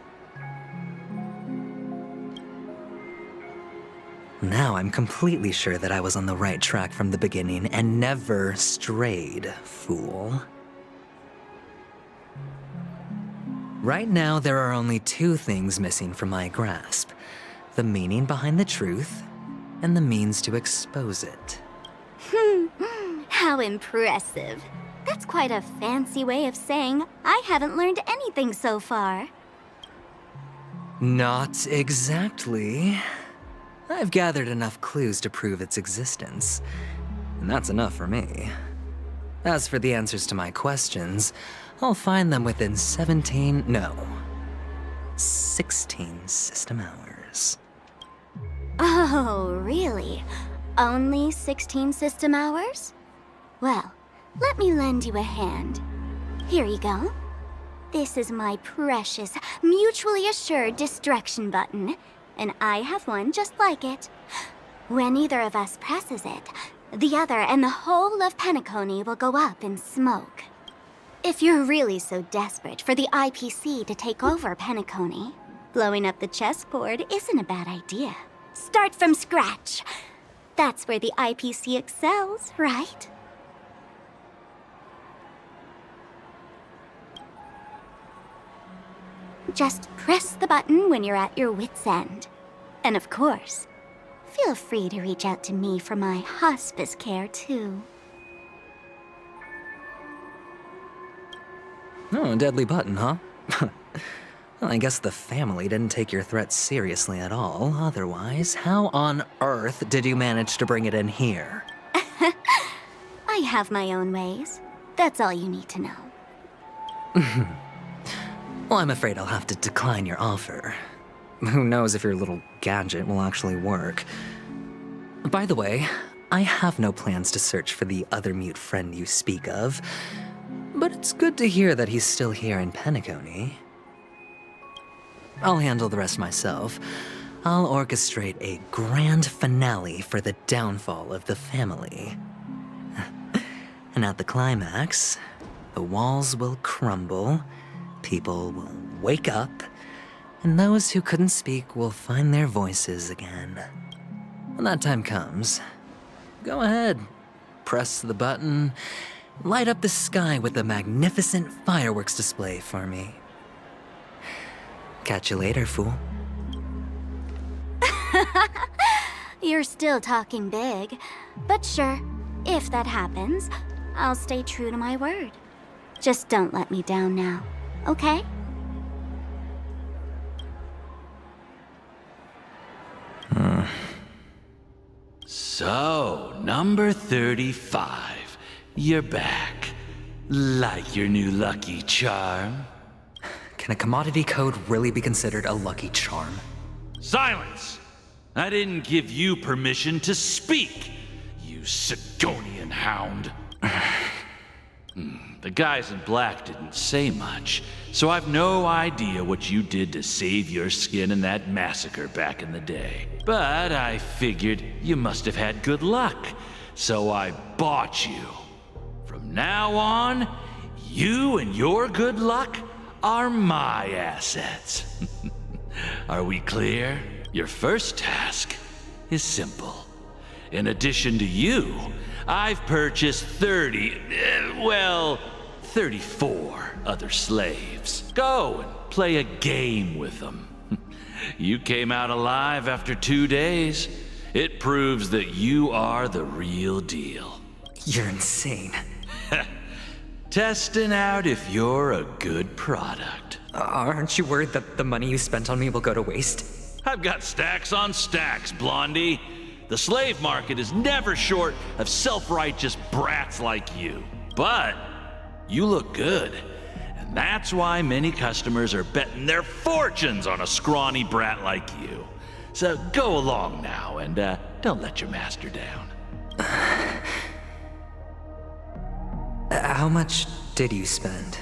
Speaker 6: Now I'm completely sure that I was on the right track from the beginning and never strayed, fool. Right now, there are only 2 things missing from my grasp. The meaning behind the truth, and the means to expose it.
Speaker 10: How impressive. That's quite a fancy way of saying I haven't learned anything so far.
Speaker 6: Not exactly. I've gathered enough clues to prove its existence, and that's enough for me. As for the answers to my questions, I'll find them within 16 system hours.
Speaker 10: Oh, really? Only 16 system hours? Well, let me lend you a hand. Here you go. This is my precious, mutually assured destruction button, and I have one just like it. When either of us presses it, the other and the whole of Penacony will go up in smoke. If you're really so desperate for the IPC to take over Penacony, blowing up the chessboard isn't a bad idea. Start from scratch. That's where the IPC excels, right? Just press the button when you're at your wit's end. And of course, feel free to reach out to me for my hospice care, too.
Speaker 6: Oh, a deadly button, huh? Well, I guess the family didn't take your threat seriously at all. Otherwise, how on earth did you manage to bring it in here?
Speaker 10: I have my own ways. That's all you need to know.
Speaker 6: Well, I'm afraid I'll have to decline your offer. Who knows if your little gadget will actually work. By the way, I have no plans to search for the other mute friend you speak of, but it's good to hear that he's still here in Penacony. I'll handle the rest myself. I'll orchestrate a grand finale for the downfall of the family. And at the climax, the walls will crumble, people will wake up, and those who couldn't speak will find their voices again. When that time comes, go ahead, press the button, light up the sky with a magnificent fireworks display for me. Catch you later, fool.
Speaker 10: You're still talking big, but sure, if that happens, I'll stay true to my word. Just don't let me down now, okay?
Speaker 16: So, number 35. You're back. Like your new lucky charm?
Speaker 6: Can a commodity code really be considered a lucky charm?
Speaker 16: Silence! I didn't give you permission to speak, you Sigonian hound. The guys in black didn't say much, so I've no idea what you did to save your skin in that massacre back in the day. But I figured you must have had good luck, so I bought you. From now on, you and your good luck are my assets. Are we clear? Your first task is simple. In addition to you, I've purchased 34 other slaves. Go and play a game with them. You came out alive after 2 days. It proves that you are the real deal.
Speaker 6: You're insane.
Speaker 16: Testing out if you're a good product.
Speaker 6: Aren't you worried that the money you spent on me will go to waste?
Speaker 16: I've got stacks on stacks, Blondie. The slave market is never short of self-righteous brats like you. But you look good, and that's why many customers are betting their fortunes on a scrawny brat like you. So go along now, and don't let your master down.
Speaker 6: How much did you spend?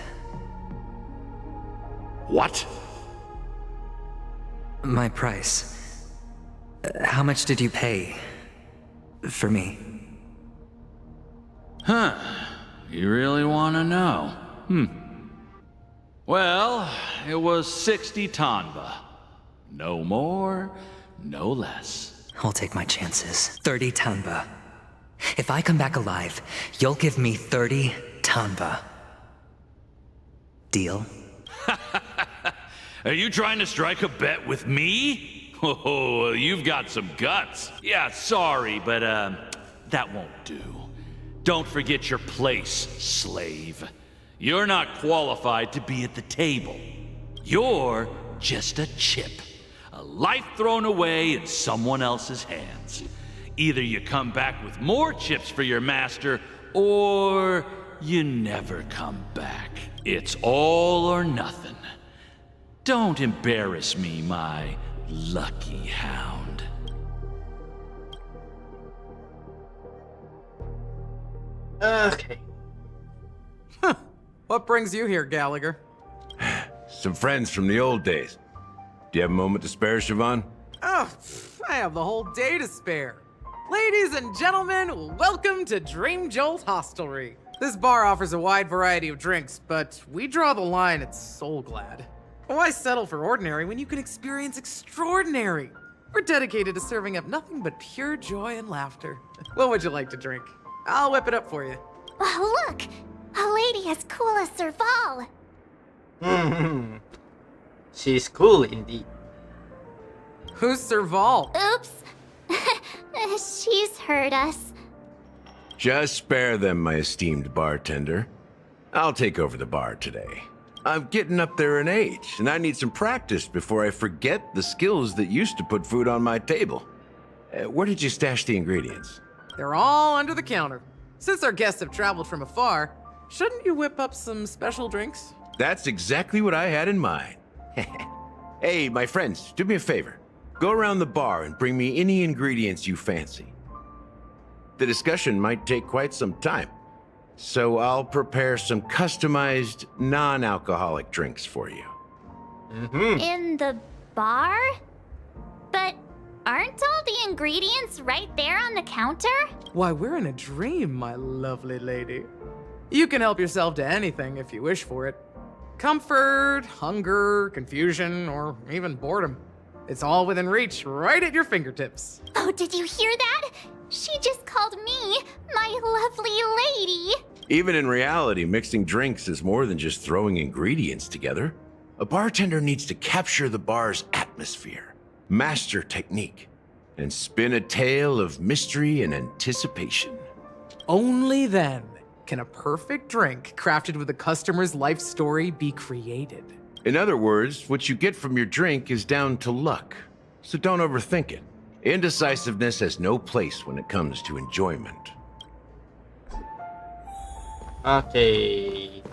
Speaker 16: What?
Speaker 6: My price. How much did you pay for me?
Speaker 16: Huh. You really want to know? Well, it was 60 tanba. No more, no less.
Speaker 6: I'll take my chances. 30 tanba. If I come back alive, you'll give me 30 tanba. Deal?
Speaker 16: Are you trying to strike a bet with me? Oh, you've got some guts. Yeah, sorry, but that won't do. Don't forget your place, slave. You're not qualified to be at the table. You're just a chip. A life thrown away in someone else's hands. Either you come back with more chips for your master, or you never come back. It's all or nothing. Don't embarrass me, my lucky hound.
Speaker 1: Okay.
Speaker 17: What brings you here, Gallagher?
Speaker 5: Some friends from the old days. Do you have a moment to spare, Siobhan?
Speaker 17: Oh, I have the whole day to spare. Ladies and gentlemen, welcome to Dream Jolt Hostelry. This bar offers a wide variety of drinks, but we draw the line at Soul Glad. Why settle for ordinary when you can experience extraordinary? We're dedicated to serving up nothing but pure joy and laughter. What would you like to drink? I'll whip it up for you.
Speaker 10: Oh, look! A lady as cool as Serval!
Speaker 1: She's cool indeed.
Speaker 17: Who's Serval?
Speaker 10: Oops. She's hurt us.
Speaker 5: Just spare them, my esteemed bartender. I'll take over the bar today. I'm getting up there in age, and I need some practice before I forget the skills that used to put food on my table. Where did you stash the ingredients?
Speaker 17: They're all under the counter. Since our guests have traveled from afar, shouldn't you whip up some special drinks?
Speaker 5: That's exactly what I had in mind. Hey, my friends, do me a favor. Go around the bar and bring me any ingredients you fancy. The discussion might take quite some time, so I'll prepare some customized, non-alcoholic drinks for you.
Speaker 10: In the bar? But aren't all the ingredients right there on the counter?
Speaker 17: Why, we're in a dream, my lovely lady. You can help yourself to anything if you wish for it. Comfort, hunger, confusion, or even boredom. It's all within reach, right at your fingertips.
Speaker 10: Oh, did you hear that? She just called me my lovely lady.
Speaker 5: Even in reality, mixing drinks is more than just throwing ingredients together. A bartender needs to capture the bar's atmosphere, master technique, and spin a tale of mystery and anticipation.
Speaker 17: Only then can a perfect drink crafted with a customer's life story be created.
Speaker 5: In other words, what you get from your drink is down to luck, so don't overthink it. Indecisiveness has no place when it comes to enjoyment.
Speaker 1: Okay.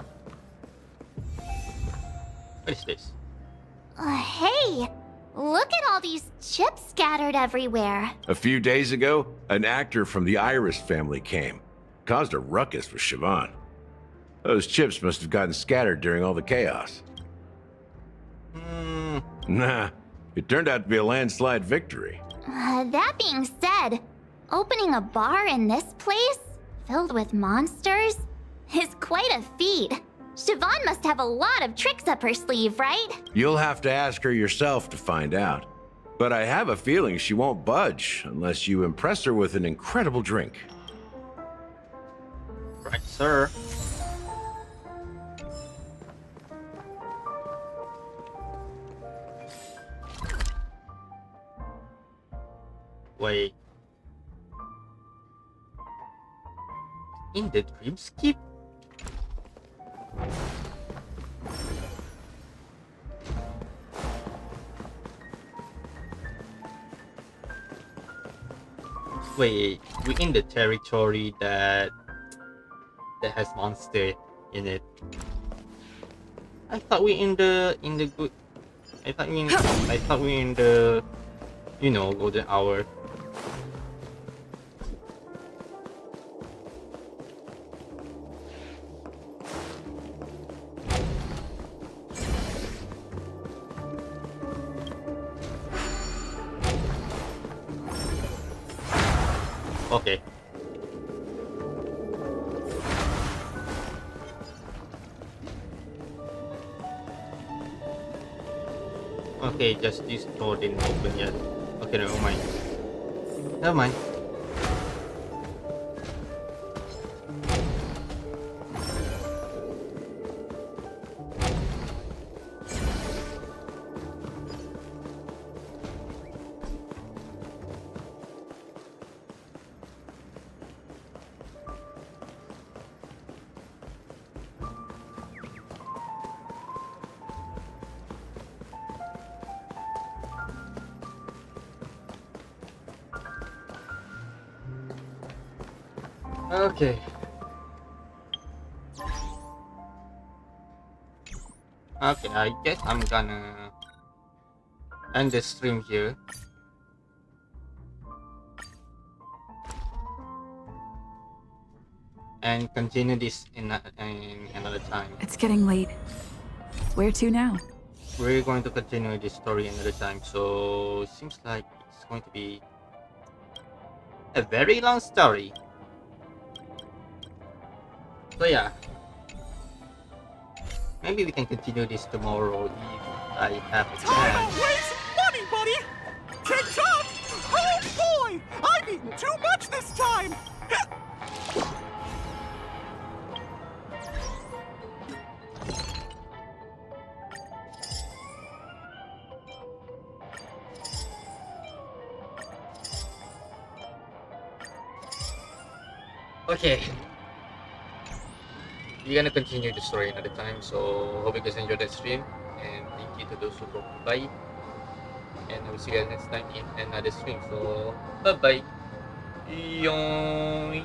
Speaker 1: What is this?
Speaker 10: Hey, look at all these chips scattered everywhere.
Speaker 5: A few days ago, an actor from the Iris family came. Caused a ruckus with Siobhan. Those chips must have gotten scattered during all the chaos. Nah, it turned out to be a landslide victory.
Speaker 10: That being said, opening a bar in this place, filled with monsters, is quite a feat. Siobhan must have a lot of tricks up her sleeve, right?
Speaker 5: You'll have to ask her yourself to find out. But I have a feeling she won't budge unless you impress her with an incredible drink.
Speaker 1: Right, sir. Wait. In the dream skip? Wait, we're in the territory that has monster in it. I thought we in the good. I thought we in the, you know, golden hour. Okay. Okay, just this door didn't open yet. Okay, never mind. Never mind. Okay. Okay, I guess I'm gonna end the stream here. And continue this in another time.
Speaker 7: It's getting late. Where to now?
Speaker 1: We're going to continue this story another time, so it seems like it's going to be a very long story. So yeah, maybe we can continue this tomorrow if I have a
Speaker 13: Time
Speaker 1: chance.
Speaker 13: to waste money, buddy! TikTok! Oh boy! I've eaten too much this time!
Speaker 1: Okay. We're gonna continue the story another time, so hope you guys enjoyed that stream, and thank you to those who dropped by, and I will see you guys next time in another stream, so bye bye. Yoink.